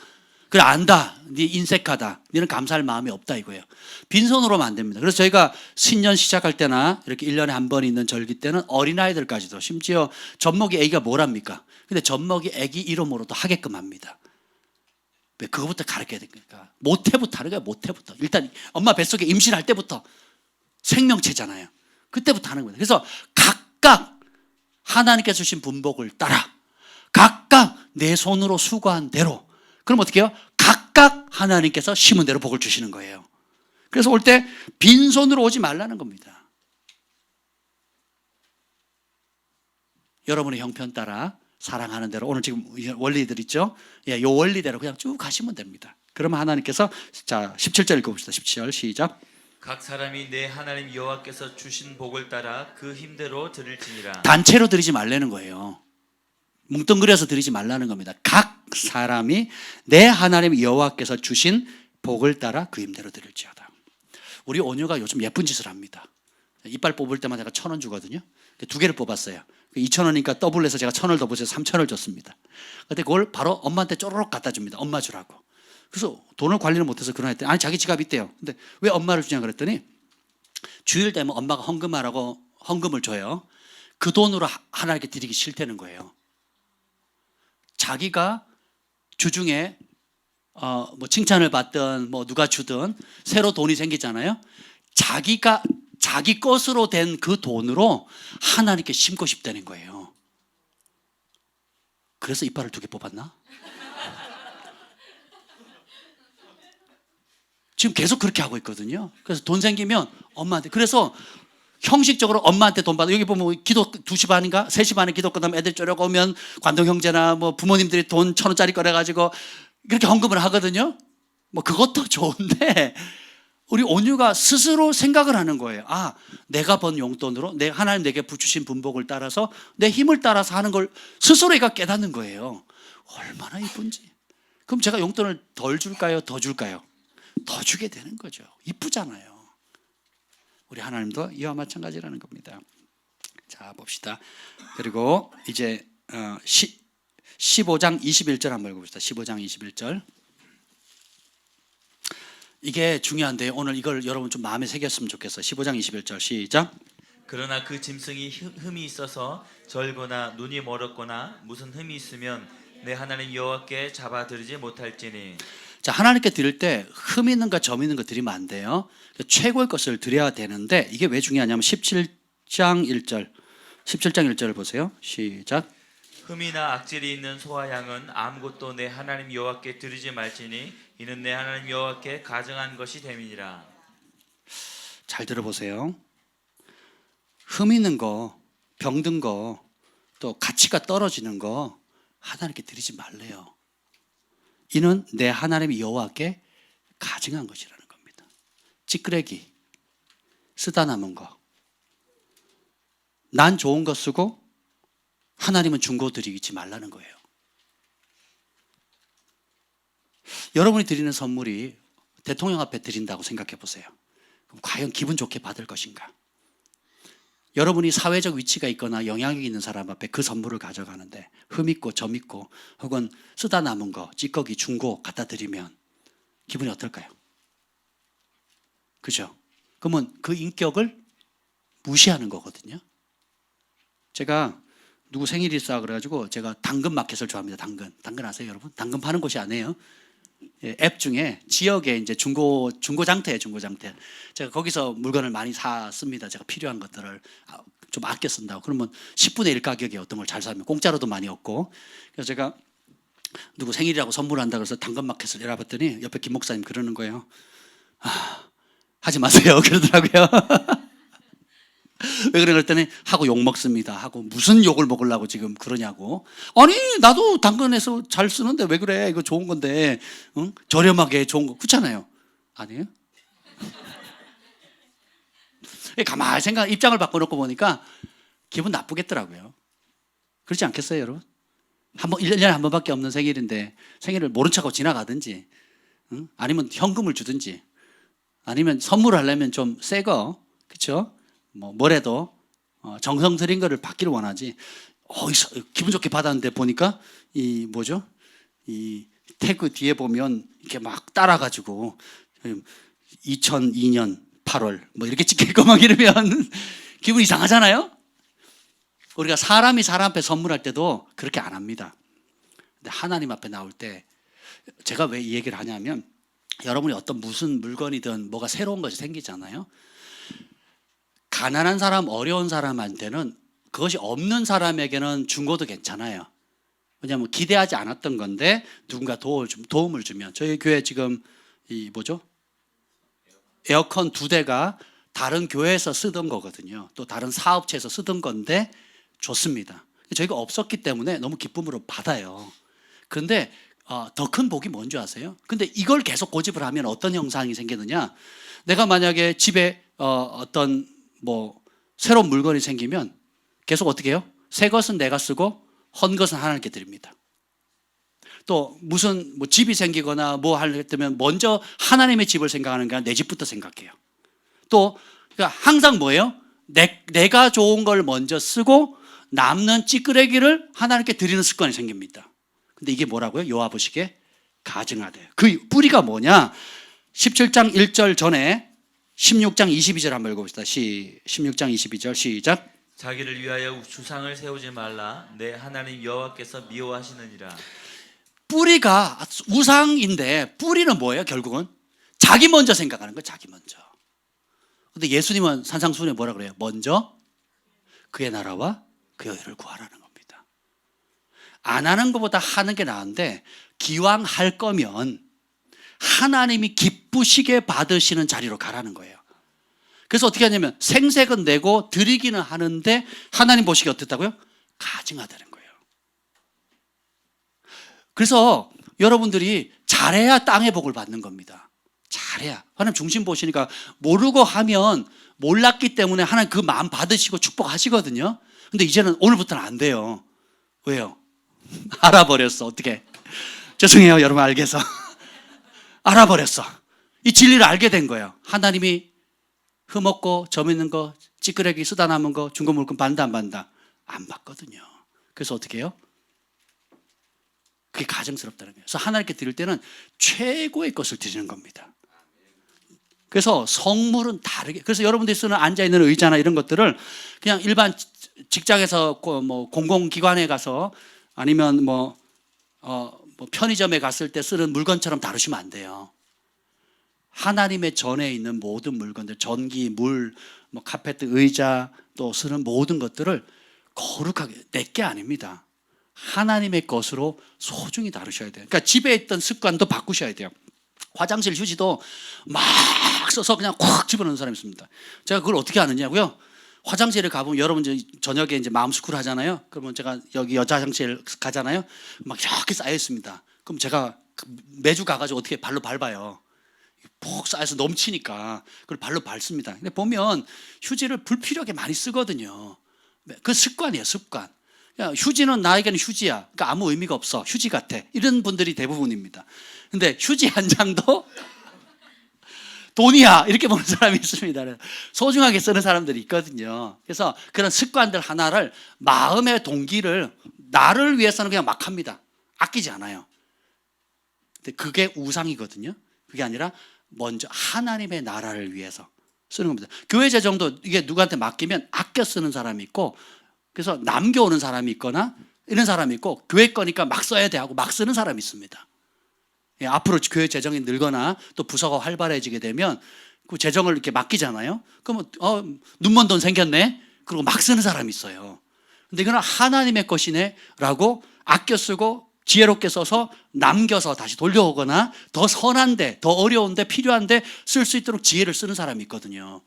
그래 안다. 네 인색하다. 너는 감사할 마음이 없다 이거예요. 빈손으로만 안 됩니다. 그래서 저희가 신년 시작할 때나 이렇게 1년에 한 번 있는 절기 때는 어린아이들까지도 심지어 젖먹이 애기가 뭐랍니까? 근데 젖먹이 애기 이름으로도 하게끔 합니다. 왜 그거부터 가르쳐야 되니까. 모태부터 하는 거야. 모태부터. 일단 엄마 뱃속에 임신할 때부터 생명체잖아요. 그때부터 하는 거예요. 그래서 각각 하나님께서 주신 분복을 따라 각각 내 손으로 수고한 대로 그럼 어떻게 해요? 각각 하나님께서 심은 대로 복을 주시는 거예요. 그래서 올 때 빈손으로 오지 말라는 겁니다. 여러분의 형편 따라 사랑하는 대로 오늘 지금 원리들 있죠? 이 원리대로 그냥 쭉 가시면 됩니다. 그러면 하나님께서 자 17절 읽어봅시다. 17절 시작. 각 사람이 내 하나님 여호와께서 주신 복을 따라 그 힘대로 드릴지니라. 단체로 드리지 말라는 거예요. 뭉뚱그려서 드리지 말라는 겁니다. 각 사람이 내 하나님 여호와께서 주신 복을 따라 그 힘대로 드릴지어다. 우리 온유가 요즘 예쁜 짓을 합니다. 이빨 뽑을 때마다 제가 1,000원 주거든요. 2개를 뽑았어요. 2,000원이니까 더블해서 제가 1,000원을 더 보세요. 3,000원을 줬습니다. 근데 그걸 바로 엄마한테 쪼르륵 갖다 줍니다. 엄마 주라고. 그래서 돈을 관리를 못해서 그러나 했더니 아니 자기 지갑 있대요. 근데 왜 엄마를 주냐 그랬더니 주일 되면 엄마가 헌금하라고 헌금을 줘요. 그 돈으로 하나님께 드리기 싫다는 거예요. 자기가 주중에 뭐 칭찬을 받든 뭐 누가 주든 새로 돈이 생기잖아요. 자기가 자기 것으로 된 그 돈으로 하나님께 심고 싶다는 거예요. 그래서 이빨을 2개 뽑았나? 지금 계속 그렇게 하고 있거든요. 그래서 돈 생기면 엄마한테 그래서 형식적으로 엄마한테 돈 받아. 여기 보면 기도 2시 반인가 3시 반에 기도 끝나면 애들 쪼려고 오면 관동 형제나 뭐 부모님들이 돈 1,000원짜리 꺼내가지고 그렇게 헌금을 하거든요. 뭐 그것도 좋은데 우리 온유가 스스로 생각을 하는 거예요. 아, 내가 번 용돈으로 하나님 내게 주신 분복을 따라서 내 힘을 따라서 하는 걸 스스로 얘가 깨닫는 거예요. 얼마나 이쁜지. 그럼 제가 용돈을 덜 줄까요? 더 줄까요? 더 주게 되는 거죠. 이쁘잖아요. 우리 하나님도 이와 마찬가지라는 겁니다. 자 봅시다. 그리고 이제 15장 21절 한번 읽어봅시다. 15장 21절. 이게 중요한데 오늘 이걸 여러분 좀 마음에 새겼으면 좋겠어요. 15장 21절 시작. 그러나 그 짐승이 흠이 있어서 절거나 눈이 멀었거나 무슨 흠이 있으면 내 하나님 여호와께 잡아들이지 못할지니. 자 하나님께 드릴 때 흠 있는 거 점 있는 거 드리면 안 돼요. 최고의 것을 드려야 되는데 이게 왜 중요하냐면 17장 1절을 보세요. 시작. 흠이나 악질이 있는 소와 양은 아무것도 내 하나님 여호와께 드리지 말지니 이는 내 하나님 여호와께 가증한 것이 됨이니라. 잘 들어보세요. 흠 있는 거, 병든 거, 또 가치가 떨어지는 거 하나님께 드리지 말래요. 이는 내 하나님 여호와께 가증한 것이라는 겁니다. 찌끄레기, 쓰다 남은 거. 난 좋은 거 쓰고 하나님은 중고 드리지 말라는 거예요. 여러분이 드리는 선물이 대통령 앞에 드린다고 생각해 보세요. 그럼 과연 기분 좋게 받을 것인가? 여러분이 사회적 위치가 있거나 영향력이 있는 사람 앞에 그 선물을 가져가는데 흠 있고 점 있고 혹은 쓰다 남은 거, 찌꺼기, 중고 갖다 드리면 기분이 어떨까요? 그죠? 그러면 그 인격을 무시하는 거거든요. 제가 누구 생일이 있어 그래가지고 제가 당근 마켓을 좋아합니다. 당근 아세요, 여러분? 당근 파는 곳이 아니에요. 예, 앱 중에 지역에 이제 중고장터예요, 중고장터. 제가 거기서 물건을 많이 샀습니다. 제가 필요한 것들을 좀 아껴 쓴다고. 그러면 10분의 1 가격에 어떤 걸 잘 사면 공짜로도 많이 얻고. 그래서 제가 누구 생일이라고 선물한다 그래서 당근 마켓을 열어봤더니 옆에 김 목사님 그러는 거예요. 하지 마세요. 그러더라고요. 왜 그래 그랬더니 하고 욕 먹습니다. 하고 무슨 욕을 먹으려고 지금 그러냐고. 아니 나도 당근에서 잘 쓰는데 왜 그래? 이거 좋은 건데, 응? 저렴하게 좋은 거 그렇잖아요. 아니에요? 가만히 생각 입장을 바꿔놓고 보니까 기분 나쁘겠더라고요. 그렇지 않겠어요, 여러분? 1년에 한 번밖에 없는 생일인데 생일을 모른 척하고 지나가든지, 응? 아니면 현금을 주든지, 아니면 선물을 하려면 좀 새 거, 그렇죠? 뭐래도 정성 들인 거를 받기를 원하지. 기분 좋게 받았는데 보니까 이 뭐죠? 이 태그 뒤에 보면 이렇게 막 따라가지고 2002년 8월 뭐 이렇게 찍힐 거 막 이러면 기분 이상하잖아요. 우리가 사람이 사람 앞에 선물할 때도 그렇게 안 합니다. 근데 하나님 앞에 나올 때 제가 왜 이 얘기를 하냐면 여러분이 어떤 무슨 물건이든 뭐가 새로운 것이 생기잖아요. 가난한 사람, 어려운 사람한테는 그것이 없는 사람에게는 중고도 괜찮아요. 왜냐하면 기대하지 않았던 건데 누군가 도움을 주면 저희 교회 지금 이 뭐죠? 에어컨 2대가 다른 교회에서 쓰던 거거든요. 또 다른 사업체에서 쓰던 건데 좋습니다. 저희가 없었기 때문에 너무 기쁨으로 받아요. 그런데 더 큰 복이 뭔지 아세요? 근데 이걸 계속 고집을 하면 어떤 현상이 생기느냐? 내가 만약에 집에 어떤 새로운 물건이 생기면 계속 어떻게 해요? 새 것은 내가 쓰고 헌 것은 하나님께 드립니다. 또 무슨 집이 생기거나 뭐 할 때면 먼저 하나님의 집을 생각하는 게 아니라 내 집부터 생각해요. 또 그러니까 항상 뭐예요? 내가 좋은 걸 먼저 쓰고 남는 찌끄레기를 하나님께 드리는 습관이 생깁니다. 근데 이게 뭐라고요? 요아보시기에 가증하대요. 그 뿌리가 뭐냐? 17장 1절 전에 16장 22절 한번 읽어봅시다. 16장 22절 시작. 자기를 위하여 주상을 세우지 말라. 내 하나님 여호와께서 미워하시느니라. 뿌리가 우상인데 뿌리는 뭐예요? 결국은 자기 먼저 생각하는 거예요. 자기 먼저. 근데 예수님은 산상수훈에 뭐라 그래요? 먼저 그의 나라와 그의 의를 구하라는 겁니다. 안 하는 것보다 하는 게 나은데 기왕 할 거면 하나님이 기쁘시게 받으시는 자리로 가라는 거예요. 그래서 어떻게 하냐면 생색은 내고 드리기는 하는데 하나님 보시기에 어떻다고요? 가증하다는 거예요. 그래서 여러분들이 잘해야 땅의 복을 받는 겁니다. 잘해야. 하나님 중심 보시니까 모르고 하면 몰랐기 때문에 하나님 그 마음 받으시고 축복하시거든요. 근데 이제는 오늘부터는 안 돼요. 왜요? 알아버렸어. 어떻게? 죄송해요, 여러분 알게 해서. 알아버렸어. 이 진리를 알게 된 거예요. 하나님이 흠없고 점 있는 거, 찌끄레기 쓰다 남은 거, 중고 물건 받는다 안 받는다? 안 받거든요. 그래서 어떻게 해요? 그게 가증스럽다는 거예요. 그래서 하나님께 드릴 때는 최고의 것을 드리는 겁니다. 그래서 성물은 다르게. 그래서 여러분들이 쓰는 앉아있는 의자나 이런 것들을 그냥 일반 직장에서 공공기관에 가서 아니면 편의점에 갔을 때 쓰는 물건처럼 다루시면 안 돼요. 하나님의 전에 있는 모든 물건들, 전기, 물, 카페트, 의자, 또 쓰는 모든 것들을 거룩하게, 내게 아닙니다. 하나님의 것으로 소중히 다루셔야 돼요. 그러니까 집에 있던 습관도 바꾸셔야 돼요. 화장실 휴지도 막 써서 그냥 콱 집어넣는 사람이 있습니다. 제가 그걸 어떻게 아느냐고요? 화장실에 가보면 여러분 이제 저녁에 이제 맘스쿨 하잖아요. 그러면 제가 여기 여자 화장실 가잖아요. 막 이렇게 쌓여 있습니다. 그럼 제가 매주 가가지고 어떻게 발로 밟아요. 푹 쌓여서 넘치니까 그걸 발로 밟습니다. 근데 보면 휴지를 불필요하게 많이 쓰거든요. 그 습관이에요, 습관. 야, 휴지는 나에게는 휴지야. 그러니까 아무 의미가 없어. 휴지 같아. 이런 분들이 대부분입니다. 근데 휴지 한 장도 돈이야. 이렇게 보는 사람이 있습니다. 소중하게 쓰는 사람들이 있거든요. 그래서 그런 습관들 하나를 마음의 동기를 나를 위해서는 그냥 막 합니다. 아끼지 않아요. 근데 그게 우상이거든요. 그게 아니라 먼저 하나님의 나라를 위해서 쓰는 겁니다. 교회 재정도 이게 누구한테 맡기면 아껴 쓰는 사람이 있고 그래서 남겨오는 사람이 있거나 이런 사람이 있고 교회 거니까 막 써야 돼 하고 막 쓰는 사람이 있습니다. 예, 앞으로 교회 재정이 늘거나 또 부서가 활발해지게 되면 그 재정을 이렇게 맡기잖아요. 그러면 눈먼 돈 생겼네. 그리고 막 쓰는 사람이 있어요. 근데 이거는 하나님의 것이네 라고 아껴 쓰고 지혜롭게 써서 남겨서 다시 돌려오거나 더 선한데 더 어려운데 필요한데 쓸 수 있도록 지혜를 쓰는 사람이 있거든요.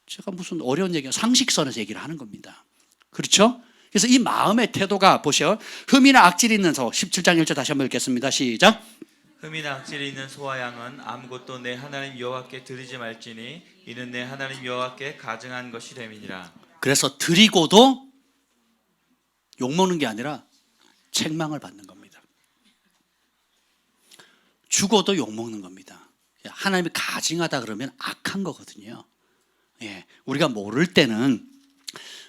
제가 무슨 어려운 얘기가 상식선에서 얘기를 하는 겁니다. 그렇죠? 그래서 이 마음의 태도가 보세요. 흠이나 악질이 있는 소 17장 1절 다시 한번 읽겠습니다. 시작. 흠이나 악질이 있는 소와 양은 아무것도 내 하나님 여호와께 드리지 말지니 이는 내 하나님 여호와께 가증한 것이 됨이니라. 그래서 드리고도 욕먹는 게 아니라 책망을 받는 겁니다. 죽어도 욕먹는 겁니다. 하나님이 가증하다 그러면 악한 거거든요. 예, 우리가 모를 때는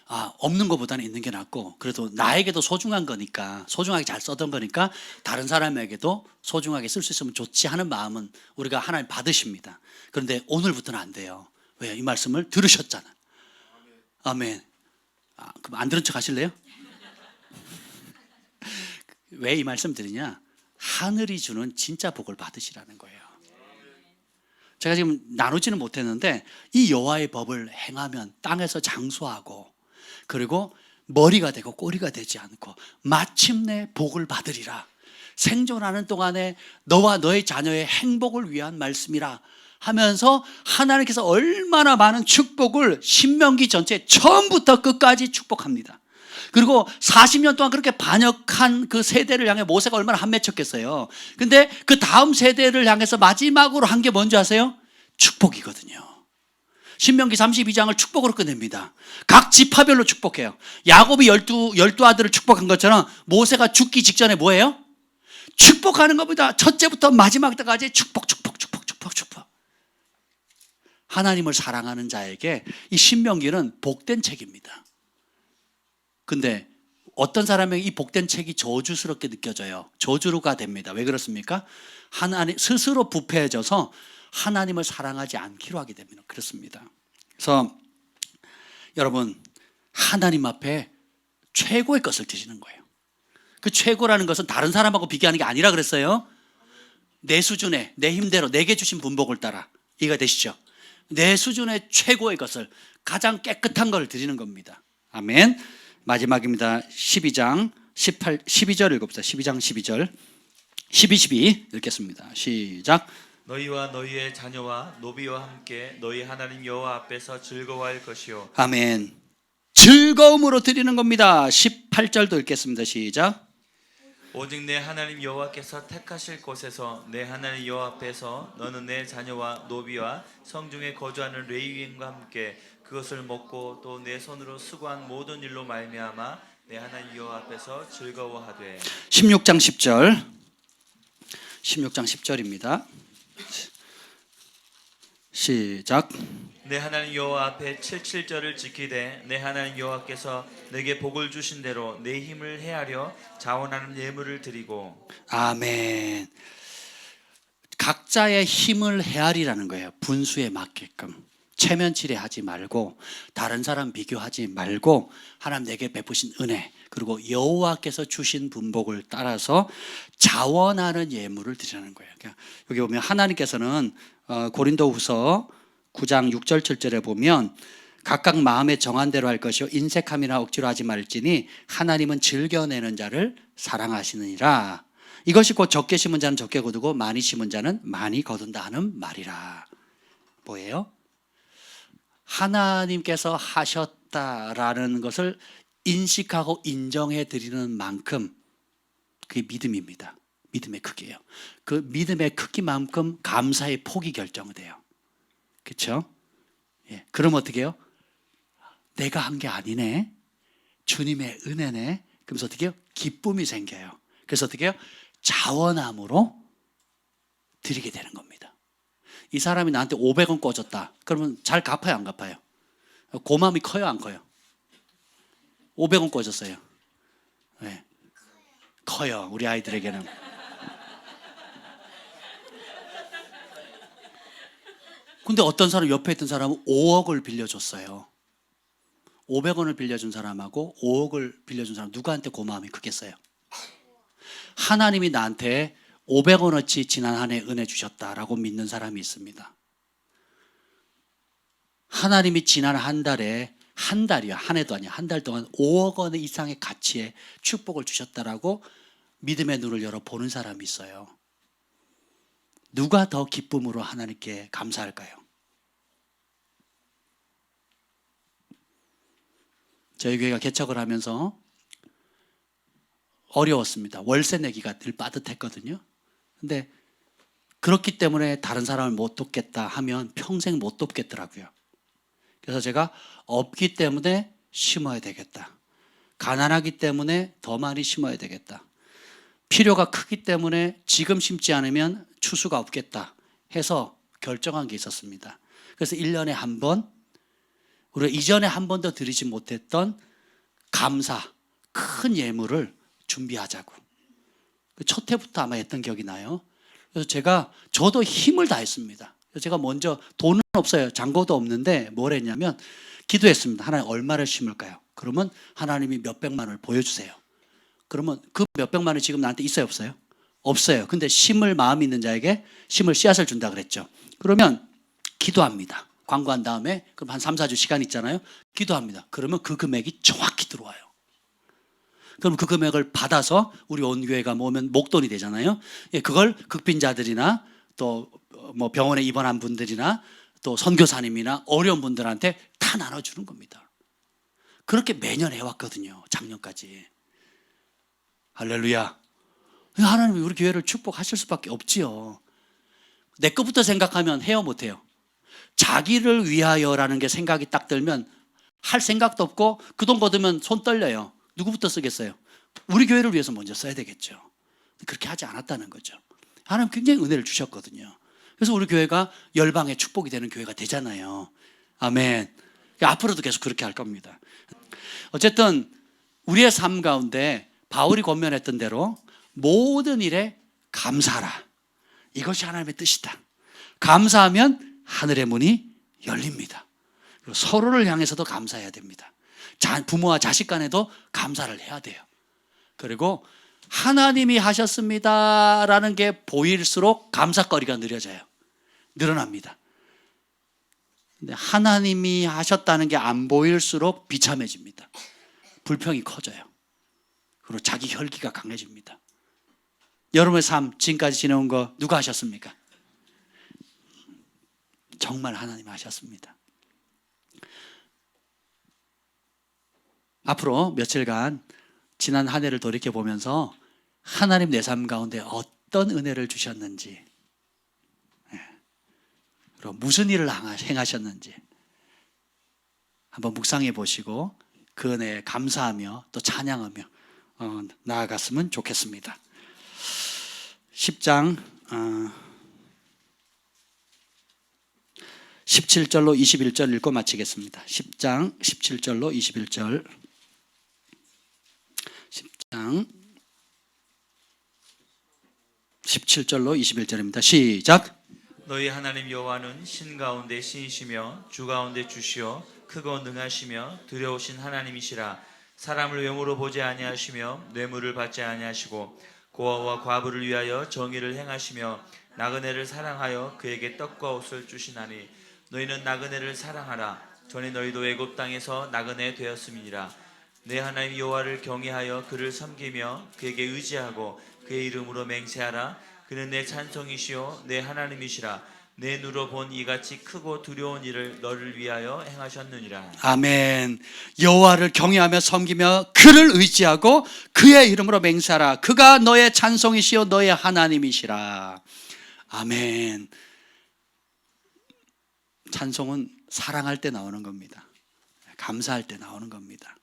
없는 것보다는 있는 게 낫고 그래도 나에게도 소중한 거니까 소중하게 잘 써던 거니까 다른 사람에게도 소중하게 쓸 수 있으면 좋지 하는 마음은 우리가 하나님 받으십니다. 그런데 오늘부터는 안 돼요. 왜요? 이 말씀을 들으셨잖아. 아멘. 그럼 안 들은 척 하실래요? 왜 이 말씀 드리냐? 하늘이 주는 진짜 복을 받으시라는 거예요. 제가 지금 나누지는 못했는데 이 여호와의 법을 행하면 땅에서 장수하고 그리고 머리가 되고 꼬리가 되지 않고 마침내 복을 받으리라. 생존하는 동안에 너와 너의 자녀의 행복을 위한 말씀이라 하면서 하나님께서 얼마나 많은 축복을 신명기 전체 처음부터 끝까지 축복합니다. 그리고 40년 동안 그렇게 반역한 그 세대를 향해 모세가 얼마나 한맺혔겠어요. 근데 그 다음 세대를 향해서 마지막으로 한 게 뭔지 아세요? 축복이거든요. 신명기 32장을 축복으로 끝냅니다. 각 지파별로 축복해요. 야곱이 12 아들을 축복한 것처럼 모세가 죽기 직전에 뭐예요? 축복하는 겁니다. 첫째부터 마지막 때까지 축복. 하나님을 사랑하는 자에게 이 신명기는 복된 책입니다. 근데 어떤 사람에게 이 복된 책이 저주스럽게 느껴져요. 저주가 됩니다. 왜 그렇습니까? 하나님 스스로 부패해져서 하나님을 사랑하지 않기로 하게 됩니다. 그렇습니다. 그래서 여러분 하나님 앞에 최고의 것을 드시는 거예요. 그 최고라는 것은 다른 사람하고 비교하는 게 아니라 그랬어요. 내 수준에 내 힘대로 내게 주신 분복을 따라 이해가 되시죠? 내 수준의 최고의 것을 가장 깨끗한 걸 드리는 겁니다. 아멘. 마지막입니다. 12장 12절 읽읍시다. 12장 12절 12 읽겠습니다. 시작. 너희와 너희의 자녀와 노비와 함께 너희 하나님 여호와 앞에서 즐거워할 것이요. 아멘. 즐거움으로 드리는 겁니다. 18절도 읽겠습니다. 시작. 오직 내 하나님 여호와께서 택하실 곳에서 내 하나님 여호와 앞에서 너는 내 자녀와 노비와 성중에 거주하는 레위인과 함께 그것을 먹고 또 내 손으로 수고한 모든 일로 말미암아 내 하나님 여호와 앞에서 즐거워하되. 16장 10절 16장 10절입니다. 시작. 내 하나님 여호와 앞에 77절을 지키되 내 하나님 여호와께서 내게 복을 주신 대로 내 힘을 헤아려 자원하는 예물을 드리고. 아멘. 각자의 힘을 헤아리라는 거예요. 분수에 맞게끔. 체면치레 하지 말고 다른 사람 비교하지 말고 하나님 내게 베푸신 은혜 그리고 여호와께서 주신 분복을 따라서 자원하는 예물을 드리라는 거예요. 여기 보면 하나님께서는 고린도후서 9장 6절 7절에 보면 각각 마음에 정한 대로 할 것이요 인색함이나 억지로 하지 말지니 하나님은 즐겨내는 자를 사랑하시느니라. 이것이 곧 적게 심은 자는 적게 거두고 많이 심은 자는 많이 거둔다 하는 말이라. 뭐예요? 하나님께서 하셨다라는 것을 인식하고 인정해 드리는 만큼 그게 믿음입니다. 믿음의 크기예요. 그 믿음의 크기만큼 감사의 폭이 결정돼요. 그렇죠? 예. 그럼 어떻게 해요? 내가 한 게 아니네. 주님의 은혜네. 그러면서 어떻게 해요? 기쁨이 생겨요. 그래서 어떻게 해요? 자원함으로 드리게 되는 겁니다. 이 사람이 나한테 500원 꿔줬다. 그러면 잘 갚아요, 안 갚아요? 고마움이 커요, 안 커요? 500원 꿔줬어요. 네. 커요, 우리 아이들에게는. 근데 어떤 사람, 옆에 있던 사람은 5억을 빌려줬어요. 500원을 빌려준 사람하고 5억을 빌려준 사람 누구한테 고마움이 크겠어요? 하나님이 나한테 500원어치 지난 한 해 은혜 주셨다라고 믿는 사람이 있습니다. 하나님이 지난 한 달에, 한 달이야, 한 해도 아니야, 한 달 동안 5억 원 이상의 가치의 축복을 주셨다라고 믿음의 눈을 열어 보는 사람이 있어요. 누가 더 기쁨으로 하나님께 감사할까요? 저희 교회가 개척을 하면서 어려웠습니다. 월세 내기가 늘 빠듯했거든요. 근데 그렇기 때문에 다른 사람을 못 돕겠다 하면 평생 못 돕겠더라고요. 그래서 제가 없기 때문에 심어야 되겠다. 가난하기 때문에 더 많이 심어야 되겠다. 필요가 크기 때문에 지금 심지 않으면 추수가 없겠다 해서 결정한 게 있었습니다. 그래서 1년에 한 번, 우리가 이전에 한 번도 드리지 못했던 감사, 큰 예물을 준비하자고. 첫 해부터 아마 했던 기억이 나요. 그래서 저도 힘을 다했습니다. 제가 먼저 돈은 없어요. 잔고도 없는데 뭘 했냐면 기도했습니다. 하나님 얼마를 심을까요? 그러면 하나님이 몇백만 원을 보여주세요. 그러면 그 몇백만 원이 지금 나한테 있어요, 없어요? 없어요. 근데 심을 마음이 있는 자에게 심을 씨앗을 준다 그랬죠. 그러면 기도합니다. 광고한 다음에 그럼 한 3, 4주 시간 있잖아요. 기도합니다. 그러면 그 금액이 정확히 들어와요. 그럼 그 금액을 받아서 우리 온교회가 모으면 목돈이 되잖아요. 예, 그걸 극빈자들이나 또 뭐 병원에 입원한 분들이나 또 선교사님이나 어려운 분들한테 다 나눠주는 겁니다. 그렇게 매년 해왔거든요. 작년까지. 할렐루야. 하나님이 우리 교회를 축복하실 수밖에 없지요. 내 것부터 생각하면 해요, 못해요? 자기를 위하여라는 게 생각이 딱 들면 할 생각도 없고 그 돈 거두면 손 떨려요. 누구부터 쓰겠어요? 우리 교회를 위해서 먼저 써야 되겠죠. 그렇게 하지 않았다는 거죠. 하나님 굉장히 은혜를 주셨거든요. 그래서 우리 교회가 열방의 축복이 되는 교회가 되잖아요. 아멘. 앞으로도 계속 그렇게 할 겁니다. 어쨌든 우리의 삶 가운데 바울이 권면했던 대로 모든 일에 감사하라. 이것이 하나님의 뜻이다. 감사하면 하늘의 문이 열립니다. 그리고 서로를 향해서도 감사해야 됩니다. 부모와 자식 간에도 감사를 해야 돼요. 그리고 하나님이 하셨습니다라는 게 보일수록 감사거리가 늘어납니다. 근데 하나님이 하셨다는 게 안 보일수록 비참해집니다. 불평이 커져요. 그리고 자기 혈기가 강해집니다. 여러분의 삶 지금까지 지내온 거 누가 하셨습니까? 정말 하나님 하셨습니다. 앞으로 며칠간 지난 한 해를 돌이켜보면서 하나님 내 삶 가운데 어떤 은혜를 주셨는지, 그리고 무슨 일을 행하셨는지 한번 묵상해 보시고 그 은혜에 감사하며 또 찬양하며 나아갔으면 좋겠습니다. 10장 17절로 21절 읽고 마치겠습니다. 10장 17절로 21절 10장 17절로 21절입니다. 시작. 너희 하나님 여호와는 신 가운데 신이시며 주 가운데 주시요 크고 능하시며 두려우신 하나님이시라. 사람을 외모로 보지 아니하시며 뇌물을 받지 아니하시고 고아와 과부를 위하여 정의를 행하시며 나그네를 사랑하여 그에게 떡과 옷을 주시나니 너희는 나그네를 사랑하라. 전에 너희도 애굽 땅에서 나그네 되었음이니라. 내 하나님 여호와를 경외하여 그를 섬기며 그에게 의지하고 그의 이름으로 맹세하라. 그는 내 찬송이시요 내 하나님이시라. 내 눈으로 본 이같이 크고 두려운 일을 너를 위하여 행하셨느니라. 아멘. 여호와를 경외하며 섬기며 그를 의지하고 그의 이름으로 맹세하라. 그가 너의 찬송이시요 너의 하나님이시라. 아멘. 찬송은 사랑할 때 나오는 겁니다. 감사할 때 나오는 겁니다.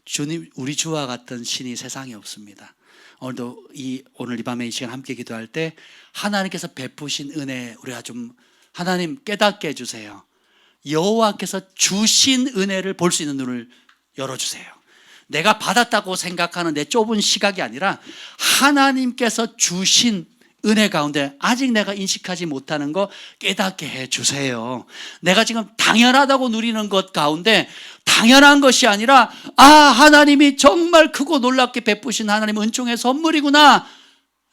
주님, 우리 주와 같은 신이 세상에 없습니다. 오늘도 오늘 이 밤에 이 시간 함께 기도할 때 하나님께서 베푸신 은혜 우리가 좀 하나님 깨닫게 해주세요. 여호와께서 주신 은혜를 볼 수 있는 눈을 열어주세요. 내가 받았다고 생각하는 내 좁은 시각이 아니라 하나님께서 주신 은혜 가운데 아직 내가 인식하지 못하는 거 깨닫게 해주세요. 내가 지금 당연하다고 누리는 것 가운데 당연한 것이 아니라 하나님이 정말 크고 놀랍게 베푸신 하나님 은총의 선물이구나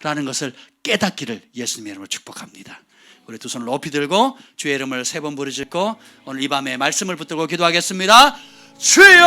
라는 것을 깨닫기를 예수님의 이름으로 축복합니다. 우리 두 손을 높이 들고 주의 이름을 3번 부르짖고 오늘 이 밤에 말씀을 붙들고 기도하겠습니다. 주여!